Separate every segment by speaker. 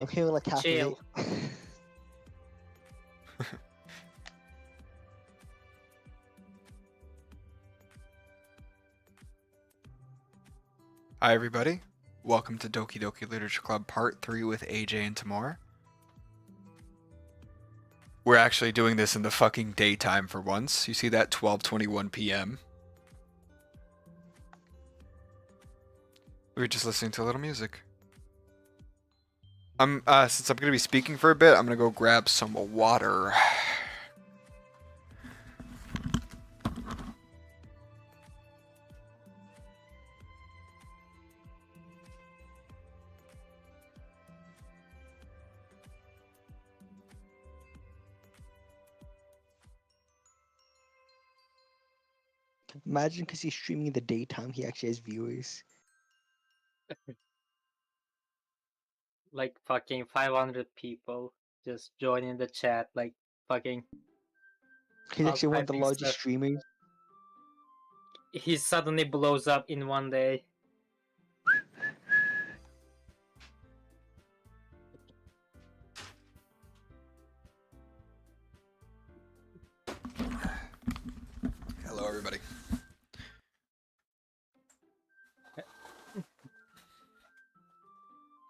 Speaker 1: Okay, well, like half of it.
Speaker 2: Chill.
Speaker 3: Hi everybody, welcome to Doki Doki Literature Club Part 3 with AJ and Timor. We're actually doing this in the fucking daytime for once. You see that 12:21 p.m. We were just listening to a little music. Since I'm gonna be speaking for a bit, I'm gonna go grab some water.
Speaker 1: Imagine because he's streaming in the daytime, he actually has viewers.
Speaker 2: Like fucking 500 people just joining the chat, like fucking.
Speaker 1: He's
Speaker 2: I'll
Speaker 1: actually one of the
Speaker 2: typing
Speaker 1: largest
Speaker 2: stuff.
Speaker 1: streamers.
Speaker 2: He suddenly blows up in one day.
Speaker 3: Hello everybody.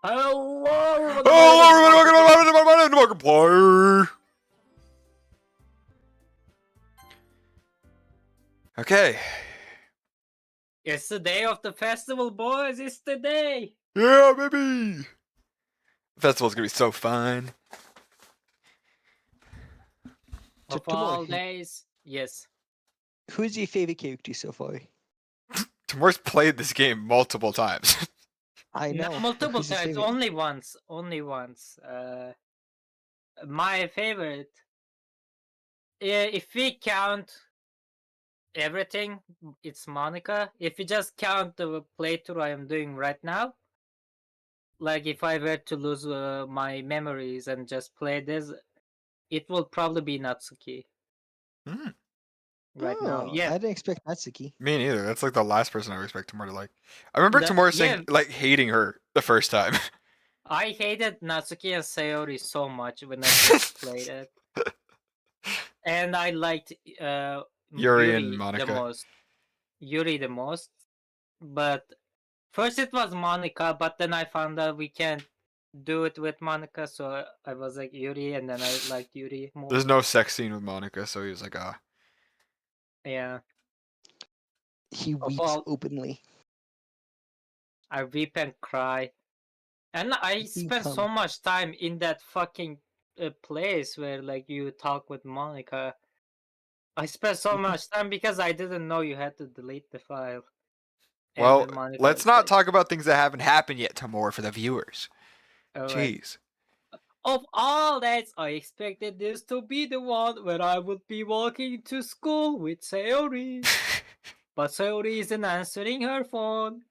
Speaker 2: Hello!
Speaker 3: Hello everybody, welcome to Markiplier! Okay.
Speaker 2: It's the day of the festival, boys! It's the day!
Speaker 3: Yeah, baby! The festival's gonna be so fun.
Speaker 2: Of
Speaker 1: Timor,
Speaker 2: all days, yes.
Speaker 1: who's your favorite character so far?
Speaker 3: Timor's played this game multiple times.
Speaker 1: I know.
Speaker 2: Not
Speaker 1: but
Speaker 2: multiple
Speaker 1: who's his
Speaker 2: times,
Speaker 1: favorite?
Speaker 2: only once. Only once. My favorite. If we count everything, it's Monica. If we just count the playthrough I am doing right now, like if I were to lose my memories and just play this, it will probably be Natsuki
Speaker 3: Mm,
Speaker 2: right now.
Speaker 1: Oh,
Speaker 2: Yeah,
Speaker 1: I didn't expect Natsuki.
Speaker 3: me neither. That's like the last person I would expect Timor to like. I remember
Speaker 2: The-
Speaker 3: Timor
Speaker 2: yeah.
Speaker 3: saying, like, hating her the first time.
Speaker 2: I hated Natsuki and Sayori so much when I first played it, and I liked
Speaker 3: Yuri and
Speaker 2: the
Speaker 3: Monica.
Speaker 2: most. Yuri the most, but first it was Monica, but then I found out we can't do it with Monica, so I was like Yuri, and then I liked Yuri more.
Speaker 3: There's no sex scene with Monica, so he was like, ah.
Speaker 2: Yeah,
Speaker 1: He
Speaker 2: of
Speaker 1: weeps
Speaker 2: all,
Speaker 1: openly.
Speaker 2: I weep and cry, and I
Speaker 1: He
Speaker 2: spent
Speaker 1: come.
Speaker 2: so much time in that fucking place where like you talk with Monica. I spent so much time because I didn't know you had to delete the file. And
Speaker 3: Well,
Speaker 2: then Monica
Speaker 3: let's
Speaker 2: was
Speaker 3: not
Speaker 2: like,
Speaker 3: talk about things that haven't happened yet, Timor, for the viewers.
Speaker 2: alright.
Speaker 3: Jeez.
Speaker 2: Of all days, I expected this to be the one where I would be walking to school with Sayori. But Sayori isn't answering her phone.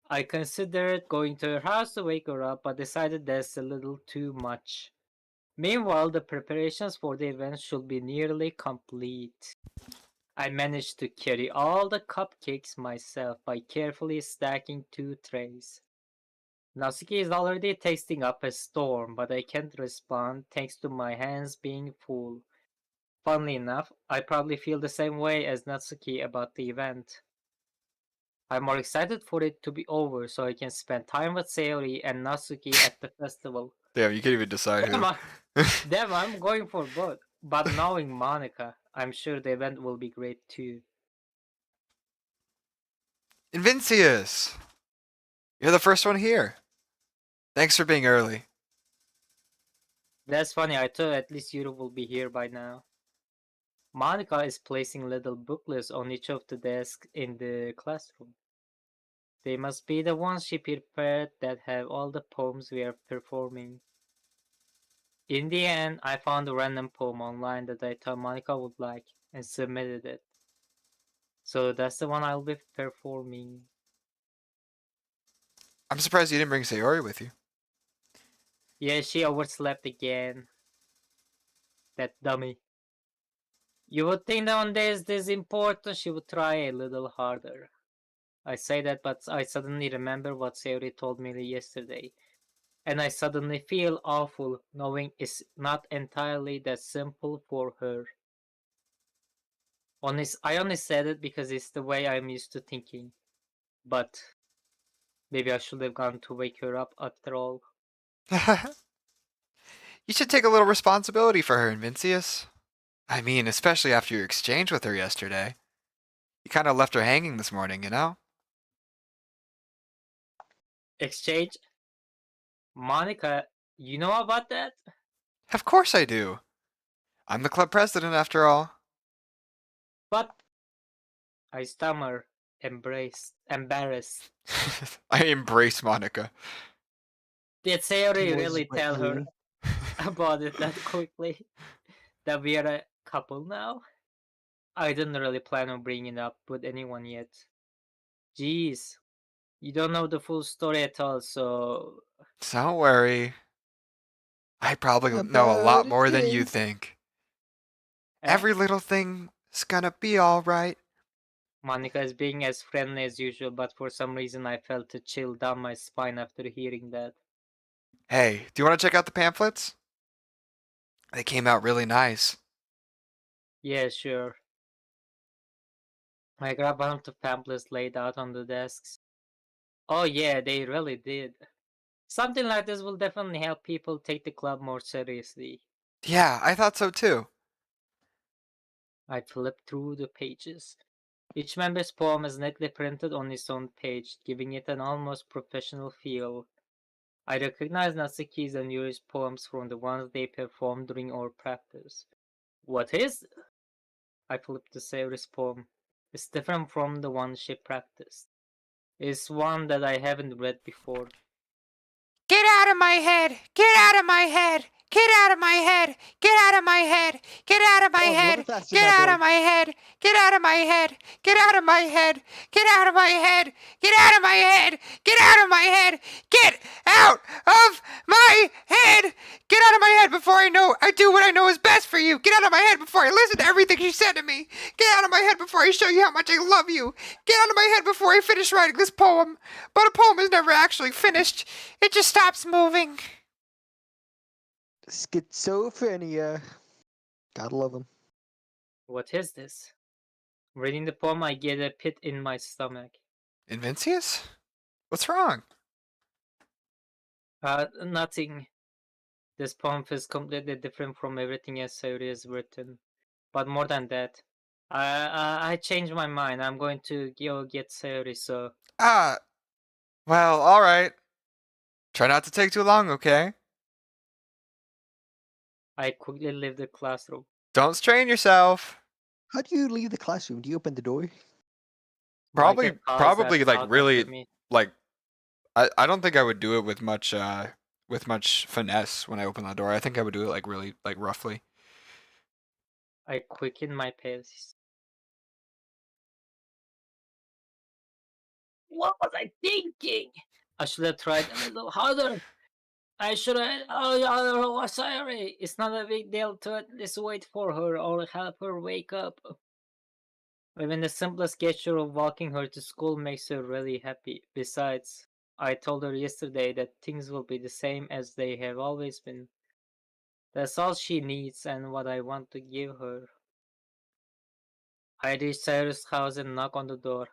Speaker 2: I considered going to her house to wake her up, but decided that's a little too much. Meanwhile, the preparations for the event should be nearly complete. I managed to carry all the cupcakes myself by carefully stacking 2 trays. Natsuki is already tasting up a storm, but I can't respond thanks to my hands being full. Funnily enough, I probably feel the same way as Natsuki about the event. I'm more excited for it to be over so I can spend time with Sayori and Natsuki at the festival.
Speaker 3: Damn, you can't even decide who.
Speaker 2: Damn, I'm going for both. But knowing Monica, I'm sure the event will be great too.
Speaker 3: Invincius! You're the first one here. Thanks for being early.
Speaker 2: That's funny, I thought at least Yuru will be here by now. Monica is placing little booklets on each of the desks in the classroom. They must be the ones she prepared that have all the poems we are performing. In the end, I found a random poem online that I thought Monica would like and submitted it. So that's the one I'll be performing.
Speaker 3: I'm surprised you didn't bring Sayori with you.
Speaker 2: Yeah, she overslept again. That dummy. You would think that on days this important she would try a little harder. I say that, but I suddenly remember what Sayori told me yesterday. And I suddenly feel awful knowing it's not entirely that simple for her. I only said it because it's the way I'm used to thinking. But maybe I should have gone to wake her up after all.
Speaker 3: You should take a little responsibility for her, Vincius. I mean, especially after your exchange with her yesterday. You kind of left her hanging this morning, you know?
Speaker 2: Exchange? Monica, you know about that?
Speaker 3: Of course I do. I'm the club president after all.
Speaker 2: But I stammer, embarrassed.
Speaker 3: I embrace Monica.
Speaker 2: Did Sayori
Speaker 1: Was
Speaker 2: really
Speaker 1: what
Speaker 2: tell her
Speaker 1: you.
Speaker 2: about it that quickly? That we are a couple now? I didn't really plan on bringing it up with anyone yet. Jeez, you don't know the full story at all, so...
Speaker 3: Don't worry. I probably know a
Speaker 1: About
Speaker 3: lot
Speaker 1: a
Speaker 3: more than you
Speaker 1: day.
Speaker 3: think.
Speaker 2: Eh?
Speaker 3: Every little thing's gonna be alright.
Speaker 2: Monica is being as friendly as usual, but for some reason I felt a chill down my spine after hearing that.
Speaker 3: Hey, do you want to check out the pamphlets? They came out really nice.
Speaker 2: Yeah, sure. I grabbed one of the pamphlets laid out on the desks. Oh yeah, they really did. Something like this will definitely help people take the club more seriously.
Speaker 3: Yeah, I thought so too.
Speaker 2: I flipped through the pages. Each member's poem is neatly printed on its own page, giving it an almost professional feel. I recognize Natsuki's and Yuri's poems from the ones they performed during our practice. What is? I flipped to Sayori's poem. It's different from the one she practiced. It's one that I haven't read before.
Speaker 3: Get out of my head! Get out of my head! Get out of my head! Get out of my head! Get out of my
Speaker 1: Oh, what
Speaker 3: head!
Speaker 1: if that's
Speaker 3: Get out
Speaker 1: another?
Speaker 3: of my head! Get out of my head! Get out of my head! Get out of my head! Get out of my head! Get out of my head! Get out of my head! Get out of my head before I do what I know is best for you! Get out of my head before I listen to everything she said to me! Get out of my head before I show you how much I love you! Get out of my head before I finish writing this poem! But a poem is never actually finished. It just stops moving.
Speaker 1: Schizophrenia. Gotta love him.
Speaker 2: What is this? Reading the poem, I get a pit in my stomach.
Speaker 3: Invincius? What's wrong?
Speaker 2: Nothing. This poem feels completely different from everything else Sayori has written. But more than that, I changed my mind. I'm going to go get Sayori, so
Speaker 3: Ah, well, alright. Try not to take too long, okay?
Speaker 2: I quickly leave the classroom.
Speaker 3: Don't strain yourself.
Speaker 1: How do you leave the classroom? Do you open the door?
Speaker 3: Probably,
Speaker 2: Micah calls
Speaker 3: probably like
Speaker 2: out
Speaker 3: really,
Speaker 2: after me.
Speaker 3: like, I don't think I would do it with much finesse when I open the door. I think I would do it like really, like roughly.
Speaker 2: I quicken my pace. What was I thinking? I should have tried a little harder. I should have. Oh, sorry. It's not a big deal to at least wait for her or help her wake up. Even the simplest gesture of walking her to school makes her really happy. Besides, I told her yesterday that things will be the same as they have always been. That's all she needs and what I want to give her. I reach Cyrus' house and knock on the door.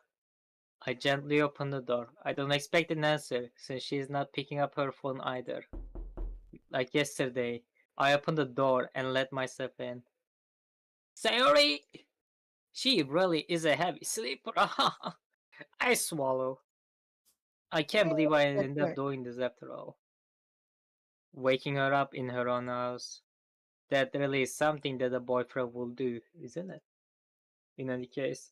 Speaker 2: I gently open the door. I don't expect an answer, since she is not picking up her phone either. Like yesterday, I opened the door and let myself in. Sayori! She really is a heavy sleeper. I swallow. I can't believe I ended up doing this after all. Waking her up in her own house. That really is something that a boyfriend will do, isn't it? In any case,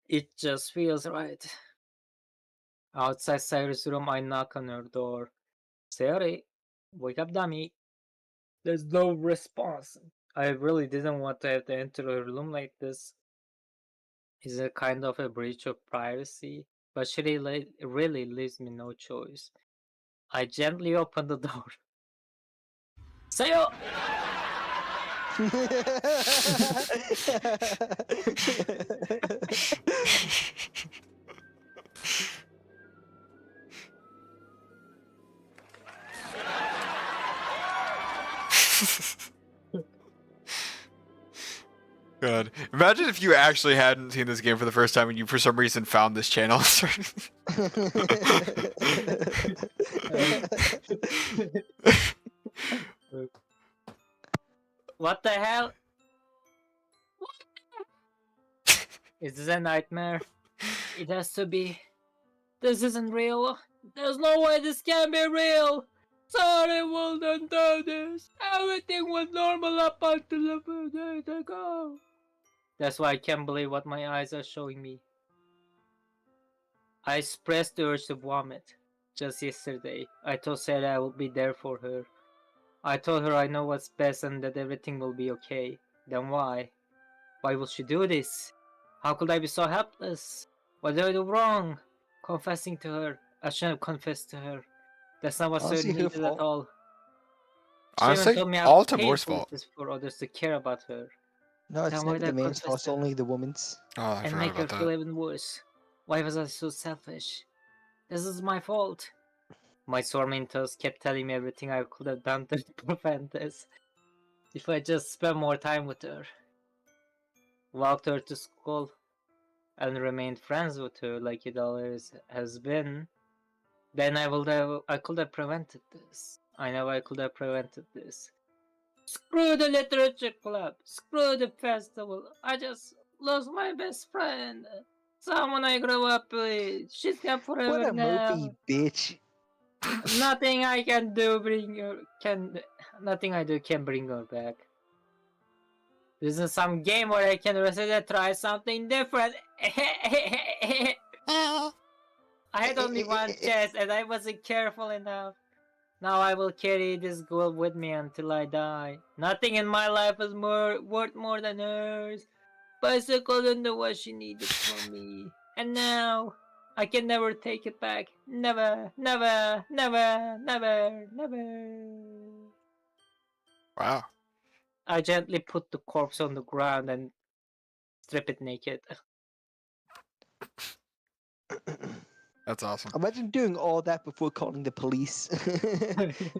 Speaker 2: it just feels right. Outside Cyrus' room, I knock on her door. Sayori, wake up, dummy. There's no response. I really didn't want to have to enter her room like this. It's a kind of a breach of privacy, but she really leaves me no choice. I gently open the door. Sayo!
Speaker 3: God. Imagine if you actually hadn't seen this game for the first time and you for some reason found this channel.
Speaker 2: What the hell? Is this a nightmare? It has to be. This isn't real. There's no way this can be real. Sorry, wouldn't do this. Everything was normal up until a few days ago. That's why I can't believe what my eyes are showing me. I expressed the urge to vomit. Just yesterday, I told Sarah I will be there for her. I told her I know what's best and that everything will be okay. Then why? Why will she do this? How could I be so helpless? What did I do wrong? Confessing to her. I shouldn't have confessed to her. That's not what Sarah
Speaker 1: Honestly, her
Speaker 2: needed at
Speaker 1: fault.
Speaker 2: all. She even
Speaker 3: Honestly,
Speaker 2: told me how
Speaker 3: all Timor's
Speaker 2: painful
Speaker 3: fault.
Speaker 2: it is for others to care about her.
Speaker 1: No, it's
Speaker 2: Then why
Speaker 1: never
Speaker 2: did
Speaker 1: the
Speaker 2: I
Speaker 1: man's
Speaker 2: confess
Speaker 1: fault. It's
Speaker 2: to her
Speaker 1: only the woman's.
Speaker 3: Oh, I
Speaker 2: and
Speaker 3: forgot
Speaker 2: make her
Speaker 3: about
Speaker 2: feel
Speaker 3: that.
Speaker 2: even worse? Why was I so selfish? This is my fault. My sore mentors kept telling me everything I could have done to prevent this. If I just spent more time with her, walked her to school, and remained friends with her like it always has been, then I could have prevented this. I know I could have prevented this. Screw the literature club. Screw the festival. I just lost my best friend. Someone I grew up with. She's gone
Speaker 1: What
Speaker 2: forever
Speaker 1: a Murphy,
Speaker 2: now.
Speaker 1: bitch.
Speaker 2: Nothing I can do nothing I do can bring her back. This isn't some game where I can reset and try something different. I had only one chance and I wasn't careful enough. Now I will carry this girl with me until I die. Nothing in my life is worth more than hers. Bicycle couldn't do what she needed from me. And now, I can never take it back. Never, never, never, never, never.
Speaker 3: Wow.
Speaker 2: I gently put the corpse on the ground and strip it naked.
Speaker 3: That's awesome.
Speaker 1: Imagine doing all that before calling the police.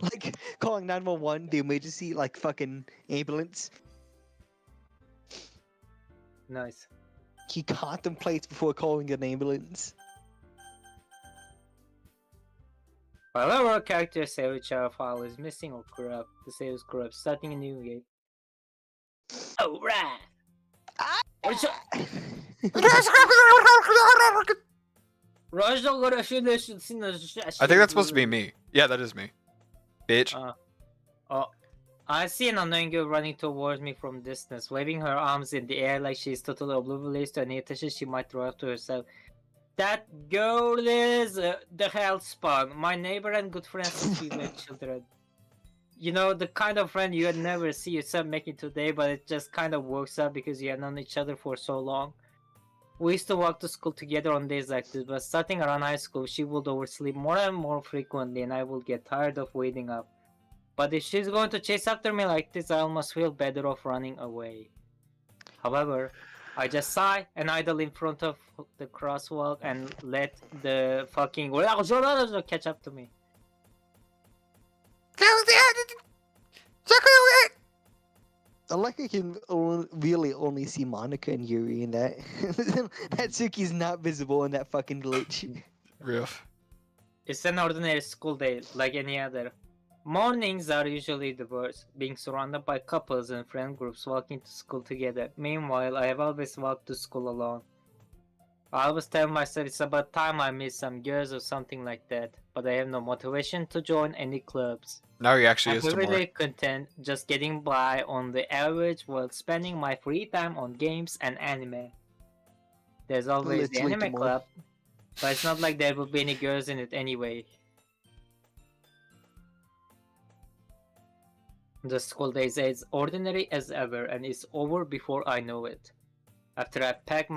Speaker 1: Like calling 911, the emergency, like fucking ambulance.
Speaker 2: Nice.
Speaker 1: He contemplates before calling an ambulance.
Speaker 2: While our character save child file is missing or corrupt, the save is corrupt, starting a new game. Alright!
Speaker 3: I think that's supposed to be me. Yeah, that is me. Bitch.
Speaker 2: I see an unknown girl running towards me from distance, waving her arms in the air like she is totally oblivious to any attention she might draw to herself. That girl is the Hellspawn, my neighbor and good friend since we were children. You know, the kind of friend you would never see yourself making today, but it just kind of works out because you have known each other for so long. We used to walk to school together on days like this, but starting around high school, she would oversleep more and more frequently, and I would get tired of waiting up. But if she's going to chase after me like this, I almost feel better off running away. However, I just sigh and idle in front of the crosswalk and let the fucking catch up to me.
Speaker 1: I like I can really only see Monica and Yuri in that. Natsuki's not visible in that fucking glitch.
Speaker 3: Real.
Speaker 2: It's an ordinary school day, like any other. Mornings are usually the worst, being surrounded by couples and friend groups walking to school together. Meanwhile, I have always walked to school alone. I always tell myself it's about time I meet some girls or something like that, but I have no motivation to join any clubs.
Speaker 3: Now he actually
Speaker 2: I'm
Speaker 3: is
Speaker 2: really
Speaker 3: Timor.
Speaker 2: content just getting by on the average while spending my free time on games and anime. There's always the
Speaker 1: Literally
Speaker 2: anime
Speaker 1: Timor.
Speaker 2: club, but it's not like there will be any girls in it anyway. The school day is as ordinary as ever and it's over before I know it. After I pack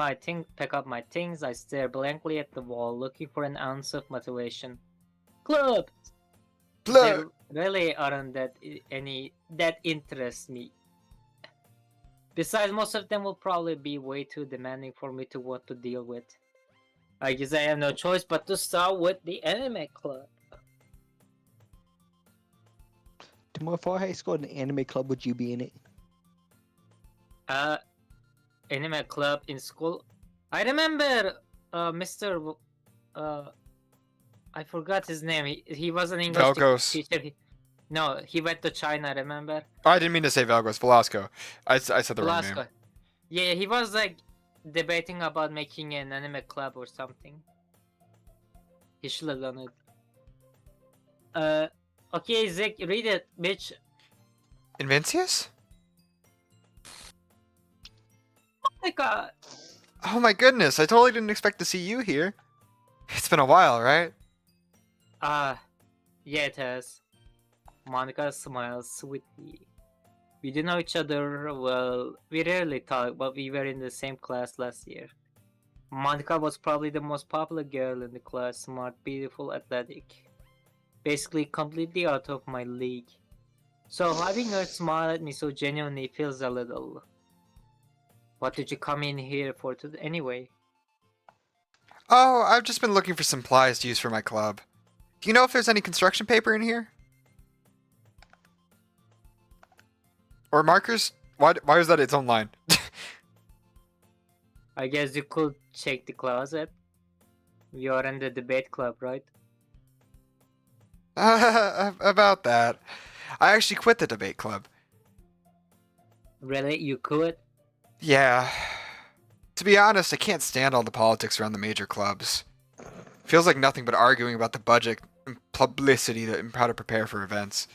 Speaker 2: up my things, I stare blankly at the wall looking for an ounce of motivation. Club! There really aren't any that interest me. Besides, most of them will probably be way too demanding for me to want to deal with. I guess I have no choice but to start with the anime club.
Speaker 1: Timor, if our high school had an anime club, would you be in it?
Speaker 2: Anime club in school. I remember Mr. I forgot his name. He was an English
Speaker 3: Velgos.
Speaker 2: teacher. No, he went to China, remember?
Speaker 3: Oh, I didn't mean to say Velgos. Velasco. I said the wrong name.
Speaker 2: Velasco. Yeah, he was like debating about making an anime club or something. He should have done it. Okay, Zach, read it, bitch.
Speaker 3: Invincius?
Speaker 2: Oh my god.
Speaker 3: Oh my goodness, I totally didn't expect to see you here. It's been a while, right?
Speaker 2: Yeah, it has. Monica smiles sweetly. We didn't know each other well. We rarely talk, but we were in the same class last year. Monica was probably the most popular girl in the class, smart, beautiful, athletic. Basically completely out of my league. So having her smile at me so genuinely feels a little... What did you come in here for today anyway?
Speaker 3: Oh, I've just been looking for supplies to use for my club. Do you know if there's any construction paper in here? Or markers? Why is that its own line?
Speaker 2: I guess you could check the closet. You're in the debate club, right?
Speaker 3: About that. I actually quit the debate club.
Speaker 2: Really? You could?
Speaker 3: Yeah. To be honest, I can't stand all the politics around the major clubs. Feels like nothing but arguing about the budget and publicity and how to prepare for events.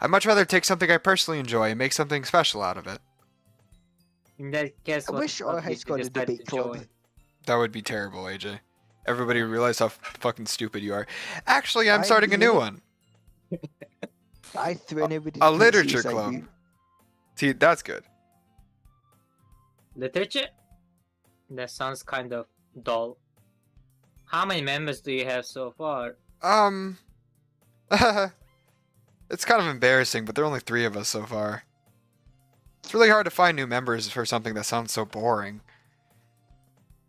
Speaker 3: I'd much rather take something I personally enjoy and make something special out of it.
Speaker 2: In that case,
Speaker 1: I wish our high school had a debate club.
Speaker 3: That would be terrible, AJ. Everybody would realize how fucking stupid you are. Actually, I'm
Speaker 1: I
Speaker 3: starting a new
Speaker 1: did.
Speaker 3: one.
Speaker 1: I threw everybody
Speaker 3: A
Speaker 1: to
Speaker 3: literature
Speaker 1: suicide
Speaker 3: club.
Speaker 1: group.
Speaker 3: See, that's good.
Speaker 2: Literature? That sounds kind of dull. How many members do you have so far?
Speaker 3: It's kind of embarrassing, but there are only 3 of us so far. It's really hard to find new members for something that sounds so boring.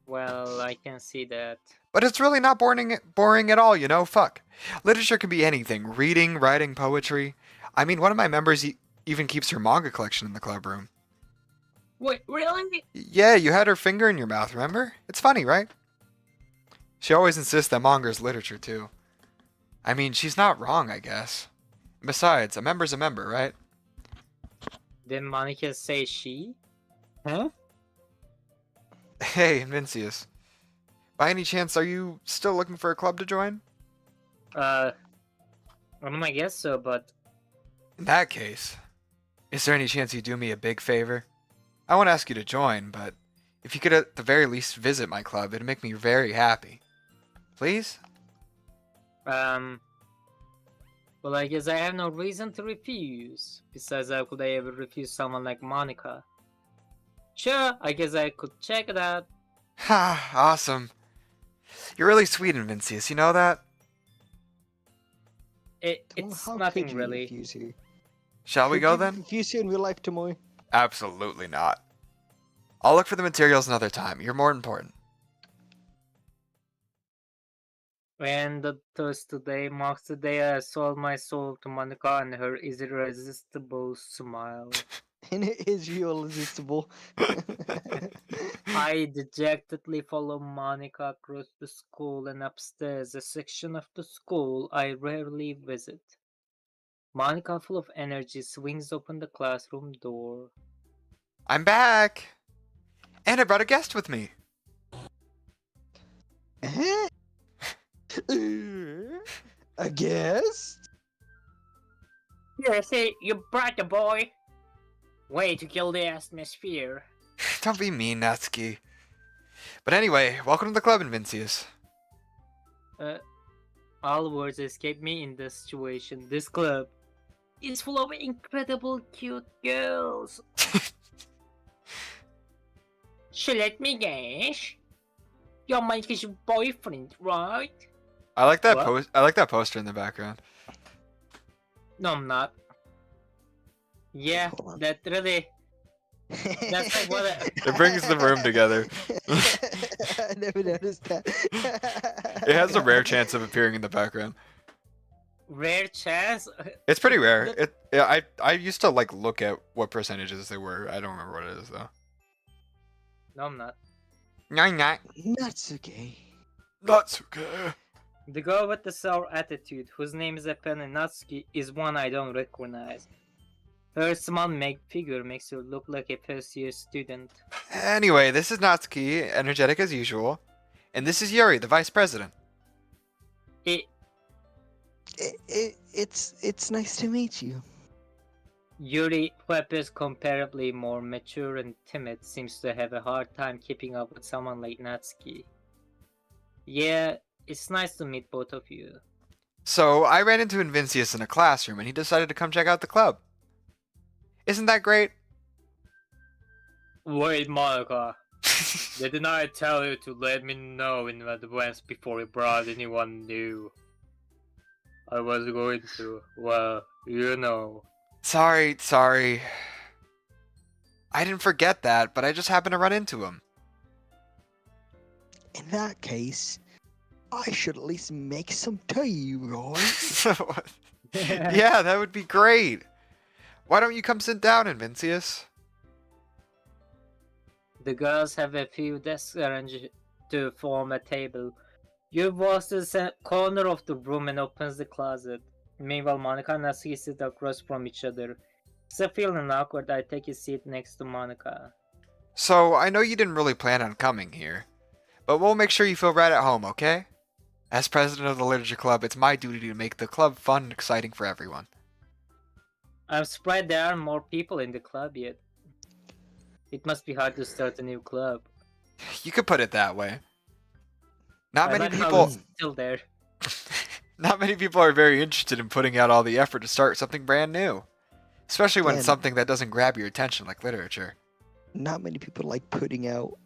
Speaker 2: Well, I can see that.
Speaker 3: But it's really not boring at all, you know? Fuck. Literature can be anything. Reading, writing, poetry. I mean, one of my members even keeps her manga collection in the club room.
Speaker 2: Wait, really?
Speaker 3: Yeah, you had her finger in your mouth, remember? It's funny, right? She always insists that manga is literature, too. I mean, she's not wrong, I guess. Besides, a member's a member, right?
Speaker 2: Did Monica say she? Huh?
Speaker 3: Hey, Vincius. By any chance, are you still looking for a club to join?
Speaker 2: I guess so, but...
Speaker 3: In that case, is there any chance you'd do me a big favor? I won't ask you to join, but if you could at the very least visit my club, it'd make me very happy. Please?
Speaker 2: Well, I guess I have no reason to refuse. Besides, how could I ever refuse someone like Monica? Sure, I guess I could check it out.
Speaker 3: Ha, awesome. You're really sweet, Vincius, you know that?
Speaker 2: It's
Speaker 1: How
Speaker 2: nothing
Speaker 1: could you
Speaker 2: really.
Speaker 1: refuse her?
Speaker 3: Shall we
Speaker 1: Could
Speaker 3: go
Speaker 1: you
Speaker 3: then?
Speaker 1: refuse her in real life tomorrow?
Speaker 3: Absolutely not. I'll look for the materials another time. You're more important.
Speaker 2: And the Thursday marks the day I sold my soul to Monica and her irresistible smile.
Speaker 1: And it is irresistible.
Speaker 2: I dejectedly follow Monica across the school and upstairs, a section of the school I rarely visit. Monica, full of energy, swings open the classroom door.
Speaker 3: I'm back! And I brought a guest with me.
Speaker 1: I guess.
Speaker 2: Here, see, you brought the boy. Way to kill the atmosphere.
Speaker 3: Don't be mean, Natsuki. But anyway, welcome to the club, Vincius.
Speaker 2: All words escape me in this situation. This club is full of incredible cute girls. So let me guess. You're Mike's boyfriend, right?
Speaker 3: I like that
Speaker 2: What?
Speaker 3: I like that poster in the background.
Speaker 2: No, I'm not. Yeah,
Speaker 1: Hold on.
Speaker 2: that really... That's like what
Speaker 3: It brings the room together.
Speaker 1: I never noticed that.
Speaker 3: It has a rare chance of appearing in the background.
Speaker 2: rare chance.
Speaker 3: It's pretty rare.
Speaker 2: That-
Speaker 3: I used to like look at what percentages they were. I don't remember what it is though.
Speaker 2: No, I'm not.
Speaker 3: Not
Speaker 1: Natsuki.
Speaker 3: okay.
Speaker 2: The girl with the sour attitude, whose name is apparently Natsuki, is one I don't recognize. Her small figure makes her look like a first-year student.
Speaker 3: Anyway, this is Natsuki, energetic as usual, and this is Yuri, the vice president.
Speaker 1: It's nice to meet you.
Speaker 2: Yuri, who appears comparably more mature and timid, seems to have a hard time keeping up with someone like Natsuki. Yeah, it's nice to meet both of you.
Speaker 3: So, I ran into Vincius in a classroom, and he decided to come check out the club. Isn't that great?
Speaker 2: Wait, Monica. Didn't I tell you to let me know in advance before you brought anyone new? I was going to, well, you know.
Speaker 3: Sorry. I didn't forget that, but I just happened to run into him.
Speaker 1: In that case, I should at least make some tea, right?
Speaker 3: Yeah, that would be great. Why don't you come sit down, Vincius?
Speaker 2: The girls have a few desks arranged to form a table. You walks to the corner of the room and opens the closet. Meanwhile, Monica and Natsuki sit across from each other. Still feeling awkward, I take a seat next to Monica.
Speaker 3: So, I know you didn't really plan on coming here, but we'll make sure you feel right at home, okay? As president of the Literature Club, it's my duty to make the club fun and exciting for everyone.
Speaker 2: I'm surprised there aren't more people in the club yet. It must be hard to start a new club.
Speaker 3: You could put it that way. Not
Speaker 2: I
Speaker 3: many
Speaker 2: like how
Speaker 3: people
Speaker 2: it's still there.
Speaker 3: Not many people are very interested in putting out all the effort to start something brand new. Especially when it's
Speaker 1: Dan.
Speaker 3: something that doesn't grab your attention like literature.
Speaker 1: Not many people like putting out.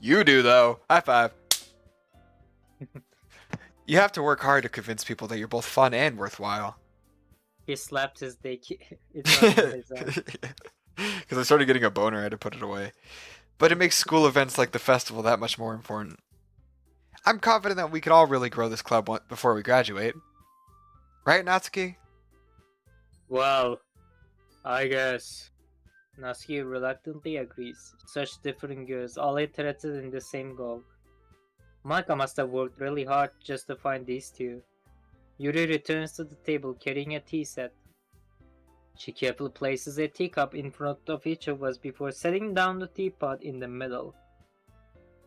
Speaker 3: You do though. High five. You have to work hard to convince people that you're both fun and worthwhile.
Speaker 2: He slapped his dick. It's not in his arm.
Speaker 3: Because I started getting a boner, I had to put it away. But it makes school events like the festival that much more important. I'm confident that we can all really grow this club before we graduate. Right, Natsuki?
Speaker 2: Well, I guess. Natsuki reluctantly agrees. Such different girls, all interested in the same goal. Monica must have worked really hard just to find these two. Yuri returns to the table carrying a tea set. She carefully places a teacup in front of each of us before setting down the teapot in the middle.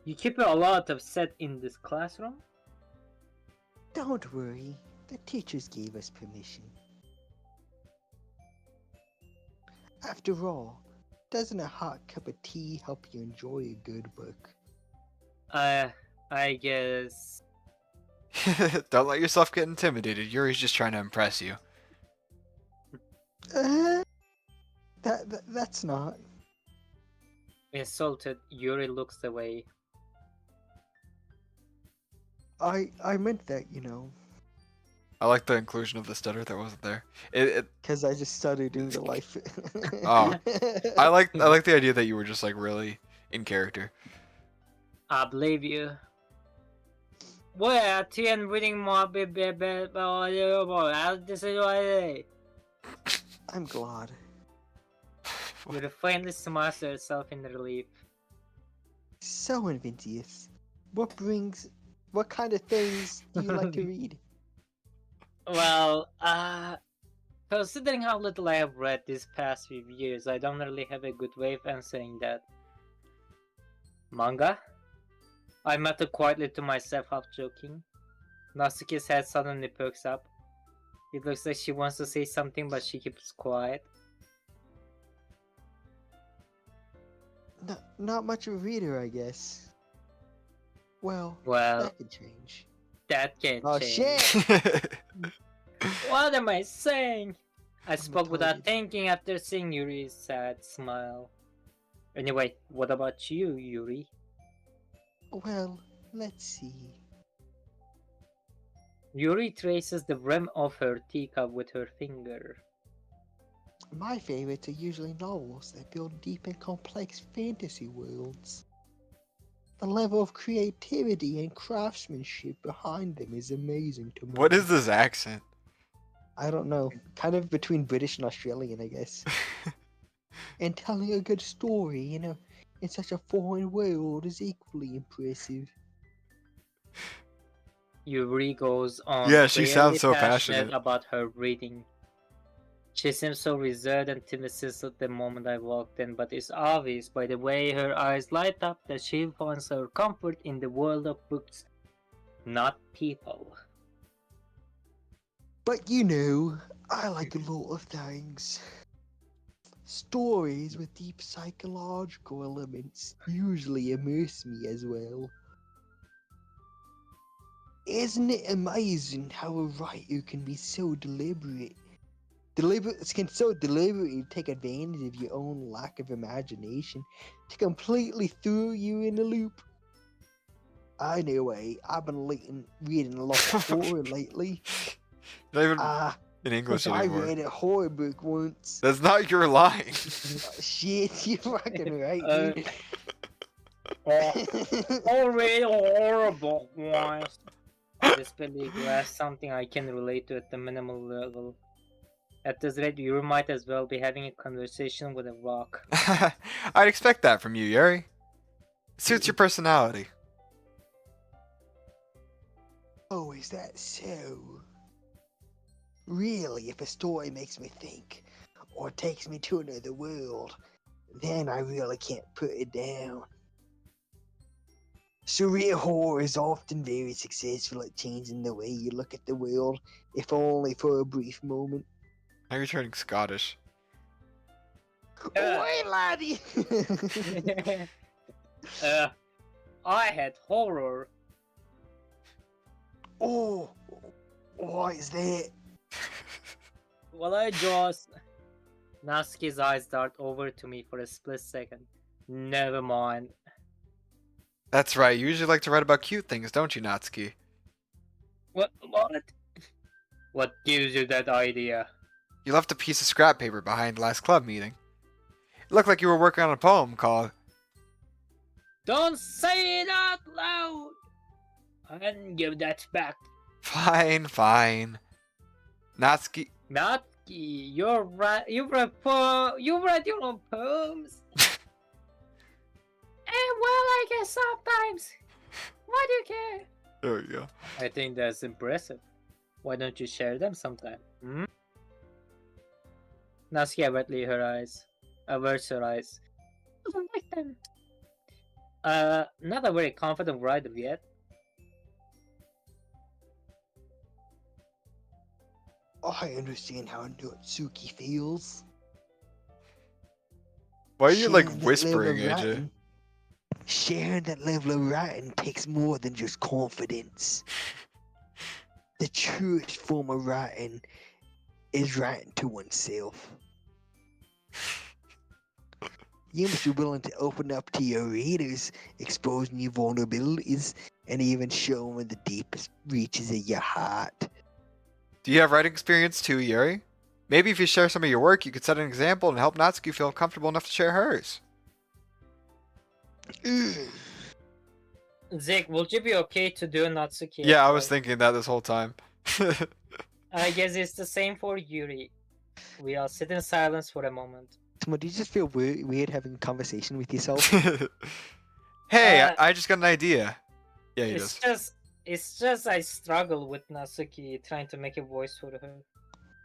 Speaker 2: You keep a lot of set in this classroom?
Speaker 1: Don't worry, the teachers gave us permission. After all, doesn't a hot cup of tea help you enjoy a good book?
Speaker 2: I guess.
Speaker 3: Don't let yourself get intimidated. Yuri's just trying to impress you.
Speaker 1: That's not.
Speaker 2: Insulted, Yuri looks away.
Speaker 1: I meant that, you know.
Speaker 3: I like the inclusion of the stutter that wasn't there.
Speaker 1: Because I just started doing the life.
Speaker 3: Oh. I like the idea that you were just like really in character.
Speaker 2: I believe you. Well, TN reading more this is what I
Speaker 1: I'm glad.
Speaker 2: Yuri finally smiles to herself in relief.
Speaker 1: So, Vincius, what kind of things do you like to read?
Speaker 2: Well, considering how little I have read these past few years, I don't really have a good way of answering that. Manga? I muttered quietly to myself, half joking. Natsuki's head suddenly perks up. It looks like she wants to say something, but she keeps quiet.
Speaker 1: Not much of a reader, I guess. Well,
Speaker 2: Well,
Speaker 1: that could change.
Speaker 2: that can
Speaker 1: Oh
Speaker 2: change.
Speaker 1: shit!
Speaker 2: What am I saying? I spoke without
Speaker 1: retarded.
Speaker 2: thinking after seeing Yuri's sad smile. Anyway, what about you, Yuri?
Speaker 1: Well, let's see.
Speaker 2: Yuri traces the rim of her teacup with her finger.
Speaker 1: My favorites are usually novels that build deep and complex fantasy worlds. The level of creativity and craftsmanship behind them is amazing to me.
Speaker 3: What is this accent?
Speaker 1: I don't know. Kind of between British and Australian, I guess. And telling a good story, in such a foreign world is equally impressive.
Speaker 2: Yuri goes on
Speaker 3: Yeah, she
Speaker 2: clearly
Speaker 3: sounds so passionate.
Speaker 2: about her reading. She seems so reserved and timid since the moment I walked in, but it's obvious by the way her eyes light up that she finds her comfort in the world of books, not people.
Speaker 1: But I like a lot of things. Stories with deep psychological elements usually immerse me as well. Isn't it amazing how a writer can be so deliberately take advantage of your own lack of imagination to completely throw you in a loop? Anyway, I've been reading a lot of horror lately.
Speaker 3: Not even in English
Speaker 1: I
Speaker 3: anymore.
Speaker 1: read a horror book once.
Speaker 3: That's not your line.
Speaker 1: Shit, you're fucking right, dude.
Speaker 2: Already horrible once. I disbelieve that's something I can relate to at the minimal level. At this rate, you might as well be having a conversation with a rock.
Speaker 3: I'd expect that from you, Yuri. Suits your personality.
Speaker 1: Oh, is that so? Really, if a story makes me think, or takes me to another world, then I really can't put it down. Surreal horror is often very successful at changing the way you look at the world, if only for a brief moment.
Speaker 3: Now you're turning Scottish.
Speaker 1: Oi, laddie!
Speaker 2: I had horror.
Speaker 1: Oh, what is that?
Speaker 2: Well, I just... Natsuki's eyes dart over to me for a split second. Never mind.
Speaker 3: That's right, you usually like to write about cute things, don't you, Natsuki?
Speaker 2: What? What gives you that idea?
Speaker 3: You left a piece of scrap paper behind last club meeting. It looked like you were working on a poem called...
Speaker 2: Don't say it out loud! And give that back.
Speaker 3: Fine, fine. Natsuki...
Speaker 2: Natsuki, you write your own poems? Well, I guess sometimes. Why do you care?
Speaker 3: There we go.
Speaker 2: I think that's impressive. Why don't you share them sometime? Natsuki averts her eyes. I don't like them. Not a very confident writer yet.
Speaker 1: I understand how Natsuki feels.
Speaker 3: Why are you like
Speaker 1: Sharing that
Speaker 3: whispering,
Speaker 1: level of
Speaker 3: AJ?
Speaker 1: writing- Sharing that level of writing takes more than just confidence. The truest form of writing is writing to oneself. You must be willing to open up to your readers, exposing your vulnerabilities, and even showing the deepest reaches of your heart.
Speaker 3: Do you have writing experience too, Yuri? Maybe if you share some of your work, you could set an example and help Natsuki feel comfortable enough to share hers.
Speaker 2: Zeke, would you be okay to do Natsuki?
Speaker 3: Yeah, I was thinking that this whole time.
Speaker 2: I guess it's the same for Yuri. We all sit in silence for a moment.
Speaker 1: Timo, do you just feel weird having a conversation with yourself?
Speaker 3: Hey, I just got an idea. Yeah, he does.
Speaker 2: It's just I struggle with Natsuki trying to make a voice for her.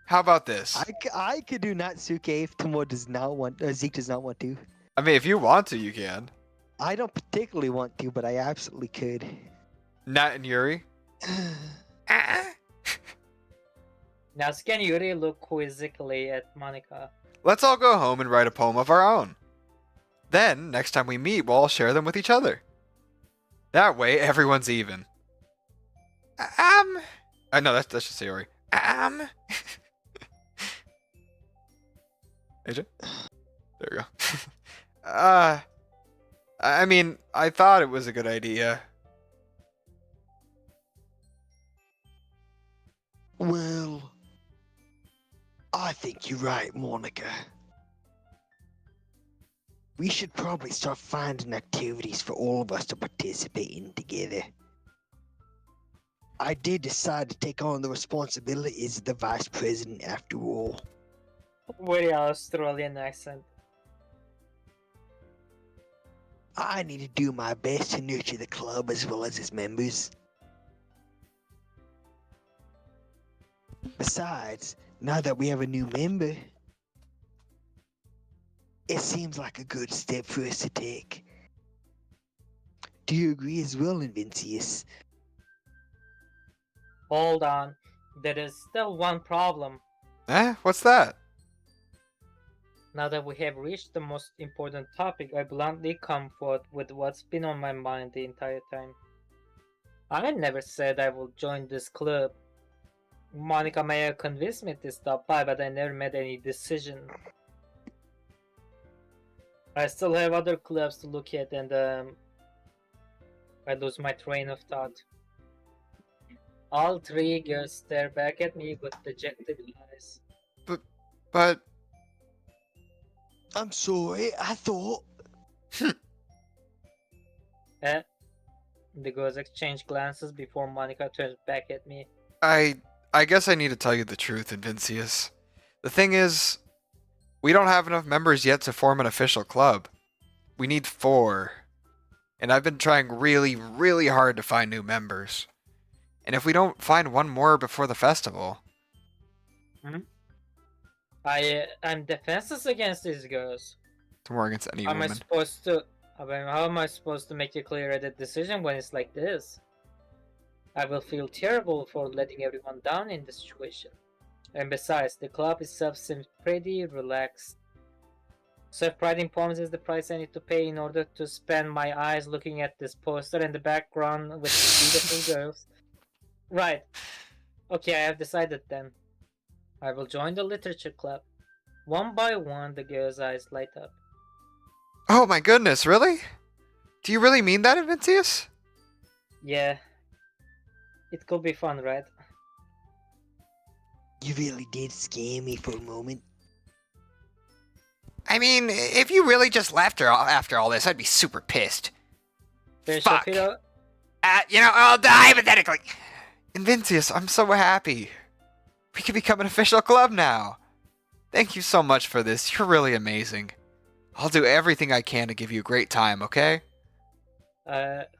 Speaker 3: How about this?
Speaker 1: I could do Natsuki if Timo does not want, Zeke does not want to.
Speaker 3: I mean, if you want to, you can.
Speaker 1: I don't particularly want to, but I absolutely could.
Speaker 3: Nat and Yuri?
Speaker 2: Natsuki and Yuri look quizzically at Monika.
Speaker 3: Let's all go home and write a poem of our own. Then, next time we meet, we'll all share them with each other. That way, everyone's even. No, that's just Yuri. AJ? There we go. I mean, I thought it was a good idea.
Speaker 1: Well, I think you're right, Monica. we should probably start finding activities for all of us to participate in together. I did decide to take on the responsibilities of the vice president after all.
Speaker 2: Very Australian accent.
Speaker 1: I need to do my best to nurture the club as well as its members. Besides, now that we have a new member, it seems like a good step for us to take. Do you agree as well, Invincius?
Speaker 2: Hold on. There is still one problem.
Speaker 3: What's that?
Speaker 2: Now that we have reached the most important topic, I bluntly come forth with what's been on my mind the entire time. I never said I would join this club. Monica may have convinced me to stop by, but I never made any decision. I still have other clubs to look at, and I lose my train of thought. All three girls stare back at me with dejected eyes.
Speaker 3: But
Speaker 1: I'm sorry, I thought.
Speaker 2: The girls exchange glances before Monica turns back at me.
Speaker 3: I guess I need to tell you the truth, Invincius. The thing is, we don't have enough members yet to form an official club. We need 4. And I've been trying really, really hard to find new members. And if we don't find one more before the festival...
Speaker 2: I'm defenseless against these girls.
Speaker 3: More against any
Speaker 2: How am I
Speaker 3: woman.
Speaker 2: supposed to... How am I supposed to make a clear-headed decision when it's like this? I will feel terrible for letting everyone down in this situation. And besides, the club itself seems pretty relaxed. Self-pride in poems is the price I need to pay in order to spend my eyes looking at this poster in the background with beautiful girls. Right. Okay, I have decided then. I will join the literature club. One by one, the girls' eyes light up.
Speaker 3: Oh my goodness, really? Do you really mean that, Invincius?
Speaker 2: Yeah. It could be fun, right?
Speaker 1: You really did scare me for a moment.
Speaker 3: I mean, if you really just left her after all this, I'd be super pissed. Fuck. Hypothetically. Invincius, I'm so happy. We can become an official club now. Thank you so much for this. You're really amazing. I'll do everything I can to give you a great time, okay?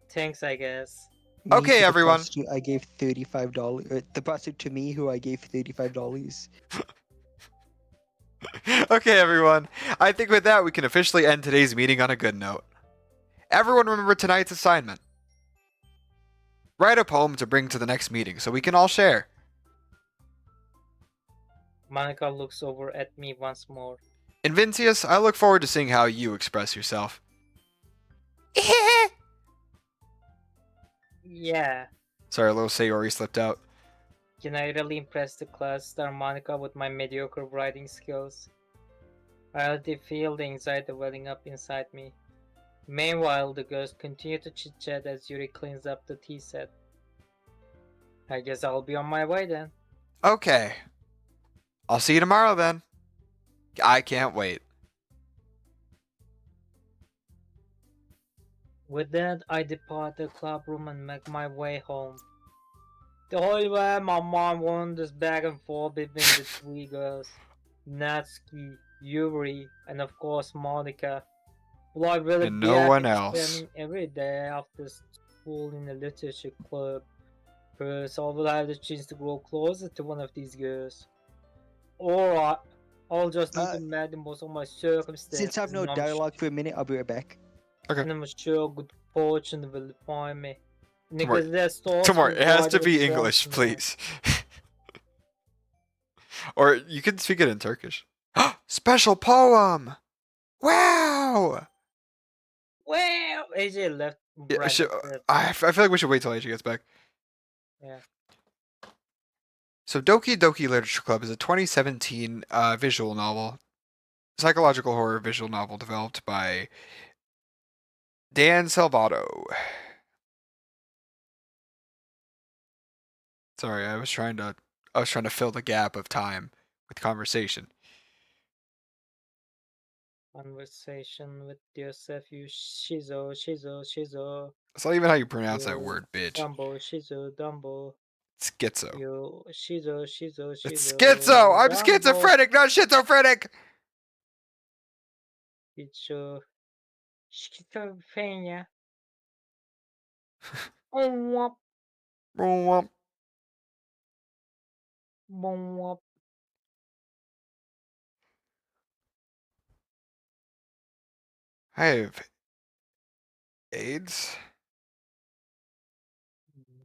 Speaker 2: Thanks, I guess.
Speaker 3: Okay,
Speaker 1: to the
Speaker 3: everyone.
Speaker 1: prostitute I gave $35. The prostitute to me, who I gave $35.
Speaker 3: Okay, everyone. I think with that, we can officially end today's meeting on a good note. Everyone remember tonight's assignment. Write a poem to bring to the next meeting so we can all share.
Speaker 2: Monica looks over at me once more.
Speaker 3: Invincius, I look forward to seeing how you express yourself.
Speaker 2: Yeah.
Speaker 3: Sorry, a little Sayori slipped out.
Speaker 2: Can I really impress the class star Monica with my mediocre writing skills? I already feel the anxiety welling up inside me. Meanwhile, the girls continue to chit-chat as Yuri cleans up the tea set. I guess I'll be on my way then.
Speaker 3: Okay. I'll see you tomorrow then. I can't wait.
Speaker 2: With that, I depart the club room and make my way home. The whole way, my mom wanders back and forth between the three girls. Natsuki, Yuri, and of course Monica. Will I really
Speaker 3: And
Speaker 2: be
Speaker 3: no
Speaker 2: happy
Speaker 3: one
Speaker 2: to
Speaker 3: else.
Speaker 2: spend every day after school in a literature club? First, I will have the chance to grow closer to one of these girls. Or I'll just need to make the most of my circumstances.
Speaker 1: Since I have no dialogue for a minute, I'll be right back.
Speaker 3: Okay.
Speaker 2: And I'm sure good fortune will find me.
Speaker 3: Timor, it has to be English, please. Or you can speak it in Turkish. Special poem! Wow!
Speaker 2: Well, AJ left.
Speaker 3: Yeah,
Speaker 2: Right
Speaker 3: I feel like we should wait till AJ gets back.
Speaker 2: Yeah.
Speaker 3: So Doki Doki Literature Club is a 2017 visual novel, psychological horror visual novel developed by Dan Salvato. Sorry, I was trying to fill the gap of time with conversation.
Speaker 2: Conversation with yourself, you shizo.
Speaker 3: That's not even how you pronounce that
Speaker 2: You
Speaker 3: word, bitch.
Speaker 2: Dumbo.
Speaker 3: Schizo.
Speaker 2: You shizo.
Speaker 3: It's schizo! I'm
Speaker 2: Dumbo.
Speaker 3: schizophrenic, not schizophrenic!
Speaker 2: It's schizophrenia. Womp,
Speaker 3: Womp.
Speaker 2: womp.
Speaker 3: I have AIDS.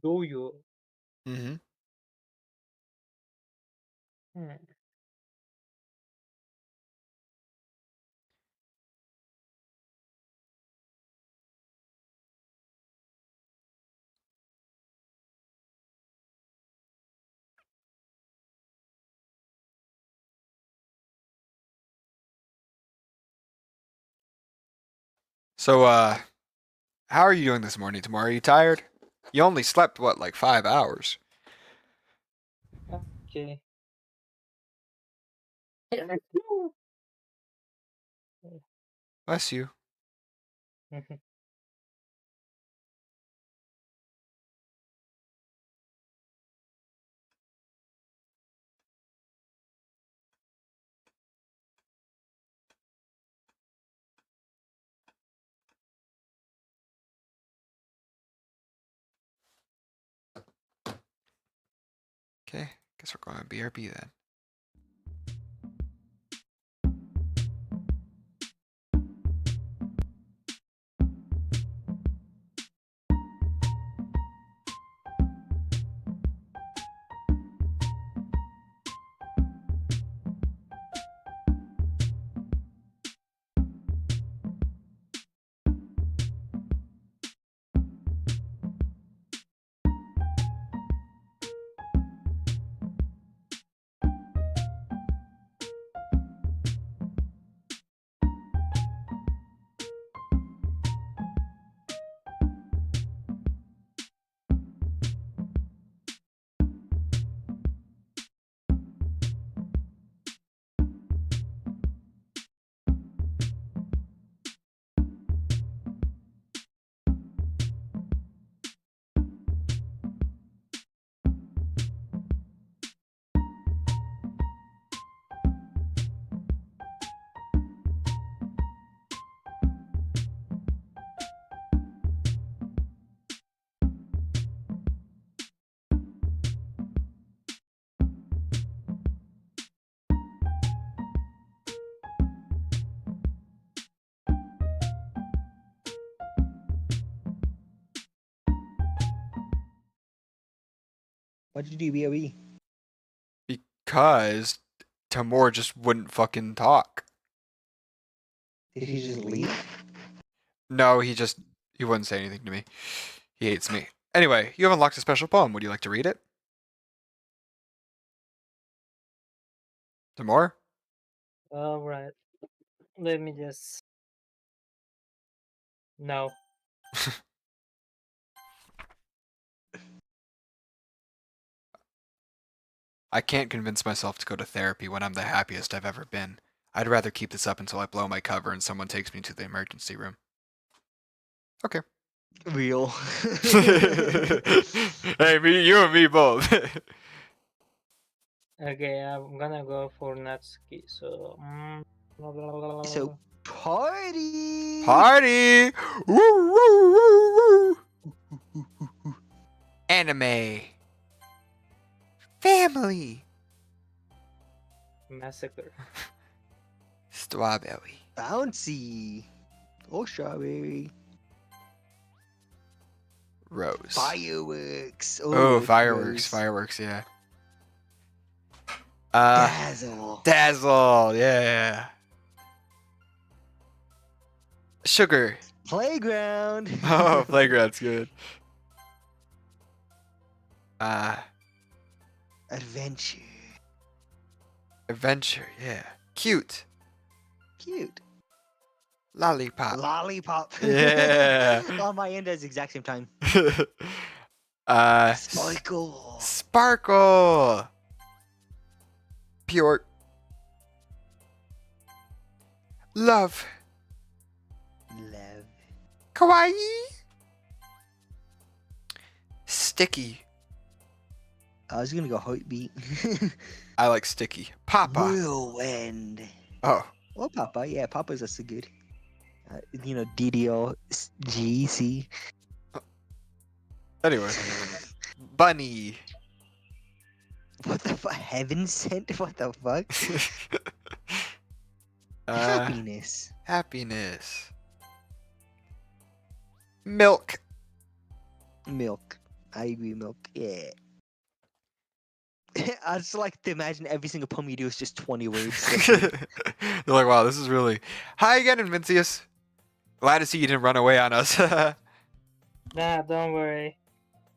Speaker 2: Do you?
Speaker 3: Mm-hmm.
Speaker 2: Hmm.
Speaker 3: So, how are you doing this morning, Timor? Are you tired? You only slept, what, like 5 hours?
Speaker 2: Okay.
Speaker 3: Bless you. Okay, guess we're going to BRB then.
Speaker 1: What did you do, BOE?
Speaker 3: Because Timor just wouldn't fucking talk.
Speaker 1: Did he just leave?
Speaker 3: No, he wouldn't say anything to me. He hates me. Anyway, you have unlocked a special poem. Would you like to read it? Timor?
Speaker 2: Alright. Let me just. No.
Speaker 3: I can't convince myself to go to therapy when I'm the happiest I've ever been. I'd rather keep this up until I blow my cover and someone takes me to the emergency room. Okay.
Speaker 1: Real.
Speaker 3: Hey, you and me both.
Speaker 2: Okay, I'm gonna go for Natsuki. So.
Speaker 1: So party.
Speaker 3: Party! Woo, woo, woo, woo. Anime. Family.
Speaker 2: Massacre.
Speaker 3: Strawberry.
Speaker 1: Bouncy. Oh, strawberry.
Speaker 3: Rose.
Speaker 1: Fireworks.
Speaker 3: Oh, fireworks.
Speaker 1: Rose.
Speaker 3: Fireworks, yeah.
Speaker 1: Dazzle.
Speaker 3: Dazzle, yeah. Sugar.
Speaker 1: Playground.
Speaker 3: Oh, playground's good.
Speaker 1: Adventure.
Speaker 3: Adventure, yeah. Cute.
Speaker 1: Cute.
Speaker 3: Lollipop.
Speaker 1: Lollipop.
Speaker 3: Yeah.
Speaker 1: On my end at the exact same time. Sparkle.
Speaker 3: Sparkle. Pure. Love.
Speaker 1: Love.
Speaker 3: Kawaii. Sticky.
Speaker 1: I was gonna go heartbeat.
Speaker 3: I like sticky. Papa.
Speaker 1: Whirlwind.
Speaker 3: Oh.
Speaker 1: Oh, Papa. Yeah, Papa's also good. DDLC.
Speaker 3: Anyway. Bunny.
Speaker 1: What the fuck? Heaven sent? What the fuck? Happiness.
Speaker 3: Happiness. Milk.
Speaker 1: Milk. I agree, milk. Yeah. I just like to imagine every single poem you do is just 20 words.
Speaker 3: They're like, wow, this is really... Hi again, Invincius. Glad to see you didn't run away on us.
Speaker 2: Nah, don't worry.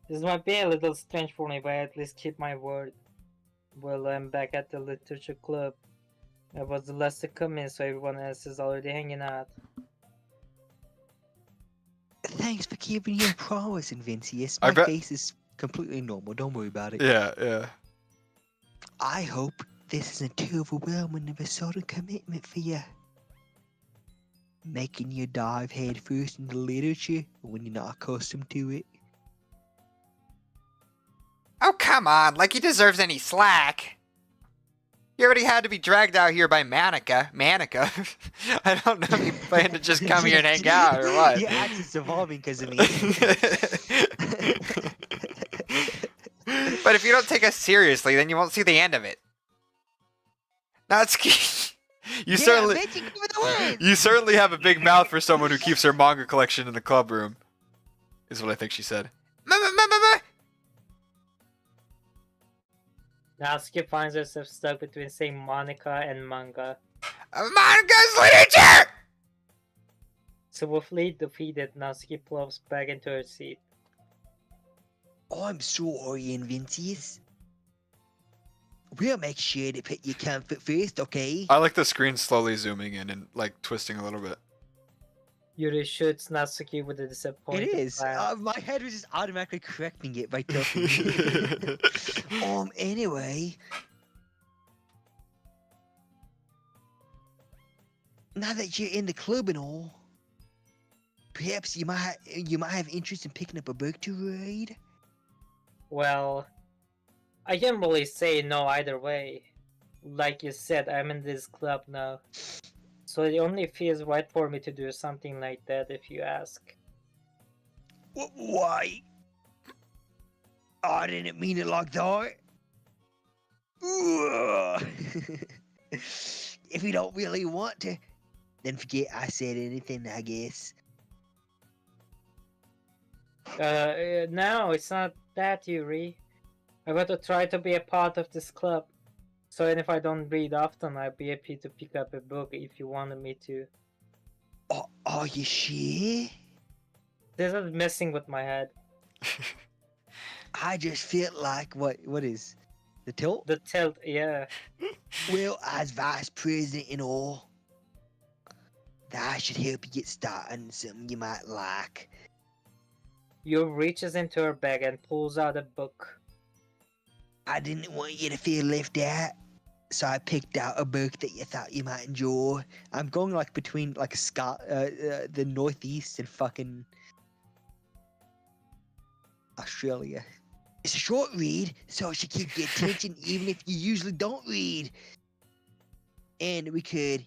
Speaker 2: This might be a little strange for me, but I at least keep my word. Well, I'm back at the literature club. I was the last to come in, so everyone else is already hanging out.
Speaker 1: Thanks for keeping your promise, Invincius.
Speaker 3: I
Speaker 1: My
Speaker 3: bet-
Speaker 1: face is completely normal. Don't worry about it.
Speaker 3: yeah.
Speaker 1: I hope this isn't too overwhelming of a sort of commitment for you. Making you dive headfirst into literature when you're not accustomed to it.
Speaker 3: Oh, come on. Like he deserves any slack. He already had to be dragged out here by Manica. I don't know if you plan to just come here and hang out or what.
Speaker 1: Your accent's evolving because of me.
Speaker 3: But if you don't take us seriously, then you won't see the end of it. Natsuki, you certainly have a big mouth for someone who keeps her manga collection in the club room. Is what I think she said.
Speaker 2: Natsuki finds herself stuck between saying Monica and manga.
Speaker 3: Manga's literature!
Speaker 2: Swiftly defeated, Natsuki plops back into her seat.
Speaker 1: I'm sorry, Invincius. We'll make sure to put your comfort first, okay?
Speaker 3: I like the screen slowly zooming in and like twisting a little bit.
Speaker 2: Yuri shoots Natsuki with a disappointed
Speaker 1: It is.
Speaker 2: glance.
Speaker 1: My head was just automatically correcting it by tilting. Anyway. Now that you're in the club and all, perhaps you might have interest in picking up a book to read.
Speaker 2: Well, I can't really say no either way. Like you said, I'm in this club now. So it only feels right for me to do something like that if you ask.
Speaker 1: Why? I didn't mean it like that. If you don't really want to, then forget I said anything, I guess.
Speaker 2: No, it's not that, Yuri. I want to try to be a part of this club. So and if I don't read often, I'd be happy to pick up a book if you wanted me to.
Speaker 1: Are you sure?
Speaker 2: This is messing with my head.
Speaker 1: I just feel like what is the tilt?
Speaker 2: The tilt, yeah.
Speaker 1: Well, as vice president and all, that I should help you get started on something you might like.
Speaker 2: Yu reaches into her bag and pulls out a book.
Speaker 1: I didn't want you to feel left out, so I picked out a book that you thought you might enjoy. I'm going like between like the Northeast and fucking Australia. It's a short read, so it should keep your attention even if you usually don't read. And we could,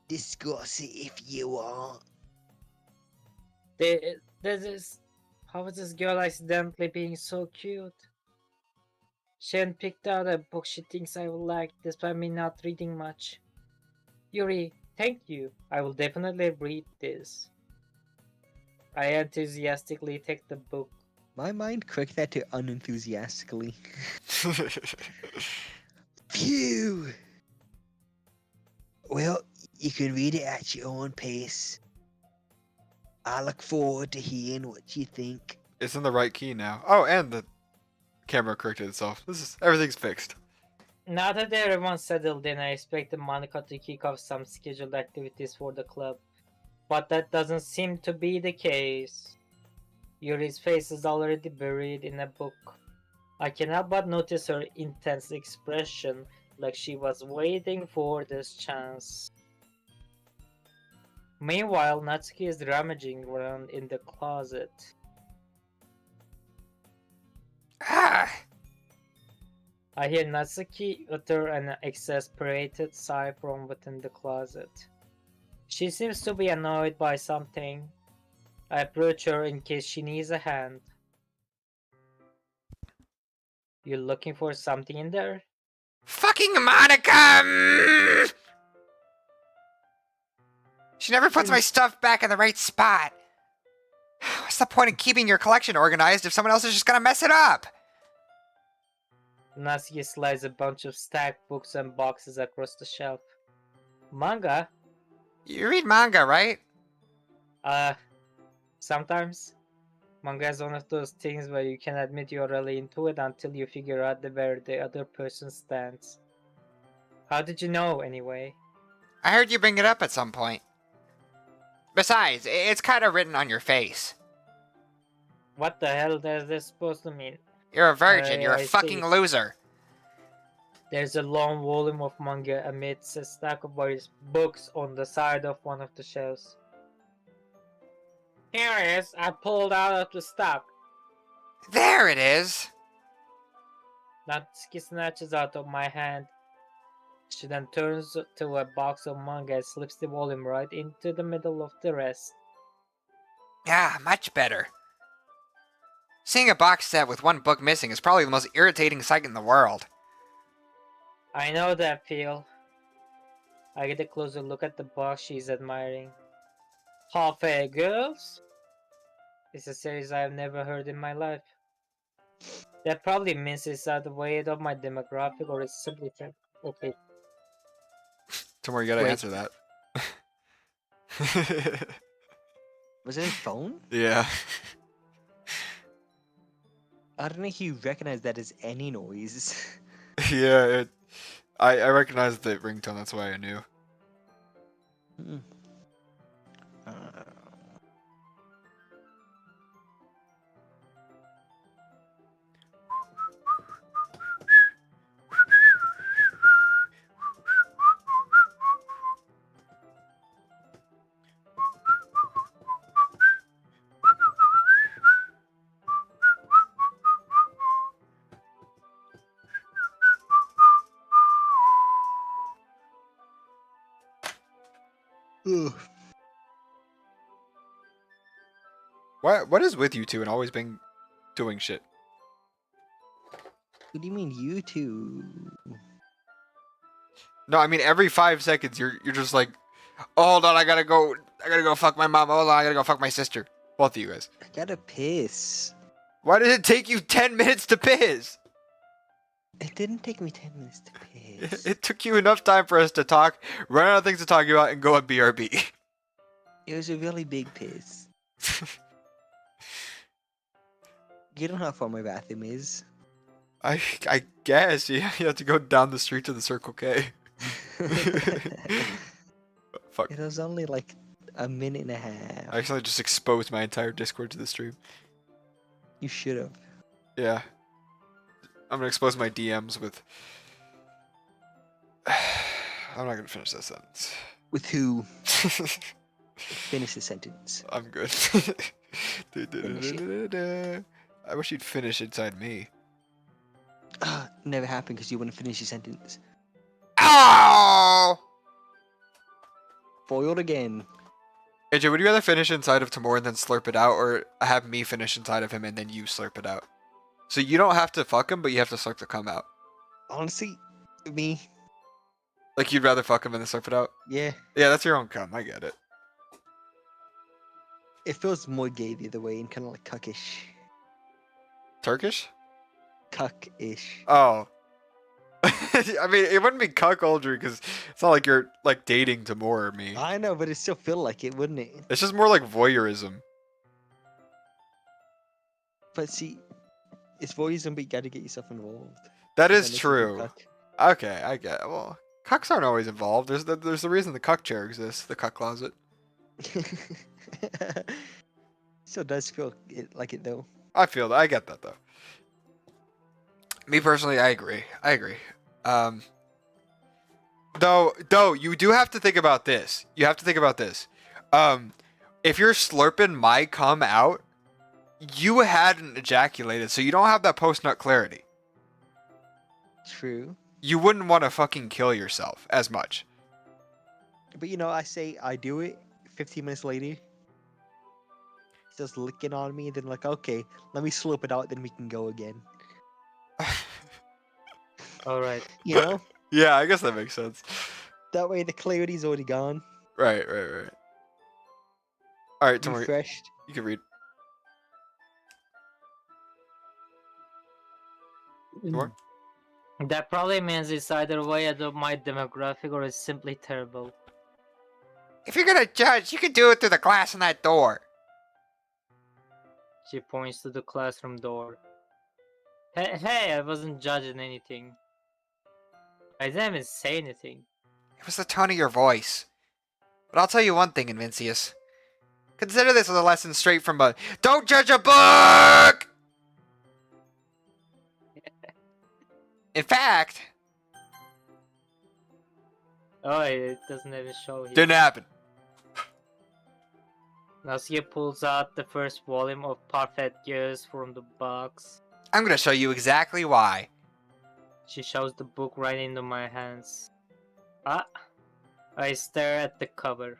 Speaker 1: discuss it if you want.
Speaker 2: How is this girl accidentally being so cute? She hadn't picked out a book she thinks I will like, despite me not reading much. Yuri, thank you. I will definitely read this. I enthusiastically take the book.
Speaker 1: My mind correct that to unenthusiastically. Phew! Well, you can read it at your own pace. I look forward to hearing what you think.
Speaker 3: It's in the right key now. Oh, and the camera corrected itself. Everything's fixed.
Speaker 2: Now that everyone's settled in, I expected Monica to kick off some scheduled activities for the club. But that doesn't seem to be the case. Yuri's face is already buried in a book. I cannot but notice her intense expression like she was waiting for this chance. Meanwhile, Natsuki is rummaging around in the closet.
Speaker 3: Ah,
Speaker 2: I hear Natsuki utter an exasperated sigh from within the closet. She seems to be annoyed by something. I approach her in case she needs a hand. You looking for something in there?
Speaker 3: fucking Monica! She never puts my stuff back in the right spot. What's the point of keeping your collection organized if someone else is just gonna mess it up?
Speaker 2: Natsuki slides a bunch of stacked books and boxes across the shelf. Manga?
Speaker 3: You read manga, right?
Speaker 2: Sometimes. Manga is one of those things where you can admit you're really into it until you figure out where the other person stands. How did you know, anyway?
Speaker 3: I heard you bring it up at some point. Besides, it's kind of written on your face.
Speaker 2: What the hell is this supposed to mean?
Speaker 3: You're a virgin. You're a
Speaker 2: I
Speaker 3: fucking
Speaker 2: see.
Speaker 3: loser.
Speaker 2: There's a long volume of manga amidst a stack of various books on the side of one of the shelves. Here it is. I pulled out of the stock.
Speaker 3: There it is.
Speaker 2: Natsuki snatches out of my hand. She then turns to a box of manga and slips the volume right into the middle of the rest.
Speaker 3: Yeah, much better. Seeing a box set with one book missing is probably the most irritating sight in the world.
Speaker 2: I know that feel. I get a closer look at the box she's admiring. Half-A Girls? It's a series I've never heard in my life. That probably means it's out the way of my demographic, or it's simply okay.
Speaker 3: Tomorrow you gotta
Speaker 1: Wait.
Speaker 3: answer that.
Speaker 1: Was it a phone?
Speaker 3: Yeah.
Speaker 1: I don't know if you recognize that as any noise.
Speaker 3: Yeah, I recognized the ringtone, that's why I knew.
Speaker 1: Hmm. Ugh.
Speaker 3: What is with you two and always been doing shit?
Speaker 1: What do you mean, you two?
Speaker 3: No, I mean every 5 seconds you're just like, oh, hold on, I gotta go fuck my mom. Hold on, I gotta go fuck my sister. Both of you guys.
Speaker 1: I gotta piss.
Speaker 3: Why did it take you 10 minutes to piss?
Speaker 1: It didn't take me 10 minutes to piss.
Speaker 3: It took you enough time for us to talk, run out of things to talk about, and go on BRB.
Speaker 1: It was a really big piss. You don't know how far my bathroom is.
Speaker 3: I guess you have to go down the street to the Circle K. Fuck.
Speaker 1: It was only like a minute and a half.
Speaker 3: I actually just exposed my entire Discord to the stream.
Speaker 1: You should have.
Speaker 3: Yeah. I'm gonna expose my DMs with... I'm not gonna finish that sentence.
Speaker 1: With who? Finish the sentence.
Speaker 3: I'm good. I wish you'd finish inside me.
Speaker 1: Never happened because you wouldn't finish your sentence.
Speaker 3: Oh!
Speaker 1: Foiled again.
Speaker 3: AJ, would you rather finish inside of Timor and then slurp it out, or have me finish inside of him and then you slurp it out? So you don't have to fuck him, but you have to slurp the cum out.
Speaker 1: Honestly, me.
Speaker 3: Like you'd rather fuck him and then slurp it out?
Speaker 1: Yeah.
Speaker 3: Yeah, that's your own cum. I get it.
Speaker 1: It feels more gay the other way and kind of like cuckish.
Speaker 3: Turkish?
Speaker 1: Cuck-ish.
Speaker 3: Oh. I mean, it wouldn't be cuckoldry because it's not like you're like dating Timor or me.
Speaker 1: I know, but it still feel like it, wouldn't it?
Speaker 3: It's just more like voyeurism.
Speaker 1: But see, it's voyeurism, but you gotta get yourself involved.
Speaker 3: That
Speaker 1: And
Speaker 3: is
Speaker 1: then it's
Speaker 3: true.
Speaker 1: cuck.
Speaker 3: Okay, I get it. Well, cucks aren't always involved. There's the reason the cuck chair exists, the cuck closet.
Speaker 1: Still does feel like it though.
Speaker 3: I feel that. I get that though. Me personally, I agree. Though, you do have to think about this. You have to think about this. If you're slurping my cum out, you hadn't ejaculated, so you don't have that post-nut clarity.
Speaker 1: True.
Speaker 3: You wouldn't want to fucking kill yourself as much.
Speaker 1: But I say I do it. 15 minutes later, just licking on me. Then like, okay, let me slurp it out. Then we can go again.
Speaker 2: All right.
Speaker 3: Yeah, I guess that makes sense.
Speaker 1: That way the clarity's already gone.
Speaker 3: Right. All right, Timor,
Speaker 1: Refreshed.
Speaker 3: you can read. Timor?
Speaker 2: That probably means it's either way out of my demographic or it's simply terrible.
Speaker 3: If you're gonna judge, you can do it through the glass in that door.
Speaker 2: She points to the classroom door. Hey, I wasn't judging anything. I didn't even say anything.
Speaker 3: It was the tone of your voice. But I'll tell you one thing, Invincius. Consider this as a lesson straight from a don't judge a book! In fact...
Speaker 2: Oh, it doesn't even show here.
Speaker 3: Didn't happen.
Speaker 2: Nasia pulls out the first volume of Perfect Girls from the box.
Speaker 3: I'm gonna show you exactly why.
Speaker 2: She shows the book right into my hands. I stare at the cover.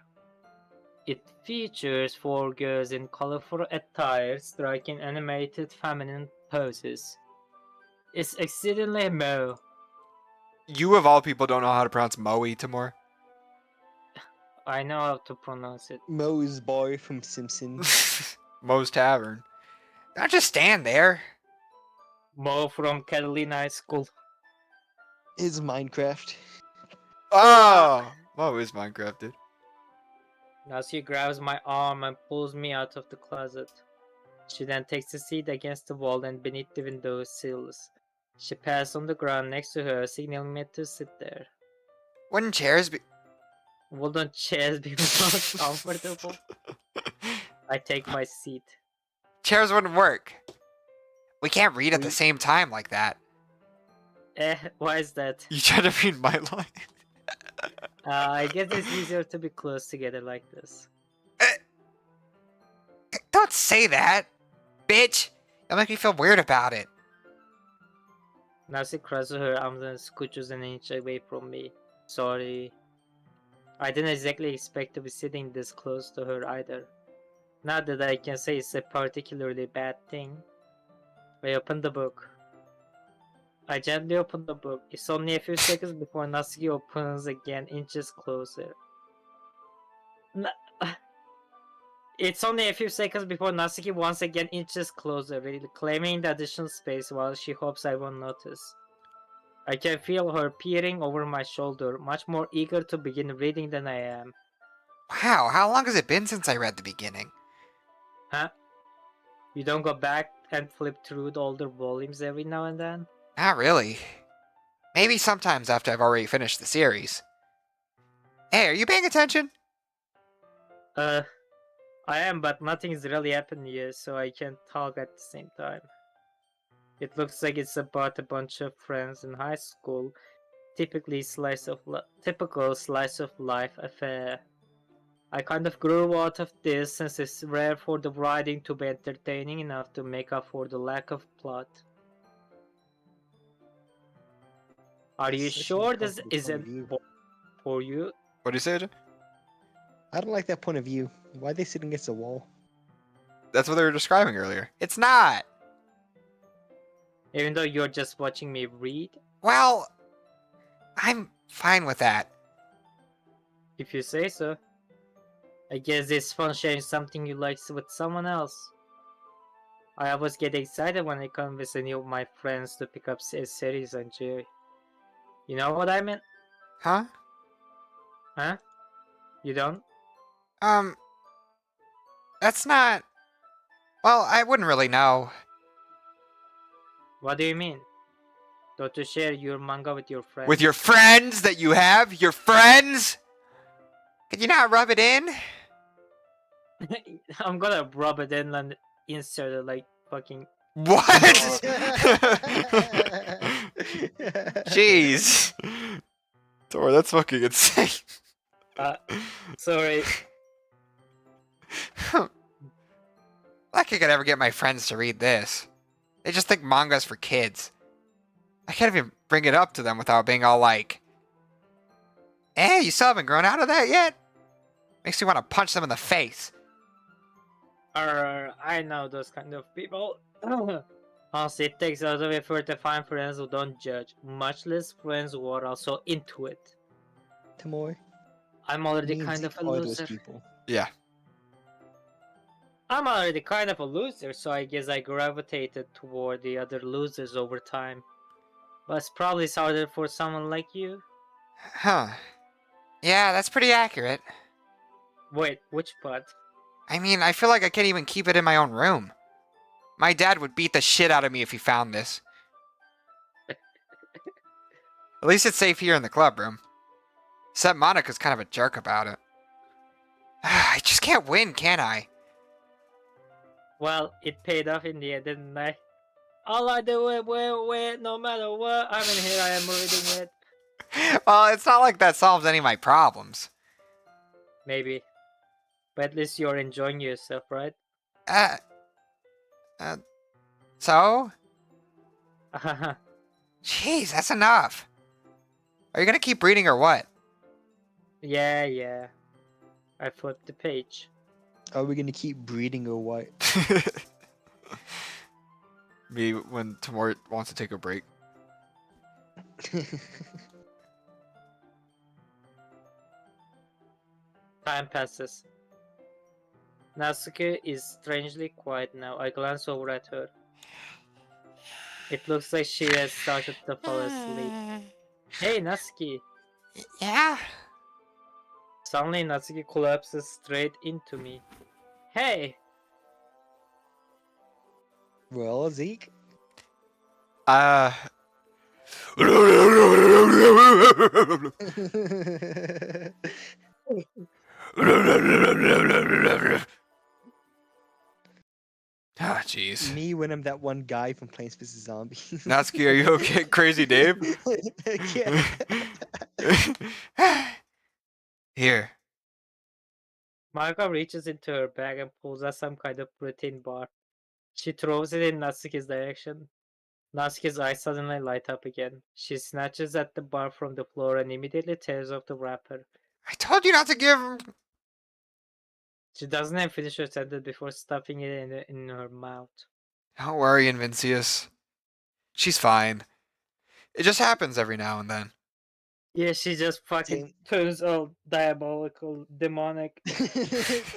Speaker 2: It features 4 girls in colorful attire striking animated feminine poses. It's exceedingly Mo.
Speaker 3: You of all people don't know how to pronounce Moe, Timor.
Speaker 2: I know how to pronounce it.
Speaker 1: Moe's boy from Simpsons.
Speaker 3: Moe's Tavern. Don't just stand there.
Speaker 2: Mo from Catalina High School.
Speaker 1: Is Minecraft.
Speaker 3: Oh! Moe is Minecraft, dude.
Speaker 2: Now she grabs my arm and pulls me out of the closet. She then takes a seat against the wall and beneath the window sills. She passes on the ground next to her, signaling me to sit there.
Speaker 3: Wouldn't chairs be...
Speaker 2: Wouldn't chairs be more comfortable? I take my seat.
Speaker 3: Chairs wouldn't work. We can't read at the same time like that.
Speaker 2: Why is that?
Speaker 3: You try to read my line.
Speaker 2: I guess it's easier to be close together like this.
Speaker 3: Don't say that, bitch. It'll make me feel weird about it.
Speaker 2: Now she crosses her arms and scooches an inch away from me. Sorry. I didn't exactly expect to be sitting this close to her either. Not that I can say it's a particularly bad thing. I opened the book. I gently opened the book. It's only a few seconds before Natsuki opens again, inches closer. It's only a few seconds before Natsuki once again inches closer, reclaiming the additional space while she hopes I won't notice. I can feel her peering over my shoulder, much more eager to begin reading than I am.
Speaker 3: Wow, how long has it been since I read the beginning?
Speaker 2: Huh? You don't go back and flip through the older volumes every now and then?
Speaker 3: Not really. Maybe sometimes after I've already finished the series. Hey, are you paying attention?
Speaker 2: I am, but nothing's really happened yet, so I can't talk at the same time. It looks like it's about a bunch of friends in high school, typical slice of life affair. I kind of grew out of this since it's rare for the writing to be entertaining enough to make up for the lack of plot. Are you sure this isn't for you?
Speaker 3: What do you say, Jim?
Speaker 1: I don't like that point of view. Why are they sitting against a wall?
Speaker 3: That's what they were describing earlier. It's not!
Speaker 2: Even though you're just watching me read?
Speaker 3: Well, I'm fine with that.
Speaker 2: If you say so. I guess it's fun sharing something you like with someone else. I always get excited when I convince any of my friends to pick up a series on enjoy. You know what I mean?
Speaker 3: Huh?
Speaker 2: Huh? You don't?
Speaker 3: That's not... Well, I wouldn't really know.
Speaker 2: What do you mean? Don't you share your manga with your friends?
Speaker 3: With your friends that you have? Your friends? Could you not rub it in?
Speaker 2: I'm gonna rub it in and insert it like fucking...
Speaker 3: What? Jeez. Timor, that's fucking insane.
Speaker 2: Sorry.
Speaker 3: Like I could ever get my friends to read this. They just think manga's for kids. I can't even bring it up to them without being all like, you still haven't grown out of that yet? Makes me want to punch them in the face.
Speaker 2: I know those kind of people. Honestly, it takes a lot of effort to find friends who don't judge, much less friends who are also into it.
Speaker 1: Timor.
Speaker 2: I'm already
Speaker 1: me and
Speaker 2: kind of
Speaker 1: Zeke
Speaker 2: a
Speaker 1: are those
Speaker 2: loser.
Speaker 1: people.
Speaker 3: Yeah.
Speaker 2: I'm already kind of a loser, so I guess I gravitated toward the other losers over time. But it's probably harder for someone like you.
Speaker 3: Huh. Yeah, that's pretty accurate.
Speaker 2: Wait, which part?
Speaker 3: I mean, I feel like I can't even keep it in my own room. My dad would beat the shit out of me if he found this. At least it's safe here in the club room. Except Monica's kind of a jerk about it. I just can't win, can I?
Speaker 2: Well, it paid off in the end, didn't I? All I do is win, no matter what. I mean, here I am reading it.
Speaker 3: Well, it's not like that solves any of my problems.
Speaker 2: Maybe. But at least you're enjoying yourself, right?
Speaker 3: So? Jeez, that's enough. Are you gonna keep reading or what?
Speaker 2: Yeah. I flipped the page.
Speaker 1: Are we gonna keep breeding or what?
Speaker 3: Me when Timor wants to take a break.
Speaker 2: Time passes. Natsuki is strangely quiet now. I glance over at her. It looks like she has started to fall asleep. Hey, Natsuki!
Speaker 3: Yeah?
Speaker 2: Suddenly, Natsuki collapses straight into me. Hey!
Speaker 1: Well, Zeke.
Speaker 3: Ah, jeez.
Speaker 1: Me when I'm that one guy from Plants vs Zombies.
Speaker 3: Natsuki, are you okay? Crazy Dave?
Speaker 1: Yeah.
Speaker 3: Here.
Speaker 2: Marika reaches into her bag and pulls out some kind of protein bar. She throws it in Natsuki's direction. Natsuki's eyes suddenly light up again. She snatches at the bar from the floor and immediately tears off the wrapper.
Speaker 3: I told you not to give him.
Speaker 2: She doesn't even finish her sentence before stuffing it in her mouth.
Speaker 3: Don't worry, Invincius. She's fine. It just happens every now and then.
Speaker 2: Yeah, she just fucking turns all diabolical, demonic.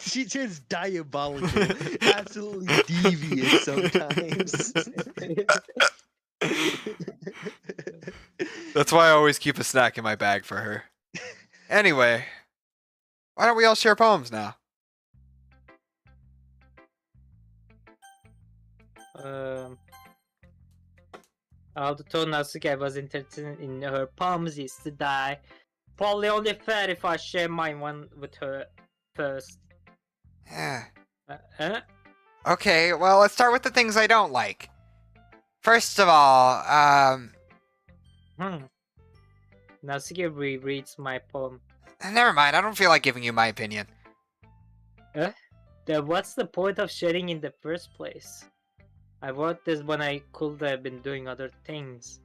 Speaker 1: She turns diabolical, absolutely devious sometimes.
Speaker 3: That's why I always keep a snack in my bag for her. Anyway, why don't we all share poems now?
Speaker 2: Although Natsuki was interested in her poems is to die. Probably only fair if I share mine one with her first.
Speaker 3: Yeah.
Speaker 2: Huh?
Speaker 3: Okay, well, let's start with the things I don't like. First of all,
Speaker 2: Natsuki rereads my poem.
Speaker 3: never mind, I don't feel like giving you my opinion.
Speaker 2: Then what's the point of sharing in the first place? I wrote this when I could have been doing other things.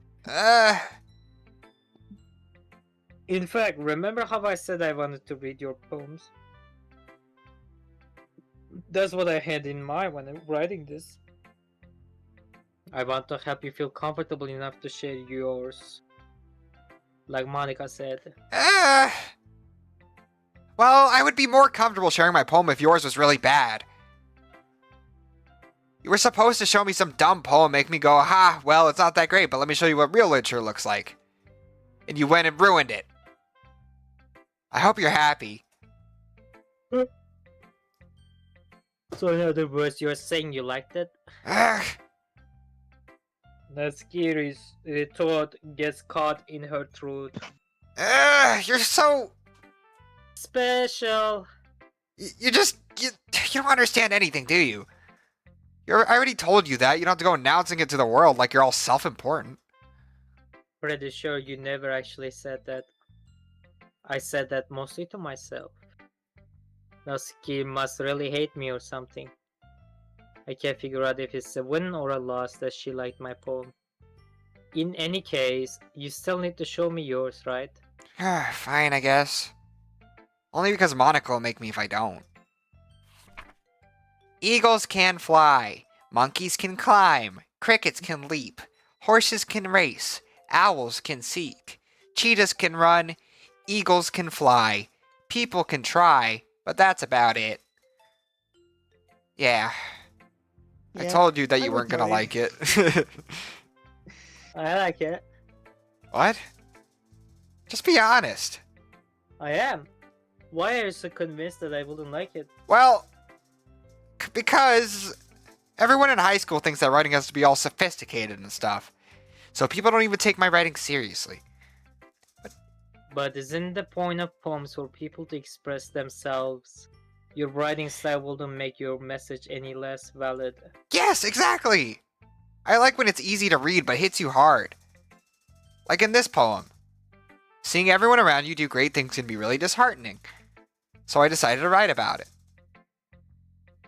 Speaker 2: In fact, remember how I said I wanted to read your poems? That's what I had in mind when I'm writing this. I want to help you feel comfortable enough to share yours. Like Monica said.
Speaker 3: Well, I would be more comfortable sharing my poem if yours was really bad. You were supposed to show me some dumb poem, make me go, ha, well, it's not that great, but let me show you what real literature looks like. And you went and ruined it. I hope you're happy.
Speaker 2: So in other words, you're saying you liked it? Natsuki's thought gets caught in her throat.
Speaker 3: You're so...
Speaker 2: Special!
Speaker 3: You don't understand anything, do you? I already told you that. You don't have to go announcing it to the world like you're all self-important.
Speaker 2: Pretty sure you never actually said that. I said that mostly to myself. Natsuki must really hate me or something. I can't figure out if it's a win or a loss that she liked my poem. In any case, you still need to show me yours, right?
Speaker 3: Fine, I guess. Only because Monica will make me if I don't. Eagles can fly. Monkeys can climb. Crickets can leap. Horses can race. Owls can seek. Cheetahs can run. Eagles can fly. People can try, but that's about it. Yeah. I
Speaker 1: Yeah,
Speaker 3: told you that you
Speaker 1: I
Speaker 3: weren't
Speaker 1: would
Speaker 3: gonna
Speaker 1: tell
Speaker 3: like it.
Speaker 2: I like it.
Speaker 3: What? Just be honest.
Speaker 2: I am. Why are you so convinced that I wouldn't like it?
Speaker 3: Well, because everyone in high school thinks that writing has to be all sophisticated and stuff. So people don't even take my writing seriously.
Speaker 2: But isn't the point of poems for people to express themselves? Your writing style wouldn't make your message any less valid.
Speaker 3: Yes, exactly! I like when it's easy to read but hits you hard. Like in this poem. Seeing everyone around you do great things can be really disheartening. So I decided to write about it.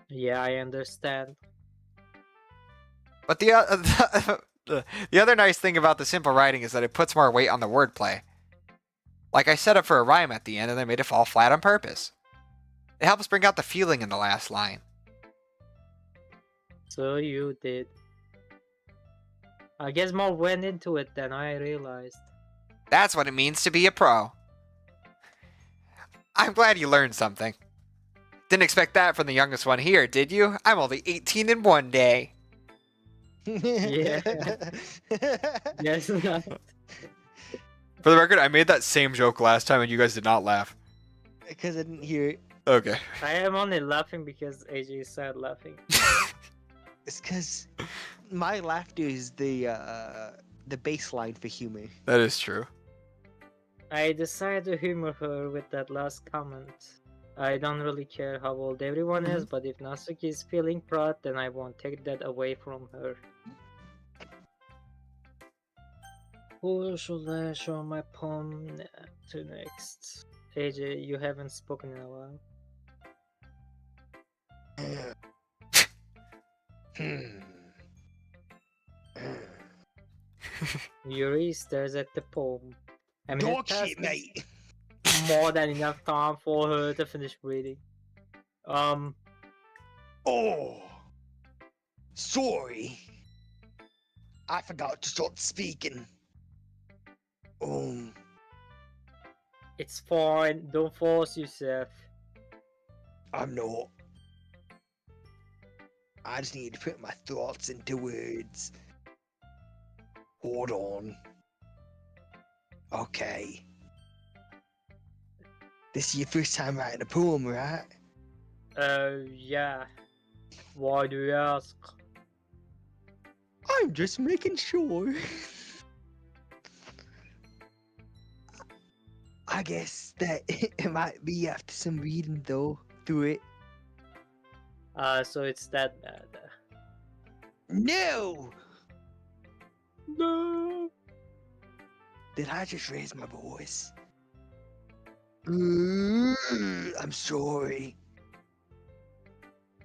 Speaker 2: Yeah, I understand.
Speaker 3: But the other nice thing about the simple writing is that it puts more weight on the wordplay. Like I set up for a rhyme at the end and then made it fall flat on purpose. It helps bring out the feeling in the last line.
Speaker 2: So you did. I guess more went into it than I realized.
Speaker 3: That's what it means to be a pro. I'm glad you learned something. Didn't expect that from the youngest one here, did you? I'm only 18 in one day.
Speaker 2: Yeah. Yes.
Speaker 3: For the record, I made that same joke last time and you guys did not laugh.
Speaker 1: Because I didn't hear it.
Speaker 3: Okay.
Speaker 2: I am only laughing because AJ started laughing.
Speaker 1: It's because my laughter is the baseline for humor.
Speaker 3: That is true.
Speaker 2: I decided to humor her with that last comment. I don't really care how old everyone is, but if Natsuki is feeling proud, then I won't take that away from her. Who should I show my poem to next? AJ, you haven't spoken in a while. Yuri stares at the poem. I mean,
Speaker 1: Dog shit, mate.
Speaker 2: more than enough time for her to finish reading.
Speaker 1: Oh, sorry. I forgot to start speaking.
Speaker 2: It's fine. Don't force yourself.
Speaker 1: I'm not. I just need to put my thoughts into words. Hold on. Okay. This is your first time writing a poem, right?
Speaker 2: Yeah. Why do you ask?
Speaker 1: I'm just making sure. I guess that it might be after some reading though, through it.
Speaker 2: So it's that bad.
Speaker 1: No!
Speaker 2: No.
Speaker 1: Did I just raise my voice? I'm sorry.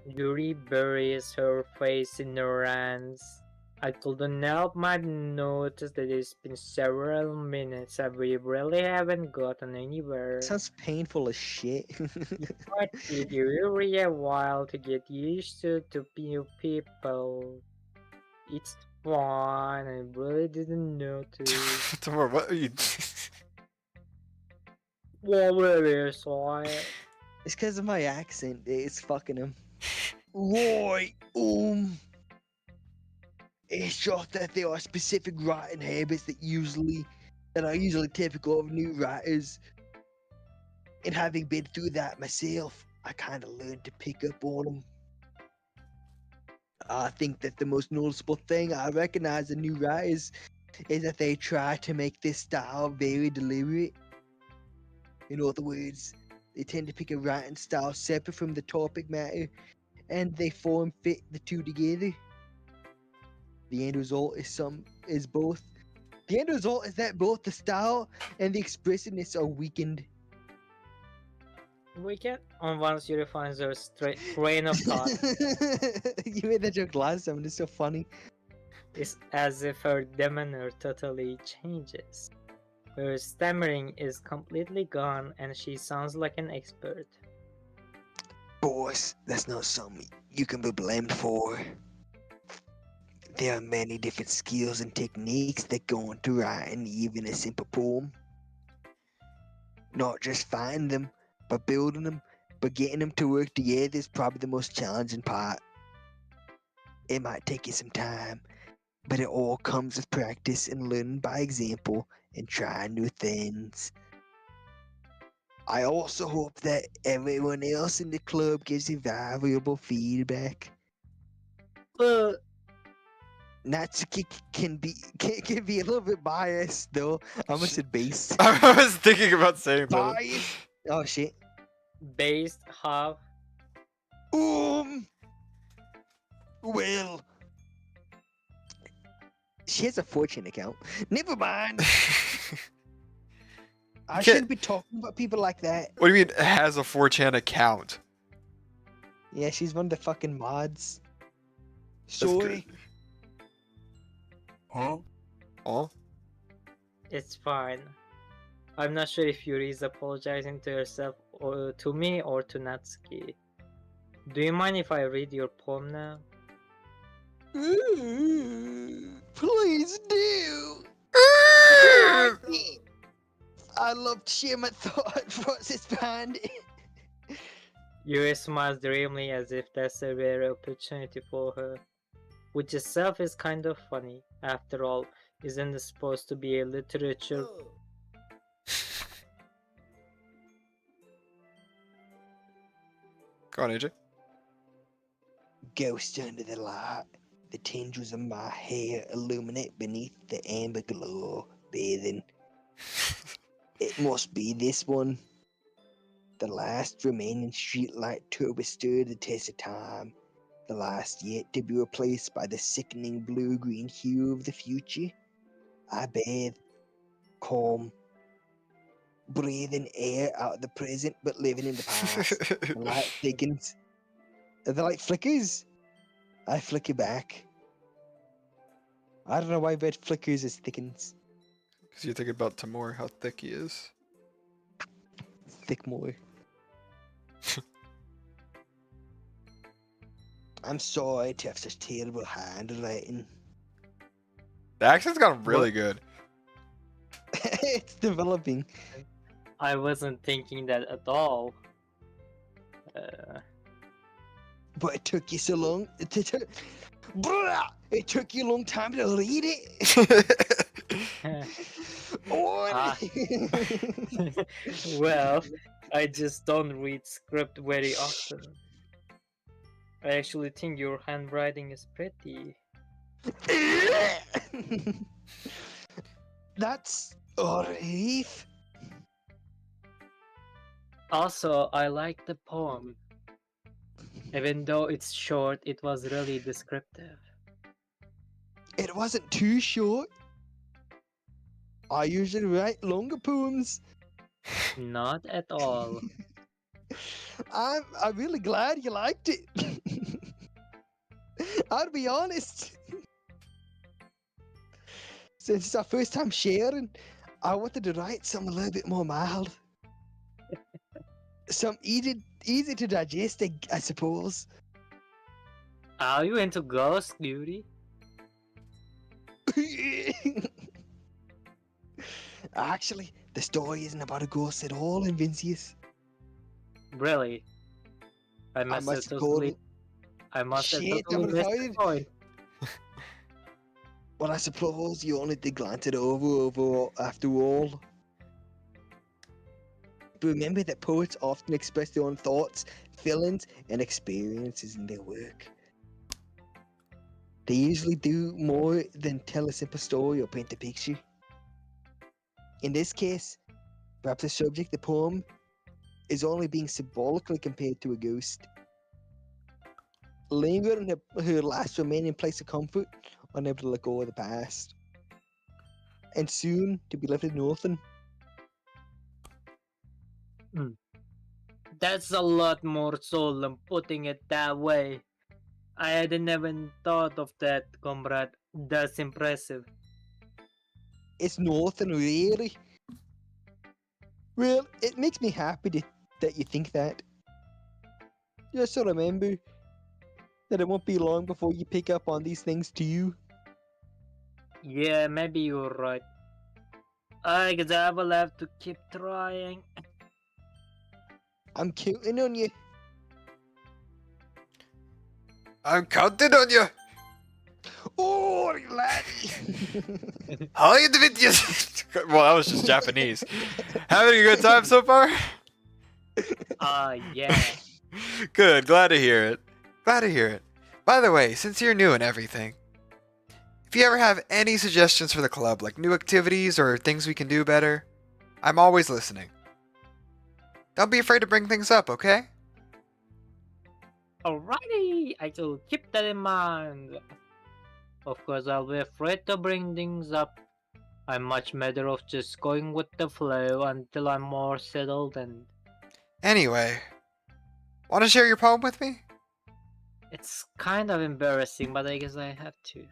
Speaker 2: Yuri buries her face in her hands. I couldn't help but notice that it's been several minutes and we really haven't gotten anywhere.
Speaker 1: Sounds painful as shit.
Speaker 2: Might give Yuri a while to get used to new people. It's fine, I really didn't notice.
Speaker 3: Timor, what are you...
Speaker 2: Well, really sorry.
Speaker 1: It's because of my accent. It's fucking him. Right. It's just that there are specific writing habits that are usually typical of new writers. And having been through that myself, I kind of learned to pick up on them. I think that the most noticeable thing I recognize in new writers is that they try to make this style very deliberate. In other words, they tend to pick a writing style separate from the topic matter, and they form fit the two together. The end result is both. The end result is that both the style and the expressiveness are weakened,
Speaker 2: We can once Yuri finds her straight train of thought.
Speaker 1: You made that joke last time and it's so funny.
Speaker 2: It's as if her demeanor totally changes. Her stammering is completely gone and she sounds like an expert.
Speaker 1: Boys, that's not something you can be blamed for. There are many different skills and techniques that go into writing even a simple poem. Not just finding them, but building them, but getting them to work together is probably the most challenging part. It might take you some time, but it all comes with practice and learning by example and trying new things. I also hope that everyone else in the club gives you valuable feedback. Natsuki can be a little bit biased though. I almost said based.
Speaker 3: I was thinking about saying that.
Speaker 1: Biased. Oh shit.
Speaker 2: Based how?
Speaker 1: Well, she has a Fortune account. Never mind. I
Speaker 3: can't-
Speaker 1: shouldn't be talking about people like that.
Speaker 3: What do you mean has a 4chan account?
Speaker 1: Yeah, she's one of the fucking mods.
Speaker 3: That's
Speaker 1: Sorry.
Speaker 3: Huh? Oh?
Speaker 2: It's fine. I'm not sure if Yuri is apologizing to herself or to me or to Natsuki. Do you mind if I read your poem now?
Speaker 1: Please do. I love to share my thought process behind it.
Speaker 2: Yuri smiles dreamily as if that's a rare opportunity for her. Which itself is kind of funny. After all, isn't it supposed to be a literature?
Speaker 3: Go on, AJ.
Speaker 1: Ghost under the light. The tendrils of my hair illuminate beneath the amber glow, bathing. It must be this one. The last remaining streetlight to withstand the test of time. The last yet to be replaced by the sickening blue-green hue of the future. I bathe, calm, breathing air out of the present but living in the past. The light thickens. The light flickers. I flicker back. I don't know why red flickers as thickens.
Speaker 3: Because you're thinking about Timor, how thick he is.
Speaker 1: Thick more. I'm sorry to have such terrible handwriting.
Speaker 3: The accent's gotten really good.
Speaker 1: It's developing.
Speaker 2: I wasn't thinking that at all.
Speaker 1: But it took you so long. It took you a long time to read it.
Speaker 2: Ah. Well, I just don't read script very often. I actually think your handwriting is pretty.
Speaker 1: That's a relief.
Speaker 2: Also, I like the poem. Even though it's short, it was really descriptive.
Speaker 1: It wasn't too short. I usually write longer poems.
Speaker 2: Not at all.
Speaker 1: I'm really glad you liked it. I'll be honest. Since it's our first time sharing, I wanted to write something a little bit more mild. Some easy to digest, I suppose.
Speaker 2: Are you into ghost beauty?
Speaker 1: Actually, the story isn't about a ghost at all, Vincius.
Speaker 2: Really? I must have totally
Speaker 1: Shit, I'm
Speaker 2: missed the
Speaker 1: excited.
Speaker 2: point.
Speaker 1: Well, I suppose you only did glance it over after all. But remember that poets often express their own thoughts, feelings, and experiences in their work. They usually do more than tell a simple story or paint a picture. In this case, perhaps the subject of the poem is only being symbolically compared to a ghost. Lingering in her last remaining place of comfort, unable to let go of the past. And soon to be left with nothing.
Speaker 2: That's a lot more soul than putting it that way. I hadn't even thought of that, comrade. That's impressive.
Speaker 1: It's nothing really. Well, it makes me happy that you think that. Just remember that it won't be long before you pick up on these things too.
Speaker 2: Yeah, maybe you're right. I guess I will have to keep trying.
Speaker 1: I'm counting on you.
Speaker 3: I'm counting on you.
Speaker 1: Oh, laddie.
Speaker 3: Hi, individuals. Well, that was just Japanese. Having a good time so far?
Speaker 2: Yeah.
Speaker 3: Good, glad to hear it. Glad to hear it. By the way, since you're new and everything, if you ever have any suggestions for the club, like new activities or things we can do better, I'm always listening. Don't be afraid to bring things up, okay?
Speaker 2: Alrighty, I will keep that in mind. Of course, I'll be afraid to bring things up. I'm much better off just going with the flow until I'm more settled, and
Speaker 3: Anyway, want to share your poem with me?
Speaker 2: it's kind of embarrassing, but I guess I have to.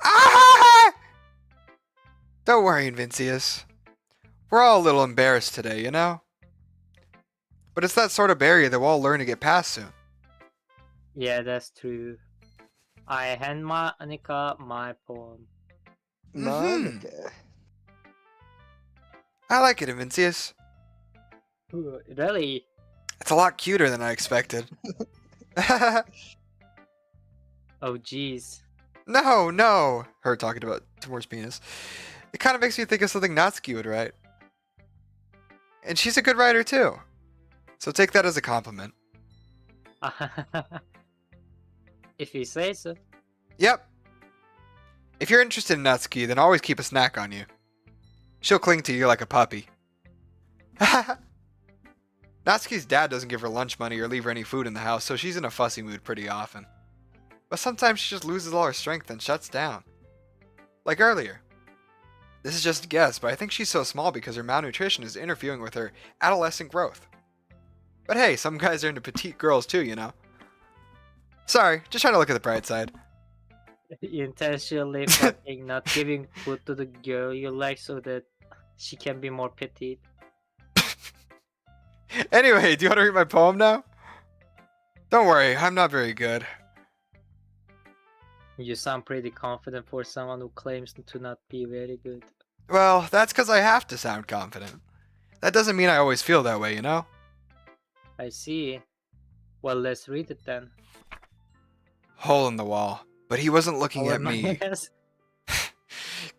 Speaker 3: Ah! Don't worry, Vincius. We're all a little embarrassed today, you know? But it's that sort of barrier that we'll all learn to get past soon.
Speaker 2: Yeah, that's true. I hand Monica my poem.
Speaker 1: Monica.
Speaker 3: I like it, Vincius.
Speaker 2: Ooh, really?
Speaker 3: It's a lot cuter than I expected.
Speaker 2: Oh, jeez.
Speaker 3: No. Her talking about Timor's penis. It kind of makes me think of something Natsuki would write. And she's a good writer too. So take that as a compliment.
Speaker 2: If you say so.
Speaker 3: Yep. If you're interested in Natsuki, then always keep a snack on you. She'll cling to you like a puppy. Natsuki's dad doesn't give her lunch money or leave her any food in the house, so she's in a fussy mood pretty often. But sometimes she just loses all her strength and shuts down. Like earlier. This is just a guess, but I think she's so small because her malnutrition is interfering with her adolescent growth. But hey, some guys are into petite girls too, you know. Sorry, just trying to look at the bright side.
Speaker 2: Intentionally fucking not giving food to the girl you like so that she can be more petite.
Speaker 3: Anyway, do you want to read my poem now? Don't worry, I'm not very good.
Speaker 2: You sound pretty confident for someone who claims to not be very good.
Speaker 3: Well, that's because I have to sound confident. That doesn't mean I always feel that way, you know?
Speaker 2: I see. Well, let's read it then.
Speaker 3: Hole in the wall. But he wasn't looking at me.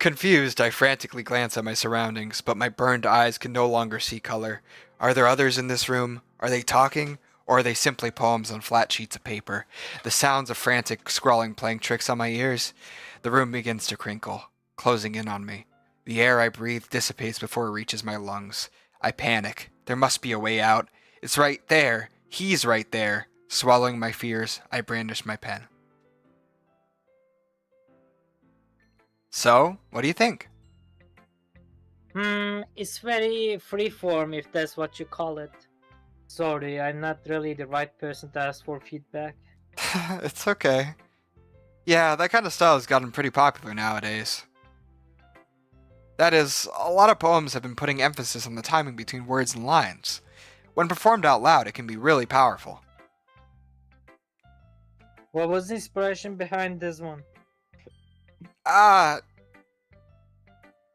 Speaker 3: Confused, I frantically glance at my surroundings, but my burned eyes can no longer see color. Are there others in this room? Are they talking? Or are they simply poems on flat sheets of paper? The sounds of frantic scrawling playing tricks on my ears. The room begins to crinkle, closing in on me. The air I breathe dissipates before it reaches my lungs. I panic. There must be a way out. It's right there. He's right there. Swallowing my fears, I brandish my pen. So, what do you think?
Speaker 2: It's very freeform if that's what you call it. Sorry, I'm not really the right person to ask for feedback.
Speaker 3: It's okay. Yeah, that kind of style has gotten pretty popular nowadays. That is, a lot of poems have been putting emphasis on the timing between words and lines. When performed out loud, it can be really powerful.
Speaker 2: What was the inspiration behind this one?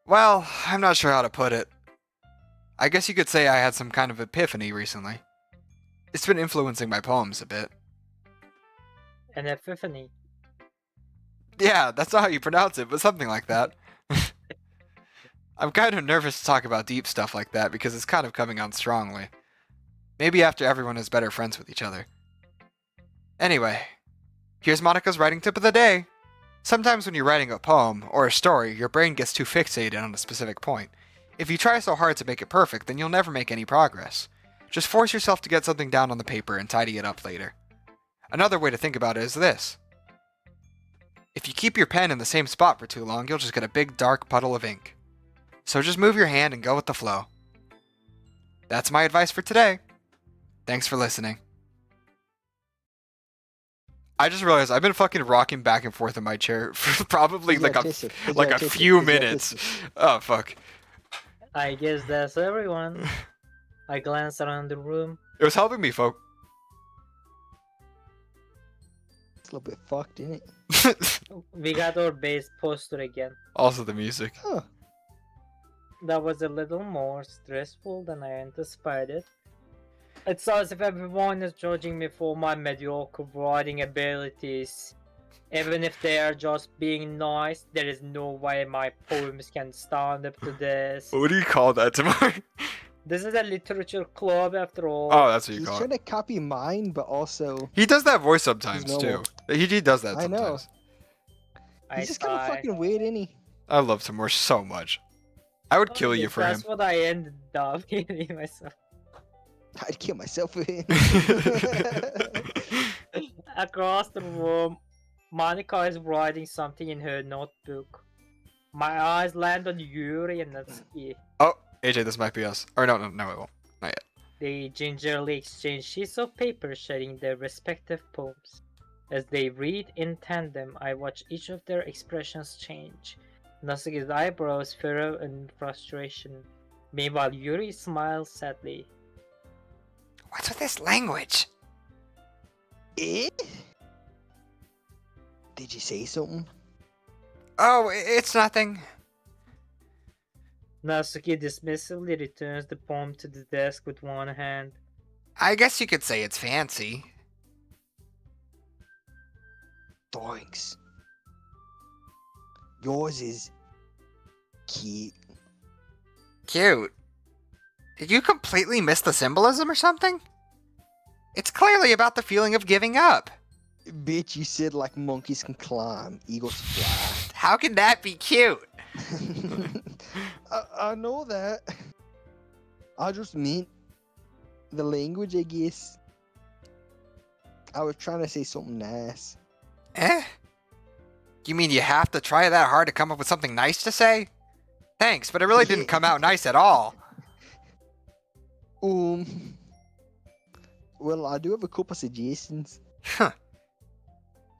Speaker 3: Well, I'm not sure how to put it. I guess you could say I had some kind of epiphany recently. It's been influencing my poems a bit.
Speaker 2: An epiphany.
Speaker 3: Yeah, that's not how you pronounce it, but something like that. I'm kind of nervous to talk about deep stuff like that because it's kind of coming on strongly. Maybe after everyone is better friends with each other. Anyway, here's Monica's writing tip of the day. Sometimes when you're writing a poem or a story, your brain gets too fixated on a specific point. If you try so hard to make it perfect, then you'll never make any progress. Just force yourself to get something down on the paper and tidy it up later. Another way to think about it is this. If you keep your pen in the same spot for too long, you'll just get a big dark puddle of ink. So just move your hand and go with the flow. That's my advice for today. Thanks for listening. I just realized I've been fucking rocking back and forth in my chair for probably like a few minutes. Oh fuck.
Speaker 2: I guess that's everyone. I glanced around the room.
Speaker 3: It was helping me, folk.
Speaker 1: It's a little bit fucked, isn't it?
Speaker 2: We got our base poster again.
Speaker 3: Also the music.
Speaker 1: Huh.
Speaker 2: That was a little more stressful than I anticipated. It's as if everyone is judging me for my mediocre writing abilities. Even if they are just being nice, there is no way my poems can stand up to this.
Speaker 3: What do you call that, Timor?
Speaker 2: This is a literature club after all.
Speaker 3: Oh, that's what you
Speaker 1: He's
Speaker 3: call
Speaker 1: trying
Speaker 3: it.
Speaker 1: to copy mine, but also
Speaker 3: He does that voice sometimes
Speaker 1: He's
Speaker 3: too.
Speaker 1: normal.
Speaker 3: He does that
Speaker 1: I know.
Speaker 3: sometimes.
Speaker 1: he's just kind of fucking weird, isn't he?
Speaker 3: I love Timor so much. I would kill you for him.
Speaker 2: That's what I ended up hitting myself.
Speaker 1: I'd kill myself for him.
Speaker 2: Across the room, Monica is writing something in her notebook. My eyes land on Yuri and Natsuki.
Speaker 3: Oh, AJ, this might be us. Or no, it won't. Not yet.
Speaker 2: They gingerly exchange sheets of paper sharing their respective poems. As they read in tandem, I watch each of their expressions change. Natsuki's eyebrows furrow in frustration. Meanwhile, Yuri smiles sadly.
Speaker 3: What's with this language?
Speaker 1: Eh? Did you say something?
Speaker 3: Oh, it's nothing.
Speaker 2: Natsuki dismissively returns the poem to the desk with one hand.
Speaker 3: I guess you could say it's fancy.
Speaker 1: Thanks. Yours is cute.
Speaker 3: Cute. Did you completely miss the symbolism or something? It's clearly about the feeling of giving up.
Speaker 1: Bitch, you said like monkeys can climb, eagles fly.
Speaker 3: How can that be cute?
Speaker 1: I know that. I just meant the language, I guess. I was trying to say something nice.
Speaker 3: Eh? You mean you have to try that hard to come up with something nice to say? Thanks, but it really didn't come out nice at all.
Speaker 1: Well, I do have a couple suggestions.
Speaker 3: Huh.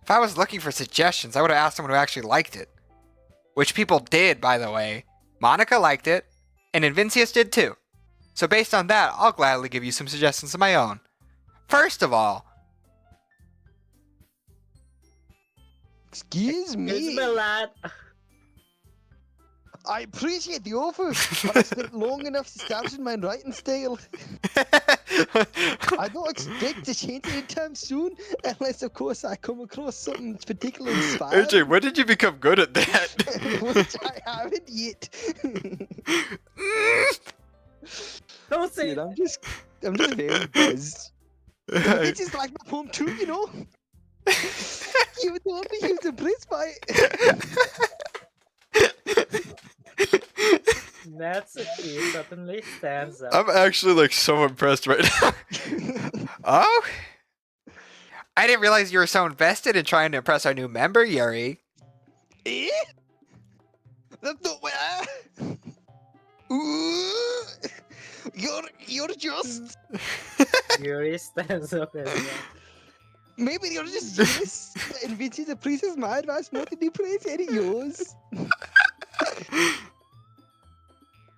Speaker 3: If I was looking for suggestions, I would have asked someone who actually liked it. Which people did, by the way. Monica liked it, and Invincius did too. So based on that, I'll gladly give you some suggestions of my own. First of all...
Speaker 1: Excuse me.
Speaker 2: lad.
Speaker 1: I appreciate the offer, but I spent long enough establishing my writing style. I don't expect to change it anytime soon, unless, of course, I come across something particularly inspiring.
Speaker 3: AJ, when did you become good at that?
Speaker 1: Which I haven't yet.
Speaker 2: Don't say
Speaker 1: Dude, I'm just very buzzed. It's just like my poem too, you know? You told me he was impressed by it.
Speaker 2: Natsuki suddenly stands up.
Speaker 3: I'm actually like so impressed right now. Oh? I didn't realize you were so invested in trying to impress our new member, Yuri.
Speaker 1: Eh? That's not what I... Ooh, you're just...
Speaker 2: Yuri stands up as well.
Speaker 1: Maybe you're just jealous. And Vince's appreciates my advice more than he appreciates any yours.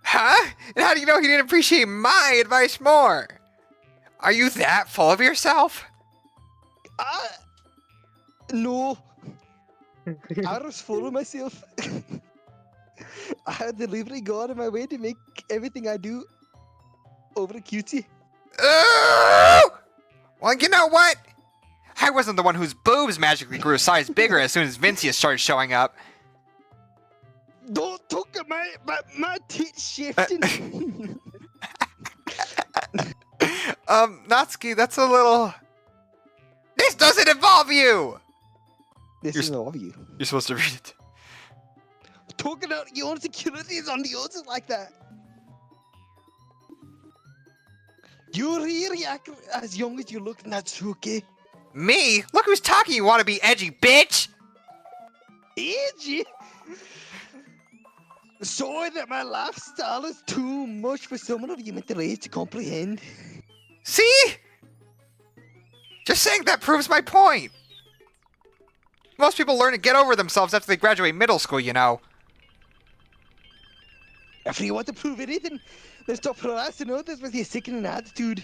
Speaker 3: Huh? And how do you know he didn't appreciate my advice more? Are you that full of yourself?
Speaker 1: No. I was full of myself. I had deliberately gone out of my way to make everything I do over cutie.
Speaker 3: Well, you know what? I wasn't the one whose boobs magically grew a size bigger as soon as Vincius started showing up.
Speaker 1: Don't talk at my tits shifting.
Speaker 3: Natsuki, that's a little... This doesn't involve you!
Speaker 1: This is all of you.
Speaker 3: You're supposed to read it.
Speaker 1: Talking about your insecurities on the others like that. You really act as young as you look, Natsuki.
Speaker 3: Me? Look who's talking, you wanna be edgy, bitch!
Speaker 1: Edgy? Sorry that my lifestyle is too much for someone of your mental age to comprehend.
Speaker 3: See? Just saying that proves my point. Most people learn to get over themselves after they graduate middle school, you know.
Speaker 1: If you want to prove anything, then stop harassing others with your sickening attitude.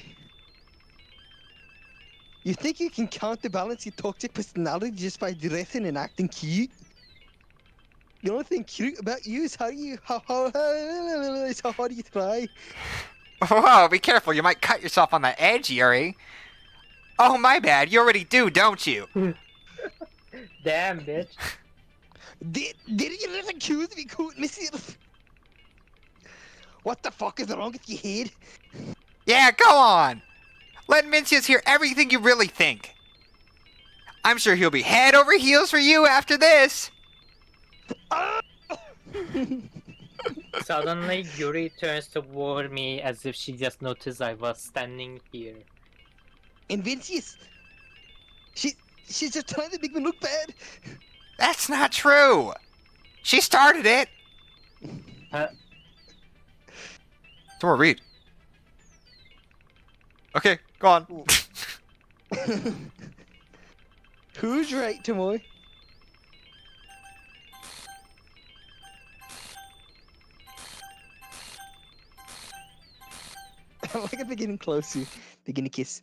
Speaker 1: You think you can counterbalance your toxic personality just by dressing and acting cute? The only thing cute about you is how hard you try.
Speaker 3: Whoa, be careful. You might cut yourself on the edge, Yuri. Oh, my bad. You already do, don't you?
Speaker 2: Damn, bitch.
Speaker 1: Did you just accuse me, coot myself? What the fuck is wrong with your head?
Speaker 3: Yeah, go on. Let Mincius hear everything you really think. I'm sure he'll be head over heels for you after this.
Speaker 2: Suddenly, Yuri turns toward me as if she just noticed I was standing here.
Speaker 1: And Vincius, she's just trying to make me look bad.
Speaker 3: That's not true. She started it. Timor, read. Okay, go on.
Speaker 1: Who's right, Timor? I like it beginning closer. Begin to kiss.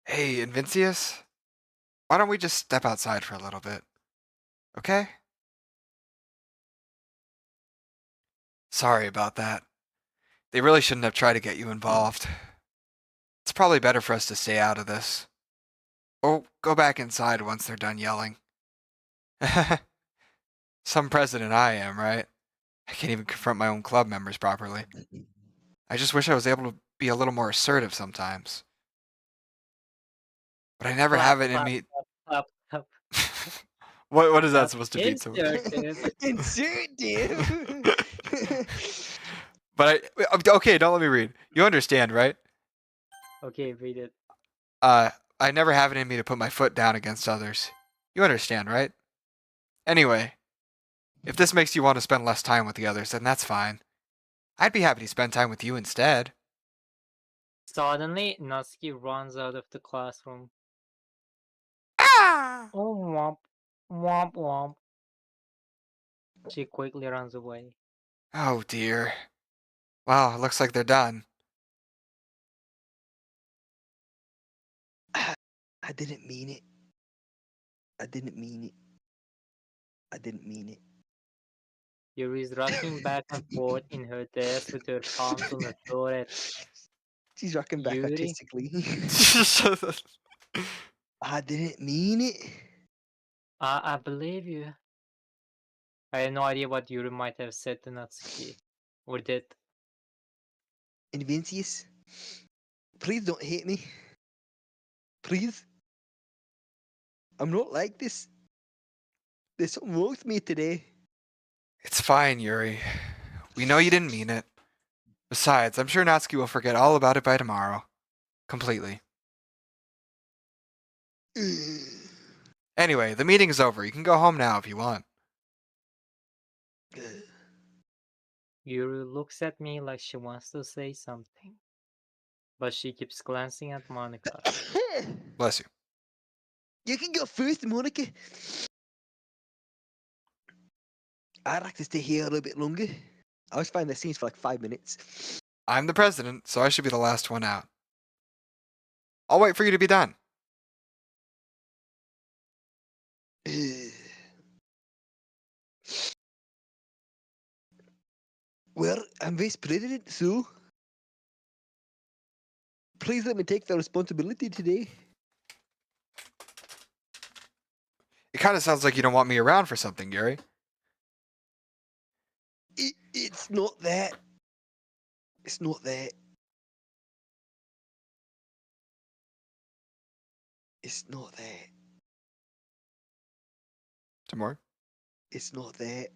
Speaker 3: Hey, Vincius? Why don't we just step outside for a little bit? Okay? Sorry about that. They really shouldn't have tried to get you involved. It's probably better for us to stay out of this. Or go back inside once they're done yelling. Some president I am, right? I can't even confront my own club members properly. I just wish I was able to be a little more assertive sometimes. But I never have it in me.
Speaker 2: Clap.
Speaker 3: What is that supposed to be?
Speaker 1: Insertive.
Speaker 3: But okay, don't let me read. You understand, right?
Speaker 2: Okay, read it.
Speaker 3: I never have it in me to put my foot down against others. You understand, right? Anyway, if this makes you want to spend less time with the others, then that's fine. I'd be happy to spend time with you instead.
Speaker 2: Suddenly, Natsuki runs out of the classroom.
Speaker 3: Ah!
Speaker 2: Oh, womp. Womp womp. She quickly runs away.
Speaker 3: Oh dear. Wow, it looks like they're done.
Speaker 1: I didn't mean it. I didn't mean it. I didn't mean it.
Speaker 2: Yuri's rocking back and forth in her desk with her palms on her forehead.
Speaker 1: She's rocking back
Speaker 2: Yuri?
Speaker 1: artistically. I didn't mean it.
Speaker 2: I believe you. I had no idea what Yuri might have said to Natsuki. Or did.
Speaker 1: And Vincius, please don't hate me. Please. I'm not like this. There's something wrong with me today.
Speaker 3: It's fine, Yuri. We know you didn't mean it. Besides, I'm sure Natsuki will forget all about it by tomorrow. Completely. Anyway, the meeting's over. You can go home now if you want.
Speaker 2: Yuri looks at me like she wants to say something. But she keeps glancing at Monica.
Speaker 3: Bless you.
Speaker 1: You can go first, Monica. I'd like to stay here a little bit longer. I was finding the scenes for like 5 minutes.
Speaker 3: I'm the president, so I should be the last one out. I'll wait for you to be done.
Speaker 1: Well, I'm vice president, so please let me take the responsibility today.
Speaker 3: It kind of sounds like you don't want me around for something, Yuri.
Speaker 1: It's not that. It's not that. It's not that.
Speaker 3: Timor?
Speaker 1: It's not that.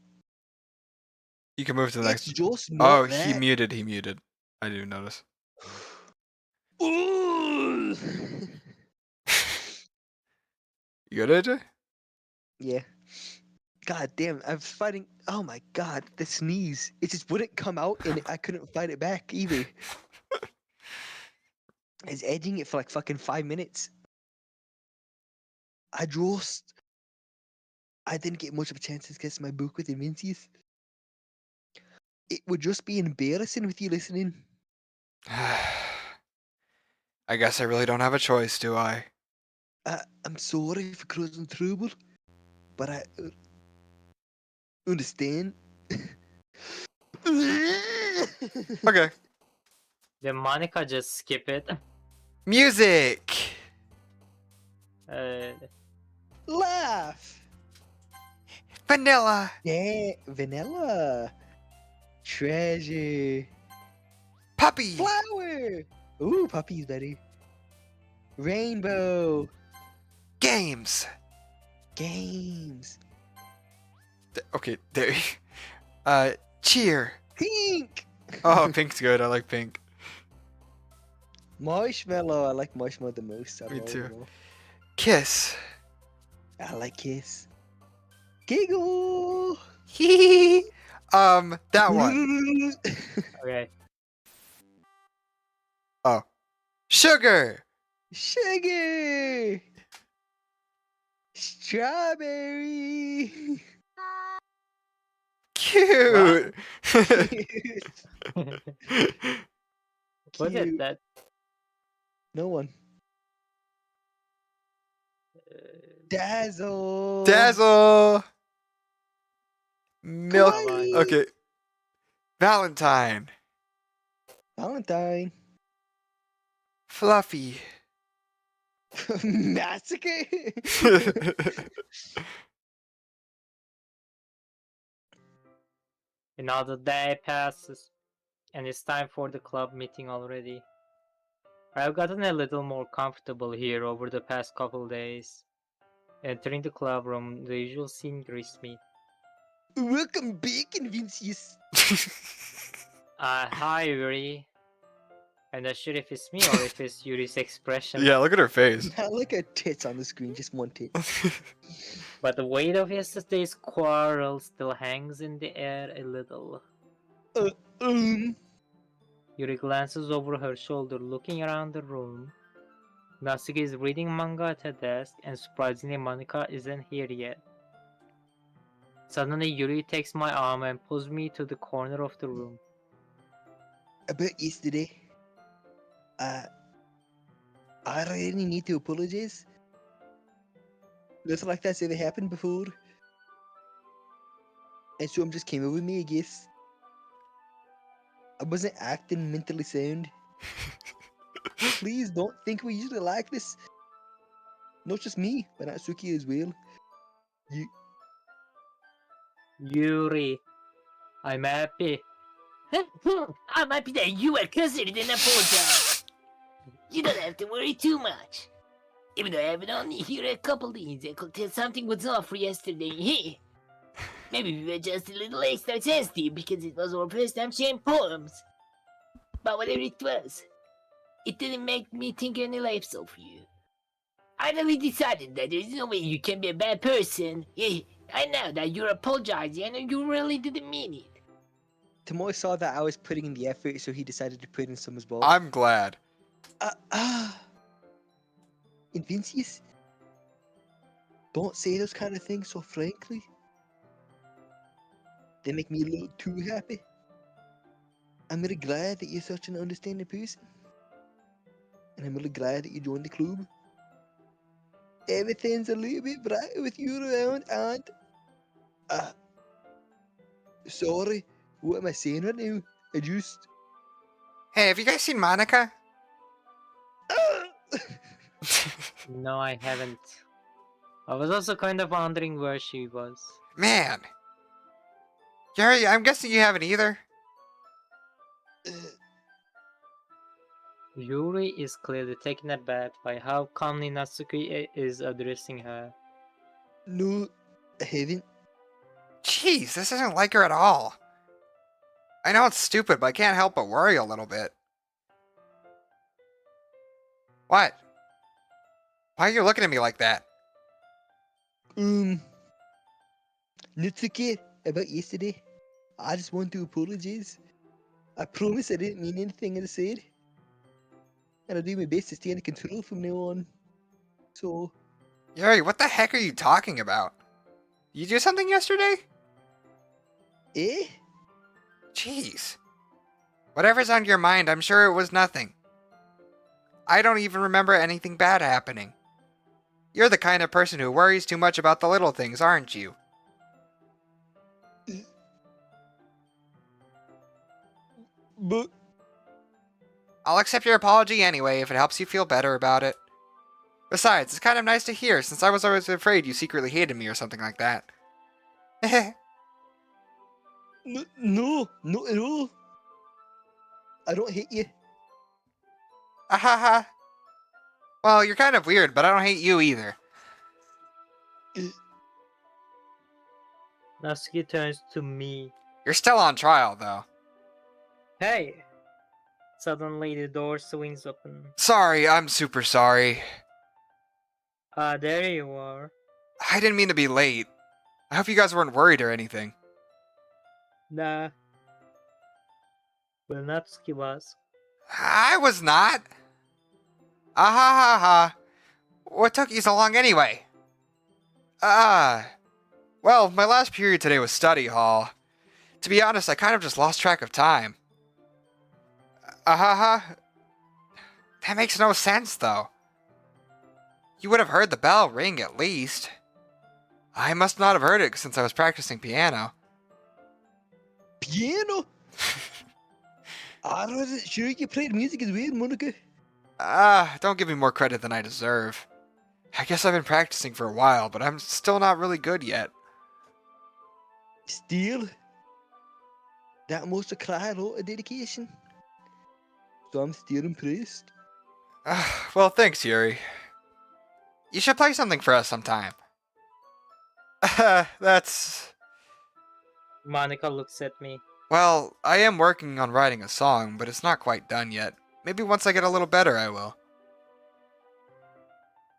Speaker 3: You can move to the
Speaker 1: It's
Speaker 3: next.
Speaker 1: just not
Speaker 3: Oh,
Speaker 1: that.
Speaker 3: he muted. I didn't notice.
Speaker 1: Ooh.
Speaker 3: You good, AJ?
Speaker 1: Yeah. God damn, I was fighting. Oh my god, the sneeze. It just wouldn't come out and I couldn't fight it back either. I was edging it for like fucking 5 minutes. I didn't get much of a chance to get my book with Vincius. It would just be embarrassing with you listening.
Speaker 3: I guess I really don't have a choice, do I?
Speaker 1: I'm sorry for causing trouble, but I understand.
Speaker 3: Okay.
Speaker 2: Did Monica just skip it?
Speaker 3: Music!
Speaker 1: Laugh.
Speaker 3: Vanilla!
Speaker 1: Yeah, vanilla. Treasure.
Speaker 3: Puppy!
Speaker 1: Flower. Ooh, puppy's better. Rainbow.
Speaker 3: Games!
Speaker 1: Games.
Speaker 3: Okay, there. Cheer!
Speaker 1: Pink.
Speaker 3: Oh, pink's good. I like pink.
Speaker 1: Marshmallow. I like marshmallow the most.
Speaker 3: Me
Speaker 1: Out of all
Speaker 3: too.
Speaker 1: of them all.
Speaker 3: Kiss.
Speaker 1: I like kiss. Giggle.
Speaker 3: Hee. That one.
Speaker 2: Okay.
Speaker 3: Oh. Sugar.
Speaker 1: Sugar. Strawberry.
Speaker 3: Cute.
Speaker 2: Was it
Speaker 1: Cute.
Speaker 2: that?
Speaker 1: No one. Dazzle.
Speaker 3: Dazzle. Milk.
Speaker 1: Kawaii.
Speaker 3: Okay. Valentine.
Speaker 1: Valentine.
Speaker 3: Fluffy.
Speaker 1: Massacre.
Speaker 2: Another day passes, and it's time for the club meeting already. I've gotten a little more comfortable here over the past couple days. Entering the club room, the usual scene greets me.
Speaker 1: Welcome back, Vincius.
Speaker 2: Hi Yuri. I'm not sure if it's me or if it's Yuri's expression.
Speaker 3: Yeah, look at her face.
Speaker 1: Not like a tits on the screen, just one tit.
Speaker 2: But the weight of yesterday's quarrel still hangs in the air a little. Yuri glances over her shoulder, looking around the room. Natsuki is reading manga at her desk, and surprisingly Monica isn't here yet. Suddenly Yuri takes my arm and pulls me to the corner of the room.
Speaker 1: About yesterday, I really need to apologize. Nothing like that's ever happened before. And something just came over me, I guess. I wasn't acting mentally sound. Please don't think we usually like this. Not just me, but Natsuki as well.
Speaker 2: Yuri, I'm happy.
Speaker 4: I'm happy that you were considered and apologize. You don't have to worry too much. Even though I have been only here a couple days, I could tell something was off yesterday. Hey, maybe we were just a little extra sensitive because it was our first time sharing poems. But whatever it was, it didn't make me think any less of you. I really decided that there's no way you can be a bad person. Hey, I know that you're apologizing and you really didn't mean it.
Speaker 1: Timor saw that I was putting in the effort, so he decided to put in some as well.
Speaker 3: I'm glad.
Speaker 1: And Vincius, don't say those kind of things so frankly. They make me a little too happy. I'm really glad that you're such an understanding person. And I'm really glad that you joined the club. Everything's a little bit brighter with you around, and sorry, what am I saying right now? I just
Speaker 3: Hey, have you guys seen Monica?
Speaker 2: No, I haven't. I was also kind of wondering where she was.
Speaker 3: Man. Gary, I'm guessing you haven't either.
Speaker 2: Yuri is clearly taken aback by how calmly Natsuki is addressing her.
Speaker 1: No, I haven't.
Speaker 3: Jeez, this isn't like her at all. I know it's stupid, but I can't help but worry a little bit. What? Why are you looking at me like that?
Speaker 1: It's okay about yesterday. I just want to apologize. I promise I didn't mean anything I said. And I'll do my best to stay under control from now on. So,
Speaker 3: Yuri, what the heck are you talking about? You do something yesterday?
Speaker 1: eh?
Speaker 3: Jeez. Whatever's on your mind, I'm sure it was nothing. I don't even remember anything bad happening. You're the kind of person who worries too much about the little things, aren't you?
Speaker 1: But
Speaker 3: I'll accept your apology anyway if it helps you feel better about it. Besides, it's kind of nice to hear since I was always afraid you secretly hated me or something like that.
Speaker 1: no, not at all. I don't hate you.
Speaker 3: Ahaha. Well, you're kind of weird, but I don't hate you either.
Speaker 2: Natsuki turns to me.
Speaker 3: You're still on trial, though.
Speaker 2: Hey! Suddenly the door swings open.
Speaker 3: Sorry, I'm super sorry.
Speaker 2: Ah, there you are.
Speaker 3: I didn't mean to be late. I hope you guys weren't worried or anything.
Speaker 2: Nah. Well, Natsuki was.
Speaker 3: I was not. Ahahaha. What took you so long anyway? Well, my last period today was study hall. To be honest, I kind of just lost track of time. Ahaha. That makes no sense, though. You would have heard the bell ring at least. I must not have heard it since I was practicing piano.
Speaker 1: Piano? I wasn't sure you played music as well, Monica.
Speaker 3: Don't give me more credit than I deserve. I guess I've been practicing for a while, but I'm still not really good yet.
Speaker 1: Still, that must require a lot of dedication. So I'm still impressed.
Speaker 3: Well, thanks, Yuri. You should play something for us sometime. That's...
Speaker 2: Monica looks at me.
Speaker 3: Well, I am working on writing a song, but it's not quite done yet. Maybe once I get a little better, I will.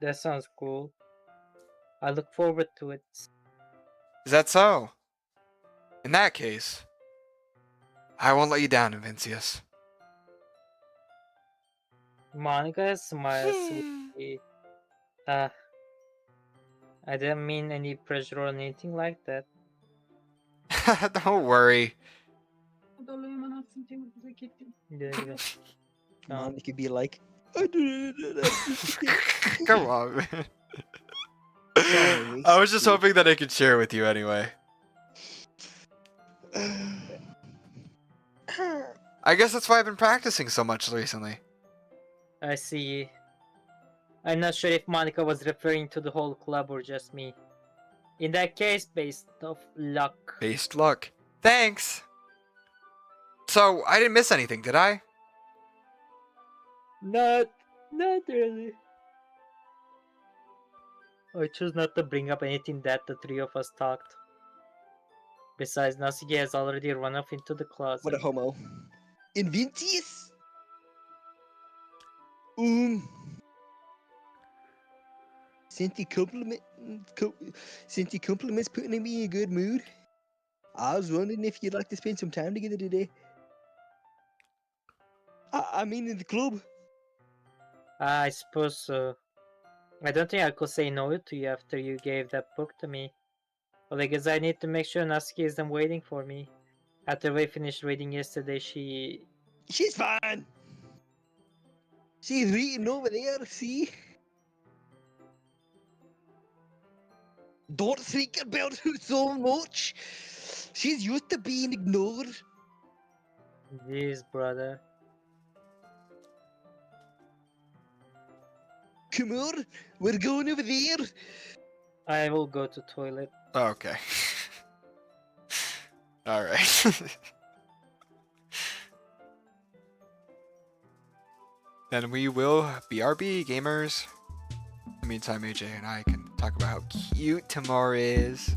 Speaker 2: That sounds cool. I look forward to it.
Speaker 3: Is that so? In that case, I won't let you down, Vincius.
Speaker 2: Monica smiles sweetly. I didn't mean any pressure or anything like that.
Speaker 3: Don't worry.
Speaker 2: Yeah.
Speaker 1: Monica be like,
Speaker 3: Come on, man.
Speaker 1: Sorry,
Speaker 3: I was just hoping that I could share with you anyway. I guess that's why I've been practicing so much recently.
Speaker 2: I see. I'm not sure if Monica was referring to the whole club or just me. In that case, based off luck.
Speaker 3: Based luck. Thanks! So, I didn't miss anything, did I?
Speaker 2: Not really. I choose not to bring up anything that the three of us talked. Besides, Natsuki has already run off into the closet.
Speaker 1: What a homo. Inventius? Since you compliments putting me in a good mood, I was wondering if you'd like to spend some time together today. I mean in the club.
Speaker 2: I suppose so. I don't think I could say no to you after you gave that book to me. Well, I guess I need to make sure Natsuki isn't waiting for me. After we finished reading yesterday,
Speaker 1: She's fine. She's reading over there, see? Don't think about her so much. She's used to being ignored.
Speaker 2: Jeez, brother.
Speaker 1: Come on, we're going over there.
Speaker 2: I will go to toilet.
Speaker 3: Okay. Alright. Then we will BRB, gamers. In the meantime, AJ and I can talk about how cute Timor is.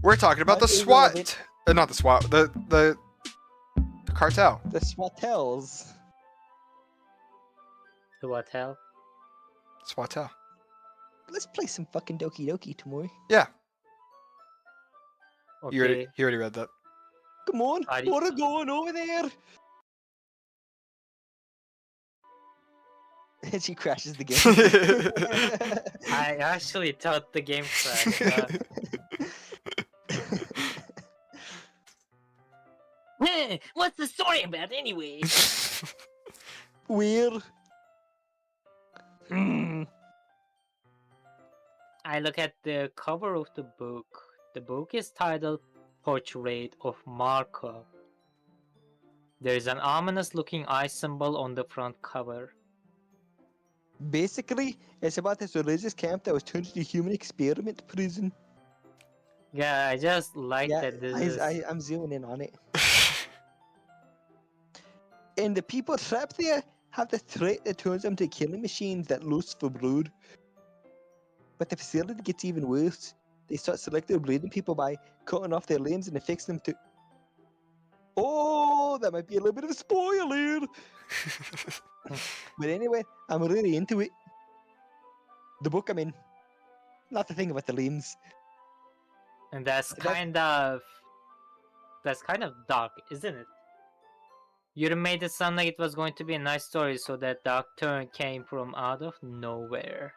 Speaker 3: We're talking about
Speaker 1: Might
Speaker 3: the
Speaker 1: be irrelevant.
Speaker 3: SWAT. Not the SWAT. The cartel.
Speaker 1: The Swatels.
Speaker 2: The what hell?
Speaker 3: SWATel.
Speaker 1: Let's play some fucking Doki Doki tomorrow.
Speaker 3: Yeah.
Speaker 2: Okay.
Speaker 3: He already read that.
Speaker 1: Come on,
Speaker 2: Are you-
Speaker 1: what are going over there? And she crashes the game.
Speaker 2: I actually thought the game crashed.
Speaker 4: What's the story about anyway?
Speaker 1: Weird.
Speaker 2: I look at the cover of the book. The book is titled Portrait of Marco. There is an ominous looking eye symbol on the front cover.
Speaker 1: Basically, it's about this religious camp that was turned into a human experiment prison.
Speaker 2: Yeah, I just like
Speaker 1: Yeah,
Speaker 2: that this is...
Speaker 1: I'm zooming in on it. And the people trapped there have the threat that turns them to killing machines that lust for blood. But the facility gets even worse. They start selectively bleeding people by cutting off their limbs and affixing them to... Oh, that might be a little bit of a spoiler! But anyway, I'm really into it. The book I'm in. Not the thing about the limbs.
Speaker 2: And that's
Speaker 1: That-
Speaker 2: kind of... That's kind of dark, isn't it? You made it sound like it was going to be a nice story, so that dark turn came from out of nowhere.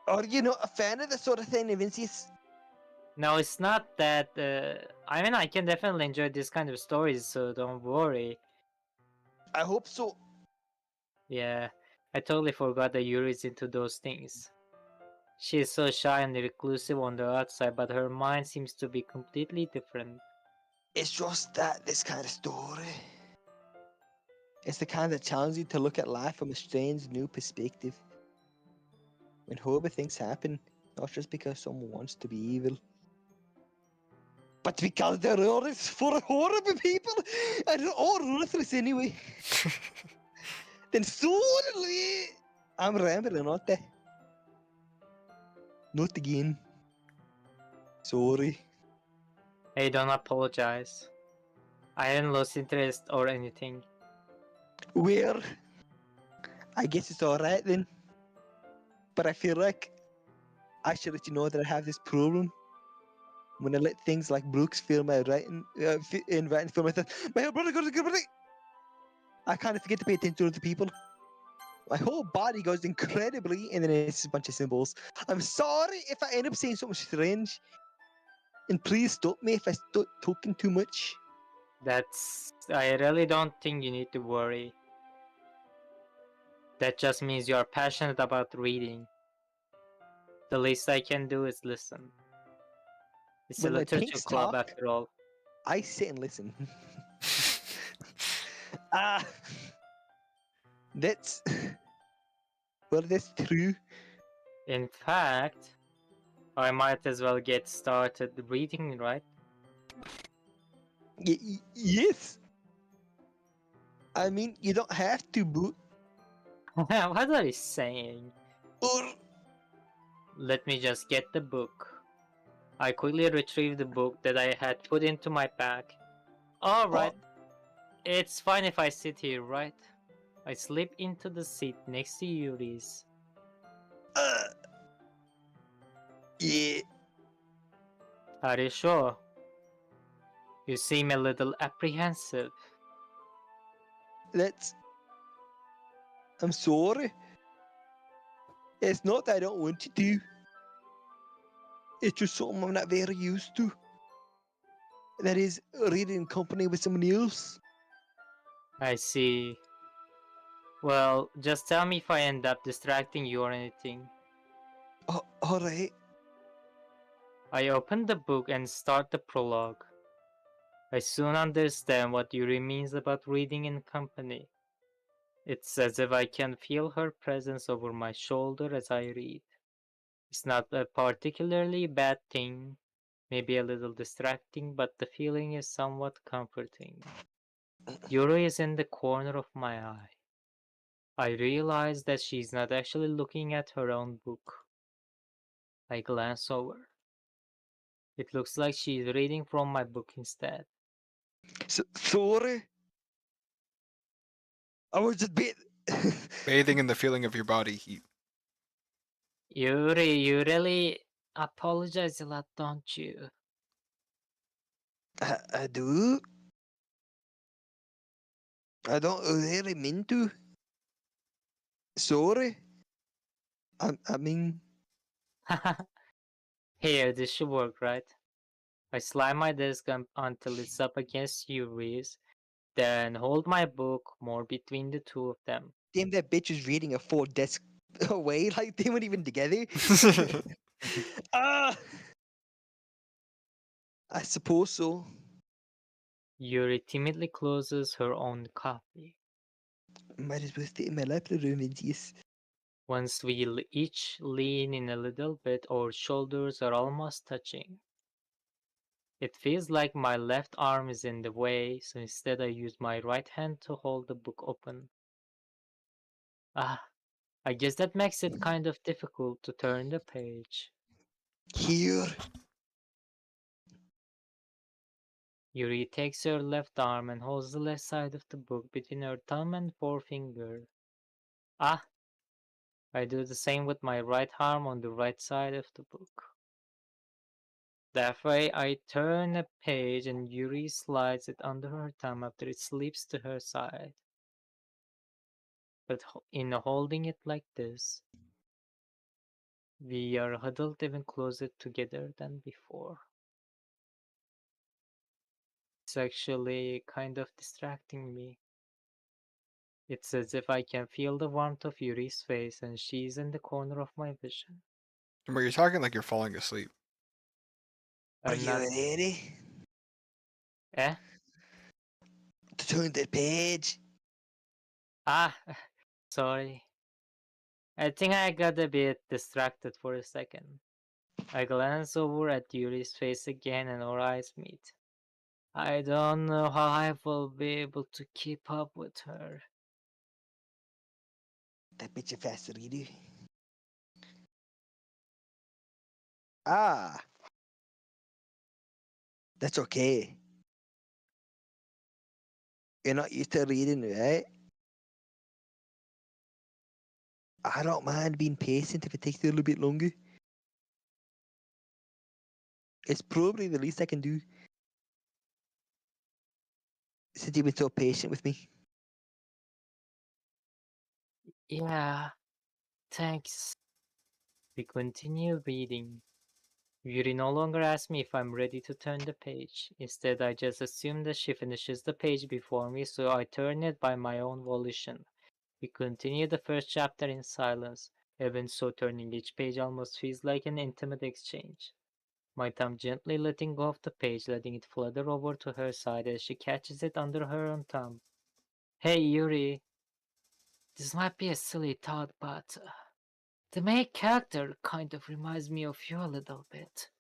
Speaker 1: Are you not a fan of the sort of thing, Vincius?
Speaker 2: No, it's not that... I mean, I can definitely enjoy this kind of stories, so don't worry.
Speaker 1: I hope so.
Speaker 2: Yeah, I totally forgot that Yuri's into those things. She is so shy and reclusive on the outside, but her mind seems to be completely different.
Speaker 1: It's just that this kind of story. It's the kind that challenges you to look at life from a strange new perspective. When horrible things happen, not just because someone wants to be evil, but because they're orders for horrible people and they're all ruthless anyway. Then suddenly, I'm rambling, aren't I? Not again. Sorry.
Speaker 2: Hey, don't apologize. I hadn't lost interest or anything.
Speaker 1: Well, I guess it's alright then. But I feel like I should let you know that I have this problem. When I let things like Brooks fill my writing, in writing fill my thoughts, my brother goes to brother. I kind of forget to pay attention to the people. My whole body goes incredibly, and then it's a bunch of symbols. I'm sorry if I end up saying something strange. And please stop me if I start talking too much.
Speaker 2: I really don't think you need to worry. That just means you are passionate about reading. The least I can do is listen. It's a
Speaker 1: When my
Speaker 2: literature
Speaker 1: pinks
Speaker 2: club
Speaker 1: talk,
Speaker 2: after all.
Speaker 1: I sit and listen. Ah, that's well, that's true.
Speaker 2: In fact, I might as well get started reading, right?
Speaker 1: Yes. I mean, you don't have to, but
Speaker 2: What are you saying?
Speaker 1: or
Speaker 2: Let me just get the book. I quickly retrieved the book that I had put into my bag. Alright. It's fine if I sit here, right? I slip into the seat next to Yuri's.
Speaker 1: yeah.
Speaker 2: Are you sure? You seem a little apprehensive.
Speaker 1: I'm sorry. It's not that I don't want to do. It's just something I'm not very used to. That is, reading in company with someone else.
Speaker 2: I see. Well, just tell me if I end up distracting you or anything.
Speaker 1: Alright.
Speaker 2: I open the book and start the prologue. I soon understand what Yuri means about reading in company. It's as if I can feel her presence over my shoulder as I read. It's not a particularly bad thing, maybe a little distracting, but the feeling is somewhat comforting. Yuri is in the corner of my eye. I realize that she's not actually looking at her own book. I glance over. It looks like she's reading from my book instead.
Speaker 1: Sorry. I was just
Speaker 3: Bathing in the feeling of your body heat.
Speaker 2: Yuri, you really apologize a lot, don't you?
Speaker 1: I do. I don't really mean to. Sorry. I mean,
Speaker 2: Here, this should work, right? I slide my desk until it's up against Yuri's, then hold my book more between the two of them.
Speaker 1: damn, that bitch is reading a 4 desk away. Like, they weren't even together. Ah! I suppose so.
Speaker 2: Yuri timidly closes her own copy.
Speaker 1: Might as well stay in my lap, little midges.
Speaker 2: Once we each lean in a little bit, our shoulders are almost touching. It feels like my left arm is in the way, so instead I use my right hand to hold the book open. I guess that makes it kind of difficult to turn the page.
Speaker 1: Here.
Speaker 2: Yuri takes her left arm and holds the left side of the book between her thumb and forefinger. I do the same with my right arm on the right side of the book. That way I turn a page and Yuri slides it under her thumb after it slips to her side. But in holding it like this, we are huddled even closer together than before. It's actually kind of distracting me. It's as if I can feel the warmth of Yuri's face and she's in the corner of my vision.
Speaker 3: Remember, you're talking like you're falling asleep.
Speaker 1: Are
Speaker 2: I'm
Speaker 1: you
Speaker 2: not.
Speaker 1: ready
Speaker 2: Eh?
Speaker 1: to turn the page?
Speaker 2: Sorry. I think I got a bit distracted for a second. I glance over at Yuri's face again and our eyes meet. I don't know how I will be able to keep up with her.
Speaker 1: That bitch a fast reader. Ah. That's okay. You're not used to reading, right? I don't mind being patient if it takes a little bit longer. It's probably the least I can do. Since you've been so patient with me.
Speaker 2: Yeah, thanks. We continue reading. Yuri no longer asks me if I'm ready to turn the page. Instead, I just assume that she finishes the page before me, so I turn it by my own volition. We continue the first chapter in silence. Even so, turning each page almost feels like an intimate exchange. My thumb gently letting go of the page, letting it flutter over to her side as she catches it under her own thumb. Hey, Yuri. This might be a silly thought, but the main character kind of reminds me of you a little bit.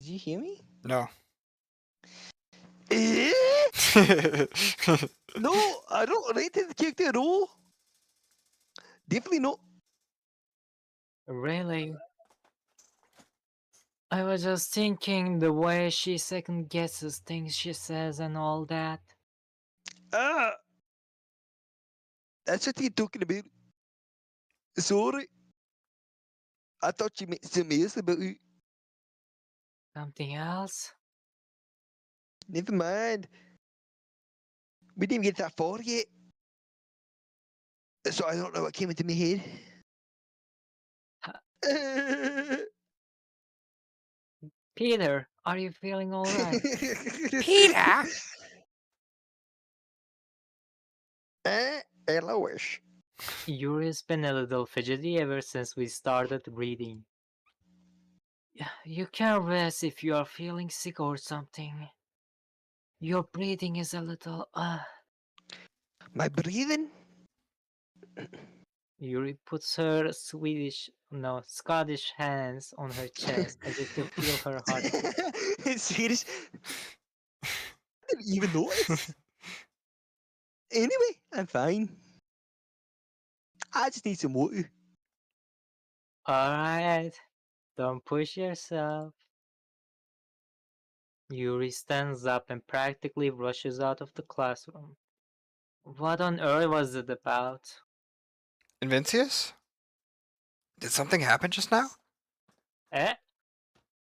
Speaker 1: Did you hear me?
Speaker 3: No.
Speaker 1: Eh? No, I don't rate the character at all. Definitely not.
Speaker 2: Really? I was just thinking the way she second guesses things she says and all that.
Speaker 1: Ah. That's what you're talking about. Sorry. I thought you meant something else about you.
Speaker 2: Something else?
Speaker 1: Never mind. We didn't even get that far yet. So I don't know what came into my head.
Speaker 2: Peter, are you feeling alright?
Speaker 3: Peter?
Speaker 1: Hello-ish.
Speaker 2: Yuri's been a little fidgety ever since we started reading. You can rest if you are feeling sick or something. Your breathing is a little,
Speaker 1: My breathing?
Speaker 2: Yuri puts her Scottish hands on her chest as if to feel her heartbeat.
Speaker 1: Swedish. I didn't even notice. Anyway, I'm fine. I just need some water.
Speaker 2: Alright, don't push yourself. Yuri stands up and practically rushes out of the classroom. What on earth was it about?
Speaker 3: Invincius? Did something happen just now?
Speaker 2: Eh?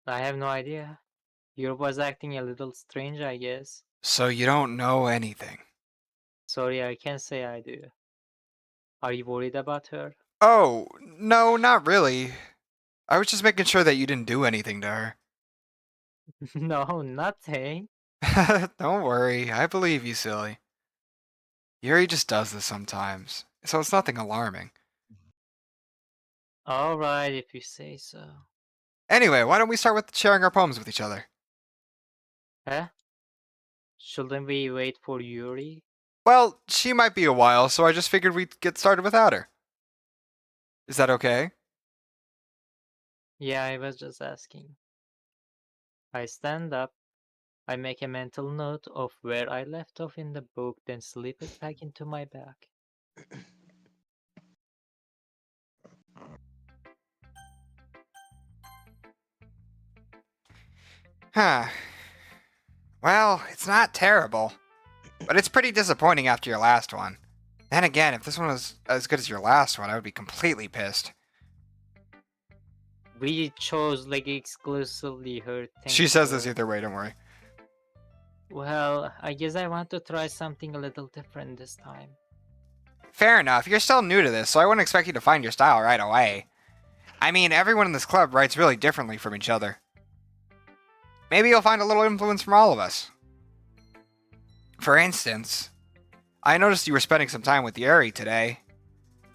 Speaker 2: I have no idea. Yuri was acting a little strange, I guess.
Speaker 3: So you don't know anything.
Speaker 2: Sorry, I can't say I do. Are you worried about her?
Speaker 3: Oh, no, not really. I was just making sure that you didn't do anything to her.
Speaker 2: No, nothing.
Speaker 3: Don't worry, I believe you, silly. Yuri just does this sometimes, so it's nothing alarming.
Speaker 2: Alright, if you say so.
Speaker 3: Anyway, why don't we start with sharing our poems with each other?
Speaker 2: Eh? Shouldn't we wait for Yuri?
Speaker 3: Well, she might be a while, so I just figured we'd get started without her. Is that okay?
Speaker 2: Yeah, I was just asking. I stand up. I make a mental note of where I left off in the book, then slip it back into my bag.
Speaker 3: Huh. Well, it's not terrible, but it's pretty disappointing after your last one. Then again, if this one was as good as your last one, I would be completely pissed.
Speaker 2: We chose like exclusively her thing.
Speaker 3: She says this
Speaker 2: so-
Speaker 3: either way, don't worry.
Speaker 2: Well, I guess I want to try something a little different this time.
Speaker 3: Fair enough, you're still new to this, so I wouldn't expect you to find your style right away. I mean, everyone in this club writes really differently from each other. Maybe you'll find a little influence from all of us. For instance, I noticed you were spending some time with Yuri today.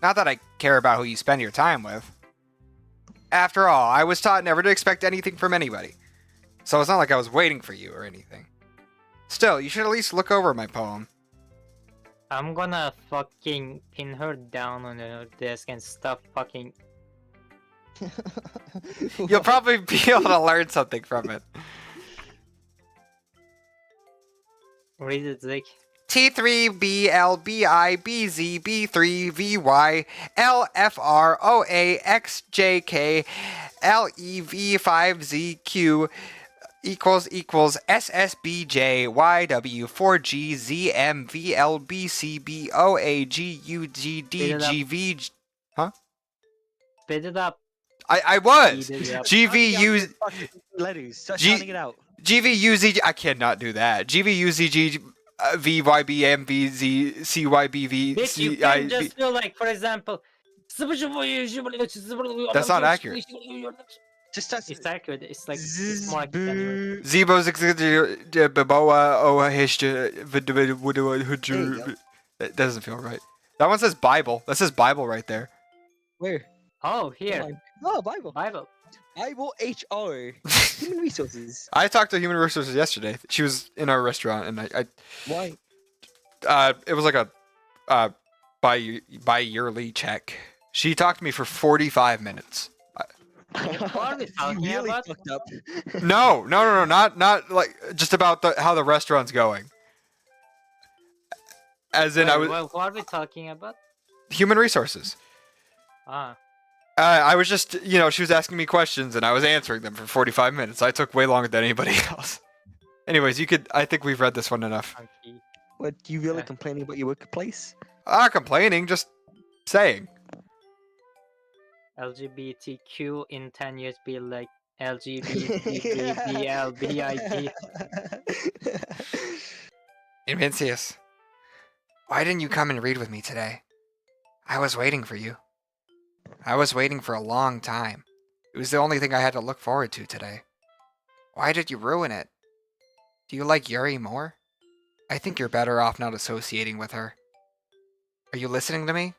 Speaker 3: Not that I care about who you spend your time with. After all, I was taught never to expect anything from anybody, so it's not like I was waiting for you or anything. Still, you should at least look over my poem.
Speaker 2: I'm gonna fucking pin her down on her desk and stuff fucking.
Speaker 3: You'll probably be able to learn something from it.
Speaker 2: Read it, Zeke.
Speaker 3: T3BLBIBZ3VYLFROAXJKLEV5ZQ equals SSBJ YW4GZMVLBCBOAGUGDGV. Huh?
Speaker 2: Spit it up.
Speaker 3: I was.
Speaker 2: Speed it up.
Speaker 3: GVU
Speaker 1: Letters. Start
Speaker 3: G-
Speaker 1: sounding it out.
Speaker 3: GVUZG. I cannot do that. GVUZG VYBMVZ
Speaker 2: Bitch, you can just feel like, for example.
Speaker 3: That's not accurate.
Speaker 1: Just start.
Speaker 2: It's accurate. It's like it's more accurate anyway.
Speaker 3: Zebo That doesn't feel right. That one says Bible. That says Bible right there.
Speaker 1: Where?
Speaker 2: Oh, here.
Speaker 1: Oh, Bible.
Speaker 2: Bible.
Speaker 1: Bible HR. Human resources.
Speaker 3: I talked to Human Resources yesterday. She was in our restaurant, and
Speaker 1: Why?
Speaker 3: it was like a bi-yearly check. She talked to me for 45 minutes.
Speaker 2: What are we talking
Speaker 1: really
Speaker 2: about?
Speaker 1: fucked up.
Speaker 3: No, not like just about how the restaurant's going. As in,
Speaker 2: Wait, well, what are we talking about?
Speaker 3: Human Resources.
Speaker 2: Ah.
Speaker 3: I was just, she was asking me questions and I was answering them for 45 minutes. I took way longer than anybody else. Anyways, I think we've read this one enough.
Speaker 2: Okay.
Speaker 1: What, you really
Speaker 2: Yeah.
Speaker 1: complaining about your workplace?
Speaker 3: Not complaining, just saying.
Speaker 2: LGBTQ in 10 years be like LGBTQBLBIT.
Speaker 3: Invincius, why didn't you come and read with me today? I was waiting for you. I was waiting for a long time. It was the only thing I had to look forward to today. Why did you ruin it? Do you like Yuri more? I think you're better off not associating with her. Are you listening to me?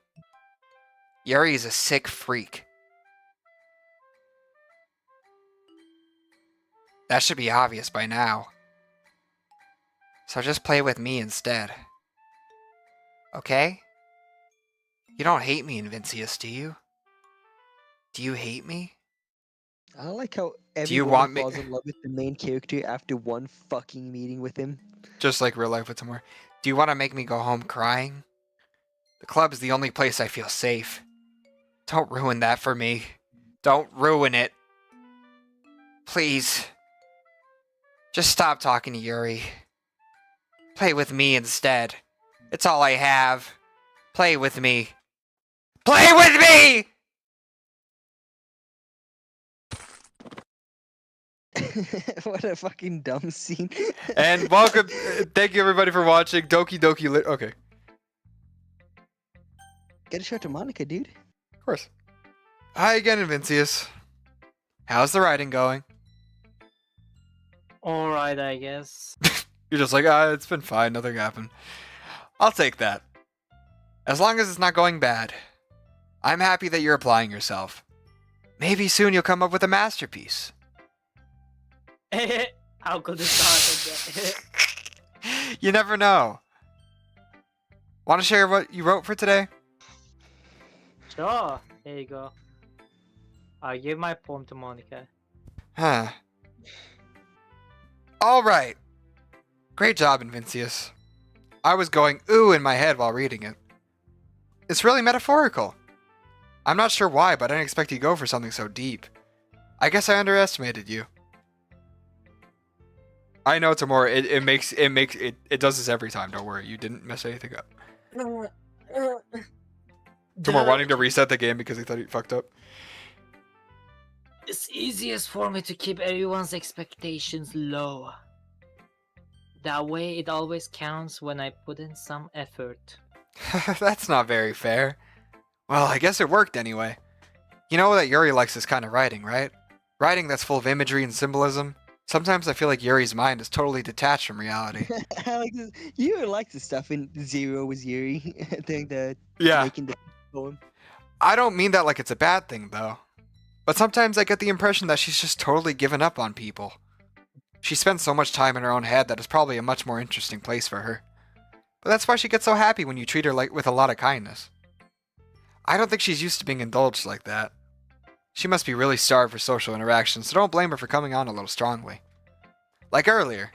Speaker 3: Yuri is a sick freak. That should be obvious by now. So just play with me instead. Okay? You don't hate me, Invincius, do you? Do you hate me?
Speaker 1: I like how
Speaker 3: you
Speaker 1: everyone
Speaker 3: want me-
Speaker 1: falls in love with the main character after one fucking meeting with him.
Speaker 3: Just like real life with Timor. Do you want to make me go home crying? The club is the only place I feel safe. Don't ruin that for me. Don't ruin it. Please. Just stop talking to Yuri. Play with me instead. It's all I have. Play with me. Play with me!
Speaker 1: What a fucking dumb scene.
Speaker 3: And welcome. Thank you everybody for watching Doki Doki Okay,
Speaker 1: Get a shot to Monica, dude.
Speaker 3: of course. Hi again, Vincius. How's the writing going?
Speaker 2: Alright, I guess.
Speaker 3: You're just like, it's been fine, nothing happened. I'll take that. As long as it's not going bad. I'm happy that you're applying yourself. Maybe soon you'll come up with a masterpiece.
Speaker 2: How could it start like
Speaker 3: You never know. Want to share what you wrote for today?
Speaker 2: that? Sure, here you go. I'll give my poem to Monica.
Speaker 3: Huh. Alright. Great job, Vincius. I was going ooh in my head while reading it. It's really metaphorical. I'm not sure why, but I didn't expect you to go for something so deep. I guess I underestimated you. I know, Timor, it does this every time, don't worry, you didn't mess anything up. Timor wanting to reset the game because he thought he fucked up.
Speaker 2: It's easiest for me to keep everyone's expectations low. That way it always counts when I put in some effort.
Speaker 3: That's not very fair. Well, I guess it worked anyway. You know that Yuri likes this kind of writing, right? Writing that's full of imagery and symbolism. Sometimes I feel like Yuri's mind is totally detached from reality.
Speaker 1: I like this. You like the stuff in Zero with Yuri. I think that
Speaker 3: Yeah.
Speaker 1: making the poem.
Speaker 3: I don't mean that like it's a bad thing, though. But sometimes I get the impression that she's just totally given up on people. She spends so much time in her own head that it's probably a much more interesting place for her. But that's why she gets so happy when you treat her with a lot of kindness. I don't think she's used to being indulged like that. She must be really starved for social interaction, so don't blame her for coming on a little strongly. Like earlier.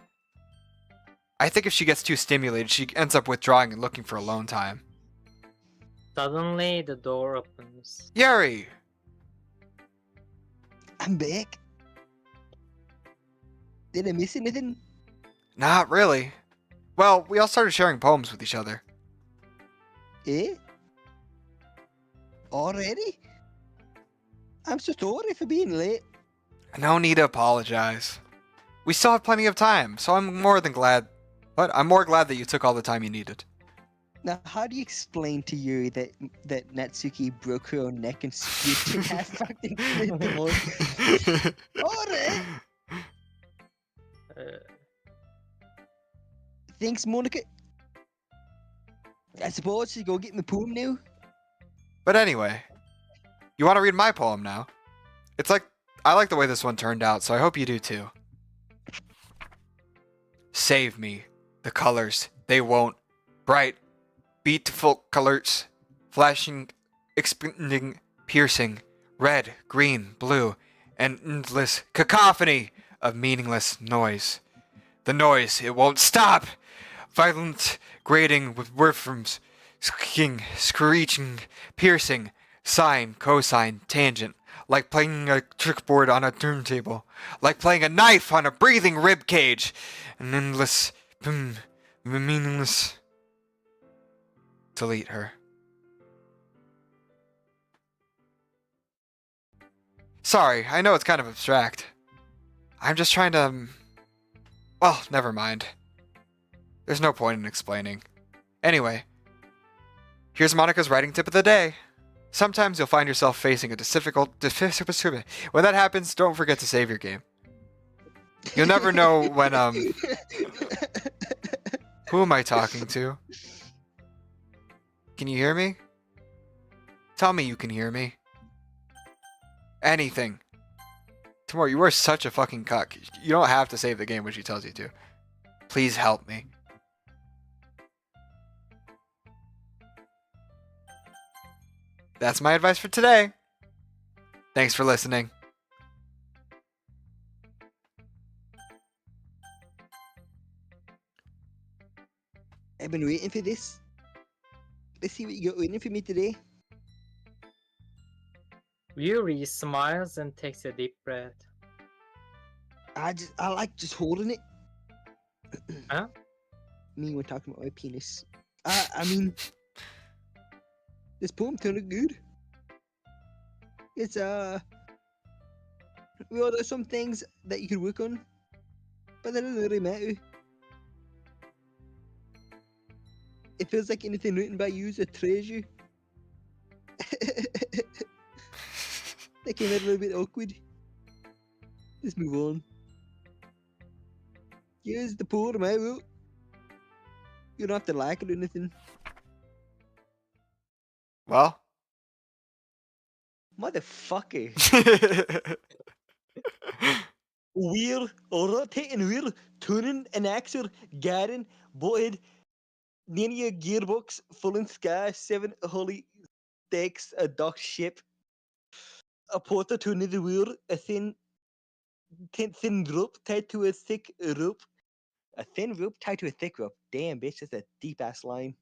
Speaker 3: I think if she gets too stimulated, she ends up withdrawing and looking for alone time.
Speaker 2: Suddenly the door opens.
Speaker 3: Yuri!
Speaker 1: I'm back. Did I miss anything?
Speaker 3: Not really. Well, we all started sharing poems with each other.
Speaker 1: Eh? Already? I'm so sorry for being late.
Speaker 3: No need to apologize. We still have plenty of time, so I'm more than glad. But I'm more glad that you took all the time you needed.
Speaker 1: Now, how do you explain to Yuri that Natsuki broke her own neck and split in half fucking split the moon? Alright. Thanks, Monica. I suppose she'll go get my poem now.
Speaker 3: But anyway, you want to read my poem now? I like the way this one turned out, so I hope you do too. Save me. The colors, they won't. Bright, beautiful colors. Flashing, expanding, piercing. Red, green, blue. An endless cacophony of meaningless noise. The noise, it won't stop! Violent, grating with worms, squeaking, screeching, piercing, sine, cosine, tangent, like playing a trickboard on a turntable, like playing a knife on a breathing rib cage, an endless, meaningless. Delete her. Sorry, I know it's kind of abstract. I'm just trying to... Well, never mind. There's no point in explaining. Anyway, here's Monica's writing tip of the day. Sometimes you'll find yourself facing a difficult... When that happens, don't forget to save your game. You'll never know when, Who am I talking to? Can you hear me? Tell me you can hear me. Anything. Timor, you are such a fucking cuck. You don't have to save the game when she tells you to. Please help me. That's my advice for today. Thanks for listening.
Speaker 1: I've been waiting for this. Let's see what you got waiting for me today.
Speaker 2: Yuri smiles and takes a deep breath.
Speaker 1: I like just holding it.
Speaker 2: Huh?
Speaker 1: Me when talking about my penis. I mean, this poem turned good. It's well, there's some things that you could work on, but that doesn't really matter. It feels like anything written by you is a treasure. That came out a little bit awkward. Let's move on. Here's the poem I wrote. You don't have to like it or anything.
Speaker 3: Well.
Speaker 1: Motherfucker. Wheel, rotating wheel, turning an axle, guiding, butthead, linear gearbox, full in sky, 7 holy stakes, a dock ship, a porter to another wheel, a thin rope tied to a thick rope. A thin rope tied to a thick rope. Damn, bitch, that's a deep ass line.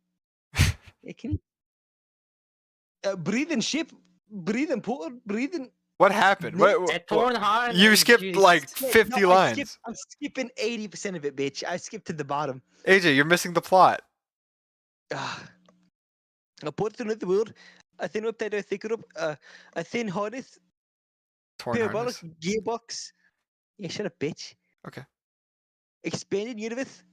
Speaker 1: Yeah, can you... breathing ship, breathing porter, breathing.
Speaker 3: What happened?
Speaker 2: A torn heart.
Speaker 3: You
Speaker 2: and
Speaker 3: skipped
Speaker 2: juice.
Speaker 3: like
Speaker 1: Yeah,
Speaker 3: 50
Speaker 1: no,
Speaker 3: lines.
Speaker 1: I'm skipping 80% of it, bitch. I skipped to the bottom.
Speaker 3: AJ, you're missing the plot.
Speaker 1: A porter to another world, a thin rope tied to a thick rope, a thin harness,
Speaker 3: Torn
Speaker 1: parabolic
Speaker 3: harness.
Speaker 1: gearbox. Yeah, shut up, bitch.
Speaker 3: Okay.
Speaker 1: Expanded universe.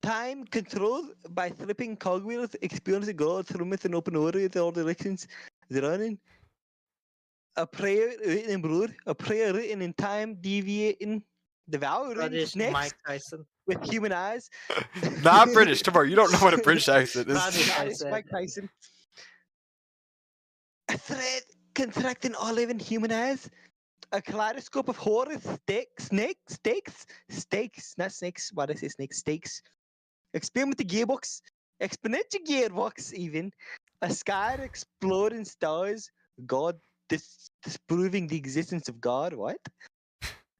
Speaker 1: Time controlled by flipping cogwheels, experiencing God through with an open order with all directions. Running. A prayer written in blood. A prayer written in time, deviating. Devouring
Speaker 2: British
Speaker 1: snakes
Speaker 2: Mike Tyson.
Speaker 1: with human eyes.
Speaker 3: Not British. Timor, you don't know what a British accent
Speaker 2: Not
Speaker 3: is.
Speaker 2: it. I
Speaker 1: British
Speaker 2: said.
Speaker 1: Mike Tyson. A thread contracting all living human eyes. A kaleidoscope of horror, steaks, not snakes. Why did I say snakes? Steaks. Experiment with the gearbox, exponential gearbox, even. A sky exploding stars. God disproving the existence of God. What?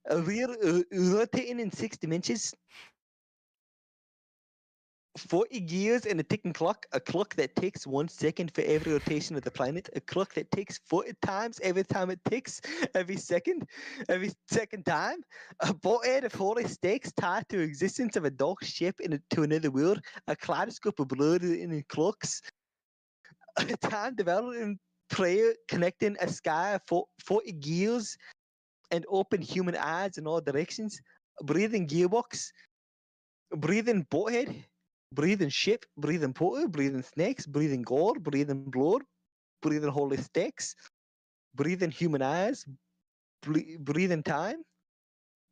Speaker 1: A wheel rotating in 6 dimensions. 40 gears and a ticking clock. A clock that takes 1 second for every rotation of the planet. A clock that takes 40 times every time it ticks. Every second time. A boathead of holy stakes tied to existence of a dog ship to another world. A kaleidoscope of blood in clocks. A time developing prayer connecting a sky of 40 gears and open human eyes in all directions. A breathing gearbox. Breathing boathead. Breathing ship, breathing porter, breathing snakes, breathing gore, breathing blood, breathing holy sticks, breathing human eyes, breathing time,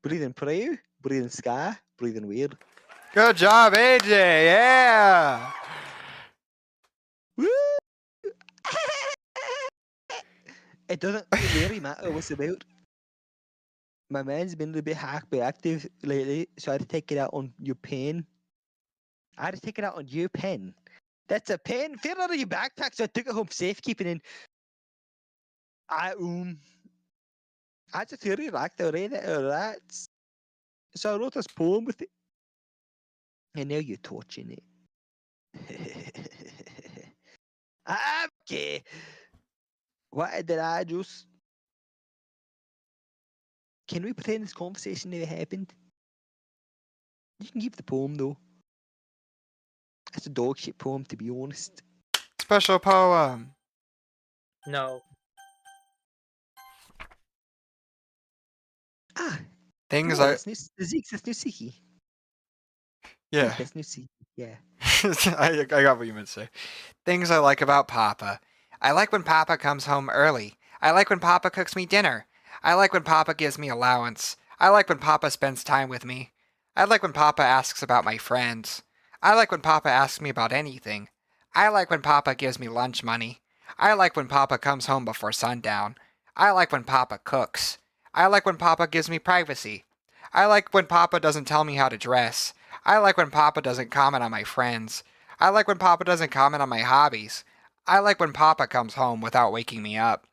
Speaker 1: breathing prayer, breathing sky, breathing weird.
Speaker 3: Good job, AJ. Yeah.
Speaker 1: Woo! It doesn't really matter what's about. My man's been a little bit hyperactive lately, so I had to take it out on your pen. I had to take it out on your pen. That's a pen. Fell out of your backpack, so I took it home safekeeping and I just really like the way that it writes. So I wrote this poem with it. And now you're torching it. Okay. What did I just... Can we pretend this conversation never happened? You can keep the poem though. It's a dog shit poem, to be honest.
Speaker 3: Special poem.
Speaker 2: No.
Speaker 3: Things
Speaker 1: Oh,
Speaker 3: I...
Speaker 1: that's new Siki.
Speaker 3: Yeah.
Speaker 1: That's new Siki. Yeah.
Speaker 3: I got what you meant to say. Things I like about Papa. I like when Papa comes home early. I like when Papa cooks me dinner. I like when Papa gives me allowance. I like when Papa spends time with me. I like when Papa asks about my friends. I like when Papa asks me about anything. I like when Papa gives me lunch money. I like when Papa comes home before sundown. I like when Papa cooks. I like when Papa gives me privacy. I like when Papa doesn't tell me how to dress. I like when Papa doesn't comment on my friends. I like when Papa doesn't comment on my hobbies. I like when Papa comes home without waking me up.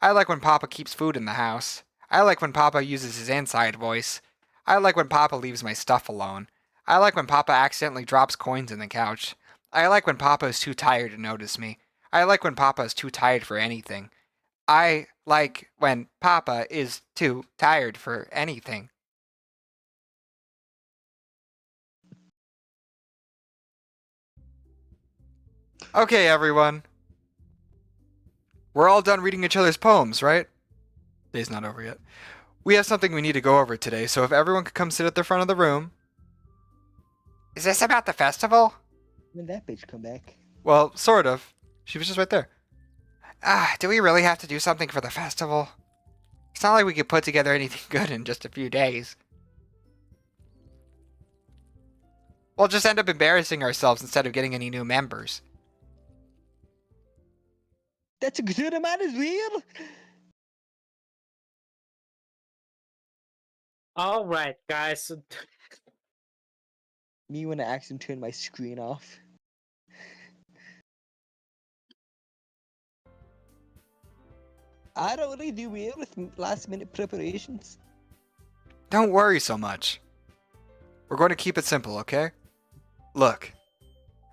Speaker 3: I like when Papa keeps food in the house. I like when Papa uses his inside voice. I like when Papa leaves my stuff alone. I like when Papa accidentally drops coins in the couch. I like when Papa is too tired to notice me. I like when Papa is too tired for anything. I like when Papa is too tired for anything. Okay, everyone. We're all done reading each other's poems, right? Day's not over yet. We have something we need to go over today, so if everyone could come sit at the front of the room. Is this about the festival?
Speaker 1: When that bitch come back?
Speaker 3: Well, sort of. She was just right there. Do we really have to do something for the festival? It's not like we could put together anything good in just a few days. We'll just end up embarrassing ourselves instead of getting any new members.
Speaker 1: That's a good amount as well.
Speaker 2: All right, guys. So
Speaker 1: Me when I accidentally turn my screen off. I don't really do well with last minute preparations.
Speaker 3: Don't worry so much. We're going to keep it simple, okay? Look,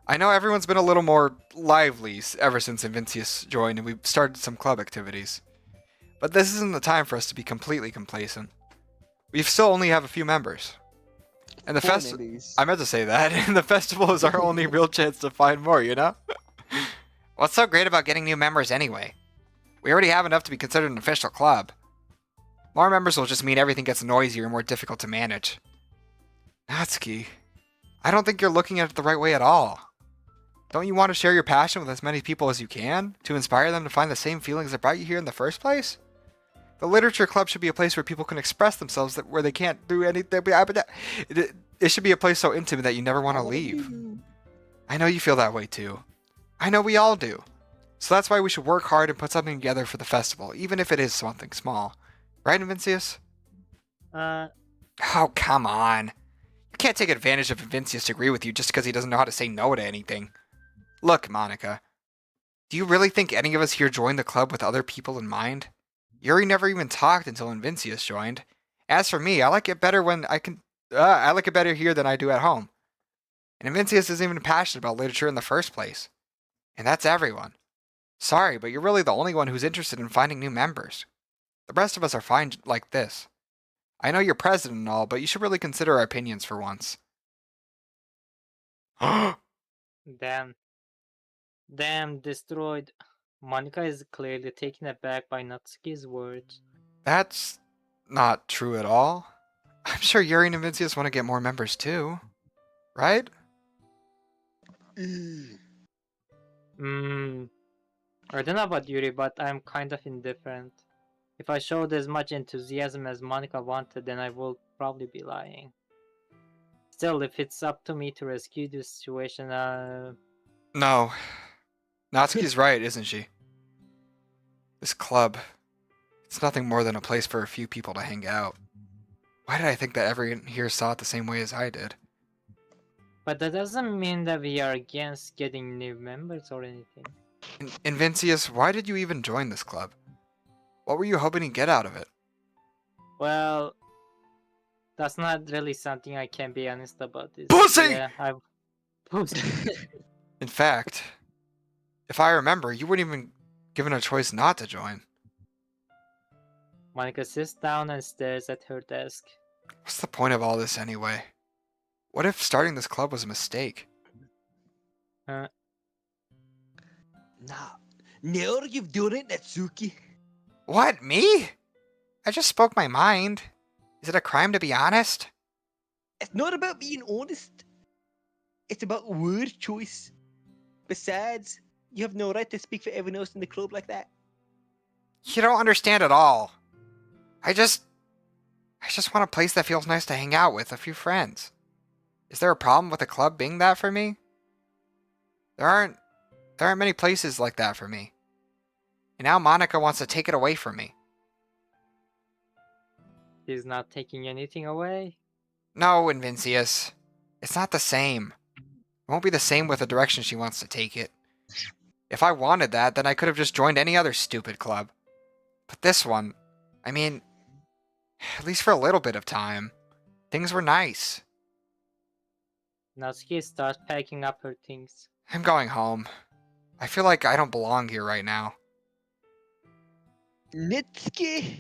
Speaker 3: I know everyone's been a little more lively ever since Invincius joined and we've started some club activities. But this isn't the time for us to be completely complacent. We still only have a few members. And the I meant to say that, and the festival is our only real chance to find more, you know? What's so great about getting new members anyway? We already have enough to be considered an official club. More members will just mean everything gets noisier and more difficult to manage. Natsuki, I don't think you're looking at it the right way at all. Don't you want to share your passion with as many people as you can, to inspire them to find the same feelings that brought you here in the first place? The literature club should be a place where people can express themselves where they can't do anything. It should be a place so intimate that you never want to leave. I know you feel that way too. I know we all do. So that's why we should work hard and put something together for the festival, even if it is something small. Right, Vincius? Oh, come on. You can't take advantage of Vincius to agree with you just because he doesn't know how to say no to anything. Look, Monica. Do you really think any of us here joined the club with other people in mind? Yuri never even talked until Vincius joined. As for me, I like it better when I like it better here than I do at home. And Vincius isn't even passionate about literature in the first place. And that's everyone. Sorry, but you're really the only one who's interested in finding new members. The rest of us are fine like this. I know you're president and all, but you should really consider our opinions for once.
Speaker 2: damn, destroyed. Monica is clearly taken aback by Natsuki's words.
Speaker 3: That's not true at all. I'm sure Yuri and Vincius want to get more members too. Right?
Speaker 2: I don't know about Yuri, but I'm kind of indifferent. If I showed as much enthusiasm as Monica wanted, then I will probably be lying. Still, if it's up to me to rescue this situation,
Speaker 3: No. Natsuki's right, isn't she? This club, it's nothing more than a place for a few people to hang out. Why did I think that everyone here saw it the same way as I did?
Speaker 2: But that doesn't mean that we are against getting new members or anything.
Speaker 3: And Vincius, why did you even join this club? What were you hoping to get out of it?
Speaker 2: Well, that's not really something I can be honest about. This.
Speaker 3: Pussy!
Speaker 2: Yeah, pussy.
Speaker 3: In fact, if I remember, you weren't even given a choice not to join.
Speaker 2: Monica sits down and stares at her desk.
Speaker 3: What's the point of all this anyway? What if starting this club was a mistake?
Speaker 1: Nah. Now you've done it, Natsuki.
Speaker 3: What, me? I just spoke my mind. Is it a crime to be honest?
Speaker 1: It's not about being honest. It's about word choice. Besides, you have no right to speak for everyone else in the club like that.
Speaker 3: You don't understand at all. I just want a place that feels nice to hang out with a few friends. Is there a problem with the club being that for me? There aren't many places like that for me. And now Monica wants to take it away from me.
Speaker 2: She's not taking anything away?
Speaker 3: No, Vincius. It's not the same. It won't be the same with the direction she wants to take it. If I wanted that, then I could have just joined any other stupid club. But this one, I mean, at least for a little bit of time, things were nice.
Speaker 2: Natsuki starts packing up her things.
Speaker 3: I'm going home. I feel like I don't belong here right now.
Speaker 1: Nitsuki!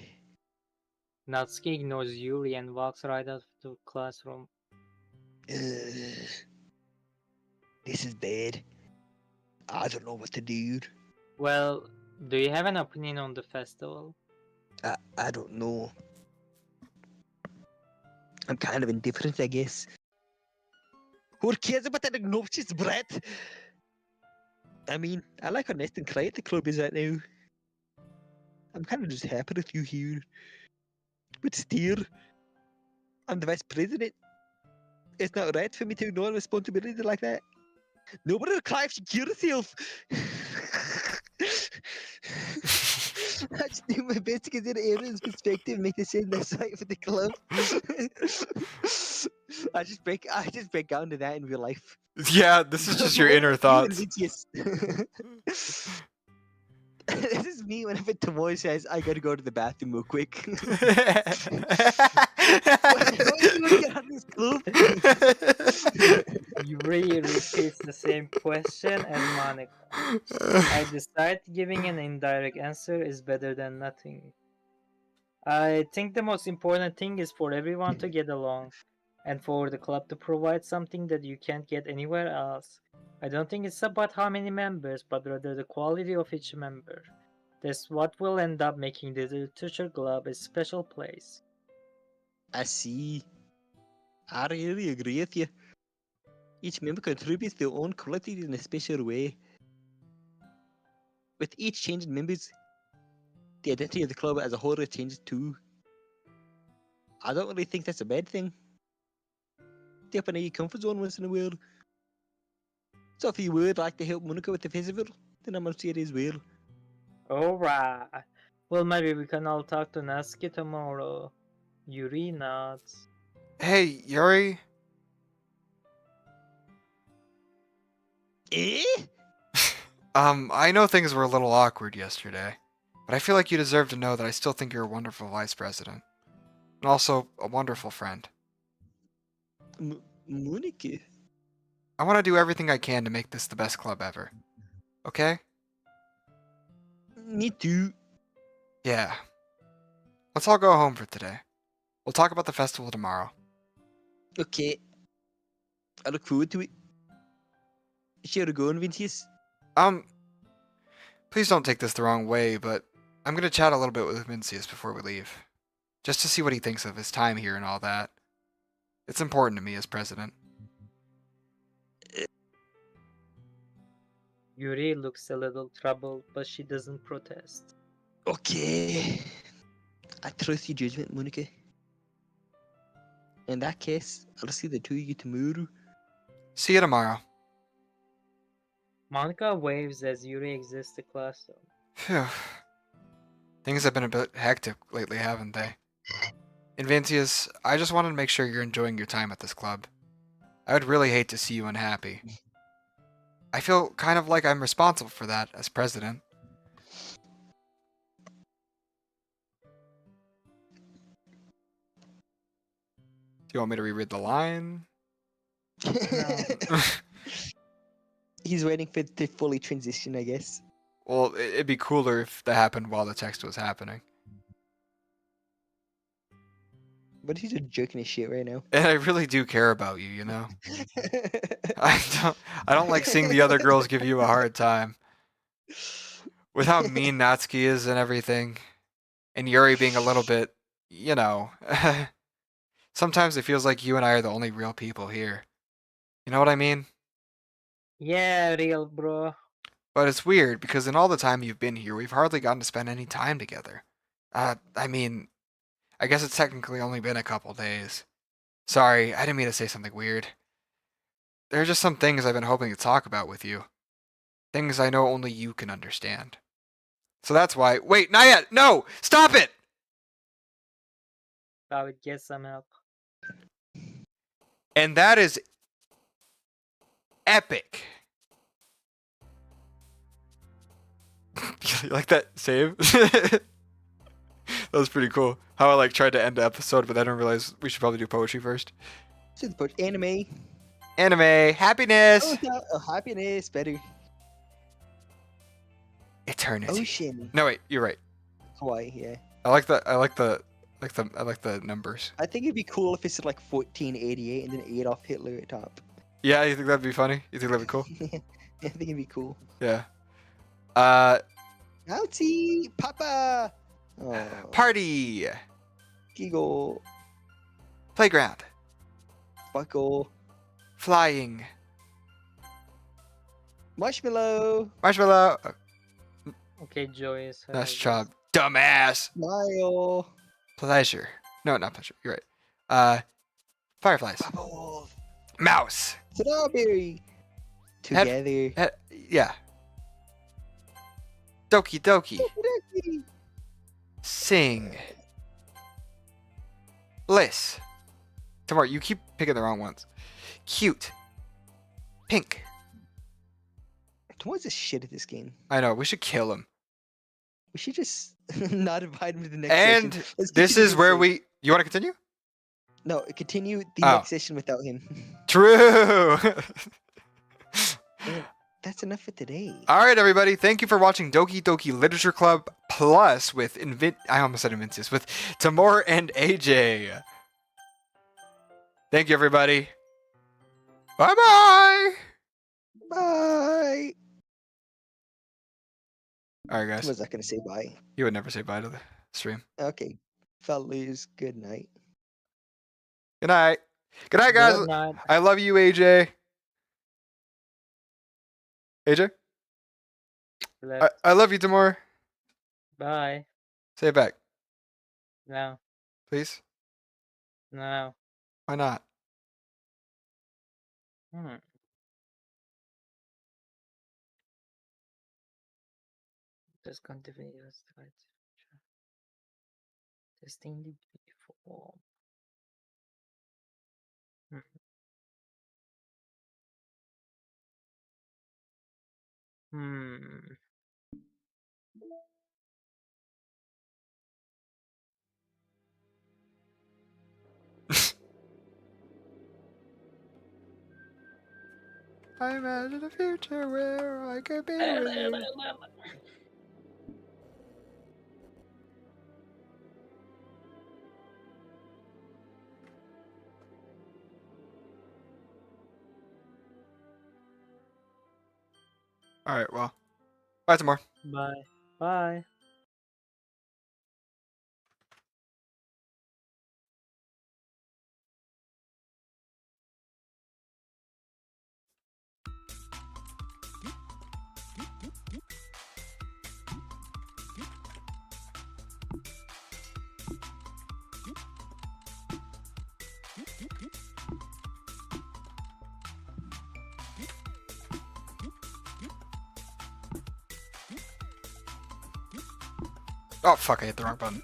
Speaker 2: Natsuki ignores Yuri and walks right out of the classroom.
Speaker 1: Ugh. This is bad. I don't know what to do.
Speaker 2: Well, do you have an opinion on the festival?
Speaker 1: I don't know. I'm kind of indifferent, I guess. Who cares about that obnoxious brat? I mean, I like how nice and quiet the club is right now. I'm kind of just happy with you here. But still, I'm the vice president. It's not right for me to ignore responsibility like that. Nobody will cry if you kill yourself. I just do my best to consider everyone's perspective and make the same that's right for the club. I just break down to that in real life.
Speaker 3: Yeah, this is just your inner thoughts.
Speaker 1: Yes. This is me whenever Timor says I gotta go to the bathroom real quick.
Speaker 2: Yuri repeats the same question as Monica. I decide giving an indirect answer is better than nothing. I think the most important thing is for everyone to get along, and for the club to provide something that you can't get anywhere else. I don't think it's about how many members, but rather the quality of each member. That's what will end up making the Literature Club a special place.
Speaker 1: I see. I really agree with you. Each member contributes their own qualities in a special way. With each change in members, the identity of the club as a whole changes too. I don't really think that's a bad thing. Step out of your comfort zone once in a while. So if you would like to help Monica with the festival, then I'm gonna see it as well.
Speaker 2: Alright. Well, maybe we can all talk to Natsuki tomorrow. Yuri nods.
Speaker 3: Hey, Yuri.
Speaker 1: Eh?
Speaker 3: I know things were a little awkward yesterday, but I feel like you deserve to know that I still think you're a wonderful vice president. And also a wonderful friend.
Speaker 1: Monica?
Speaker 3: I want to do everything I can to make this the best club ever. Okay?
Speaker 1: Me too.
Speaker 3: Yeah. Let's all go home for today. We'll talk about the festival tomorrow.
Speaker 1: Okay. I look forward to it. Shall we go, Vincius?
Speaker 3: Please don't take this the wrong way, but I'm gonna chat a little bit with Vincius before we leave. Just to see what he thinks of his time here and all that. It's important to me as president.
Speaker 2: Yuri looks a little troubled, but she doesn't protest.
Speaker 1: Okay. I trust your judgment, Monica. In that case, I'll see the two of you tomorrow.
Speaker 3: See you tomorrow.
Speaker 2: Monica waves as Yuri exits the classroom.
Speaker 3: Phew. Things have been a bit hectic lately, haven't they? And Vincius, I just wanted to make sure you're enjoying your time at this club. I would really hate to see you unhappy. I feel kind of like I'm responsible for that as president. Do you want me to reread the line?
Speaker 2: No.
Speaker 1: He's waiting for it to fully transition, I guess.
Speaker 3: Well, it'd be cooler if that happened while the text was happening.
Speaker 1: But he's just joking his shit right now.
Speaker 3: And I really do care about you, you know? I don't like seeing the other girls give you a hard time. With how mean Natsuki is and everything. And Yuri being a little bit, you know. Sometimes it feels like you and I are the only real people here. You know what I mean?
Speaker 2: Yeah, real bro.
Speaker 3: But it's weird because in all the time you've been here, we've hardly gotten to spend any time together. I mean, I guess it's technically only been a couple days. Sorry, I didn't mean to say something weird. There are just some things I've been hoping to talk about with you. Things I know only you can understand. So that's why— Wait, not yet! No! Stop it!
Speaker 2: I would get some help.
Speaker 3: And that is epic. You like that save? That was pretty cool. How I tried to end the episode, but then I realized we should probably do poetry first.
Speaker 1: So the anime.
Speaker 3: Anime. Happiness.
Speaker 1: Happiness, better.
Speaker 3: Eternity.
Speaker 1: Ocean.
Speaker 3: No, wait. You're right.
Speaker 1: Hawaii, yeah.
Speaker 3: I like the numbers.
Speaker 1: I think it'd be cool if it's like 1488 and then Adolf Hitler at top.
Speaker 3: Yeah, you think that'd be funny? You think that'd be cool?
Speaker 1: I think it'd be cool.
Speaker 3: Yeah.
Speaker 1: Ouchie! Papa! Oh,
Speaker 3: Party.
Speaker 1: giggle.
Speaker 3: Playground.
Speaker 1: Buckle.
Speaker 3: Flying.
Speaker 1: Marshmallow.
Speaker 3: Marshmallow.
Speaker 2: Okay, Joyce.
Speaker 3: Nice job. Dumbass.
Speaker 1: Smile.
Speaker 3: Pleasure. No, not pleasure. You're right. Fireflies.
Speaker 1: Bubble.
Speaker 3: Mouse.
Speaker 1: Strawberry.
Speaker 3: Head-
Speaker 1: Together.
Speaker 3: Yeah. Doki Doki.
Speaker 1: Turkey.
Speaker 3: Sing. Bliss. Timor, you keep picking the wrong ones. Cute. Pink.
Speaker 1: Towards the shit at this game.
Speaker 3: I know. We should kill him.
Speaker 1: We should just not invite him to the next
Speaker 3: And
Speaker 1: session. Let's
Speaker 3: this
Speaker 1: continue
Speaker 3: is where
Speaker 1: this-
Speaker 3: we. You want to continue?
Speaker 1: No, continue the
Speaker 3: Oh.
Speaker 1: next session without him.
Speaker 3: True.
Speaker 1: And that's enough for today.
Speaker 3: All right, everybody. Thank you for watching Doki Doki Literature Club Plus with I almost said Invincius with Timor and AJ. Thank you, everybody. Bye bye.
Speaker 1: Bye.
Speaker 3: All right, guys.
Speaker 1: Was I gonna say bye?
Speaker 3: You would never say bye to the stream.
Speaker 1: Okay, fellas. Good night.
Speaker 3: Good night. Good night, guys.
Speaker 2: Good night.
Speaker 3: I love you, AJ. AJ? I love you, Timor.
Speaker 2: Bye.
Speaker 3: Say it back,
Speaker 2: No.
Speaker 3: please.
Speaker 2: No.
Speaker 3: Why not?
Speaker 2: Just continue. Testing the before.
Speaker 3: I imagine a future where I could be with you. All right, well, bye, Timor.
Speaker 2: Bye. Bye.
Speaker 3: Oh, fuck, I hit the wrong button.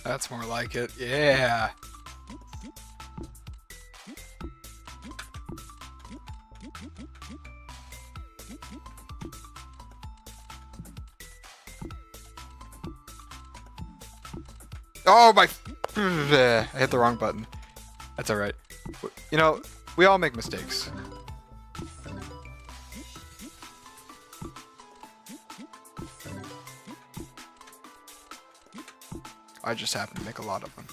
Speaker 3: That's more like it. Yeah. Oh my! I hit the wrong button. That's alright. You know, we all make mistakes. I just happen to make a lot of them.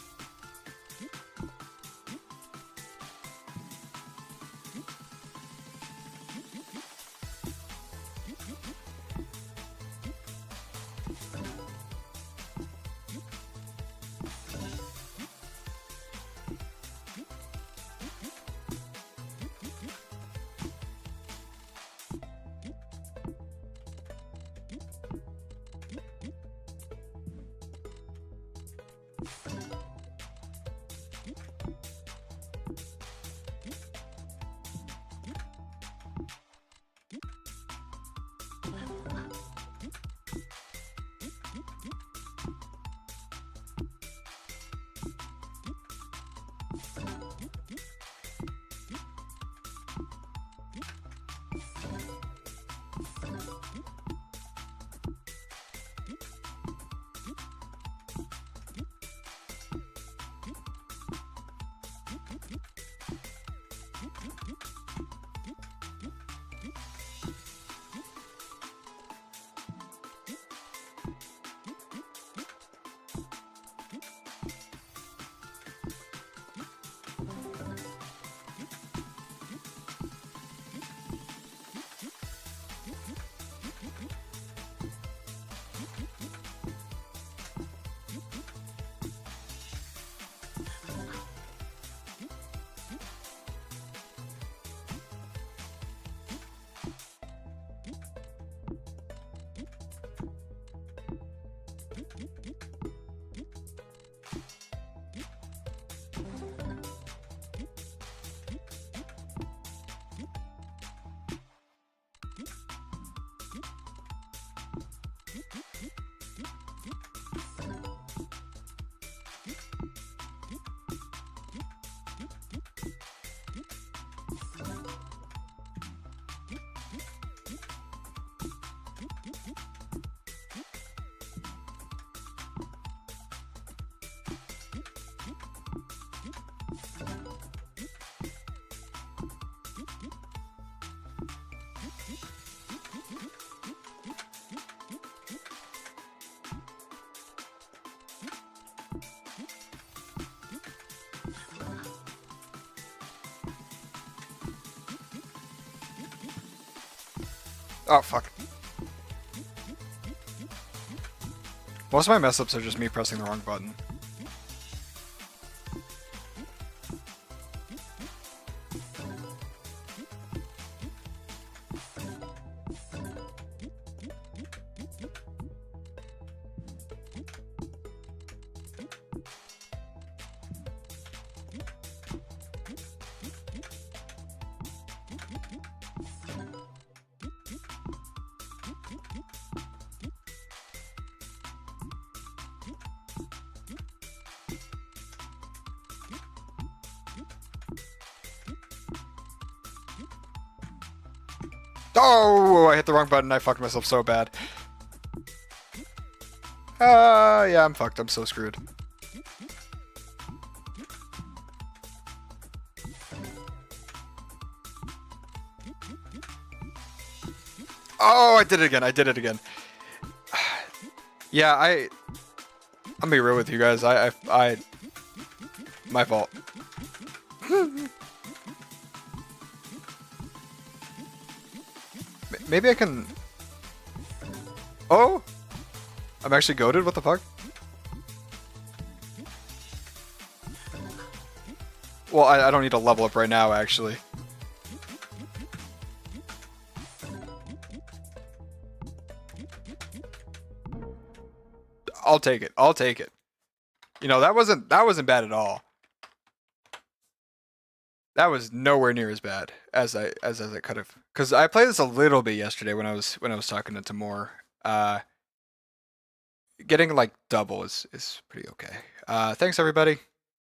Speaker 3: Oh, fuck. Most of my mess ups are just me pressing the wrong button. Oh, I hit the wrong button. I fucked myself so bad. Yeah, I'm fucked. I'm so screwed. Oh, I did it again. I did it again. Yeah, I'm gonna be real with you guys. My fault. Maybe I can... Oh! I'm actually goated? What the fuck? Well, I don't need to level up right now, actually. I'll take it. I'll take it. You know, that wasn't bad at all. That was nowhere near as bad as I could have. Cause I played this a little bit yesterday when I was talking to Timor. Getting like double is pretty okay. Thanks, everybody.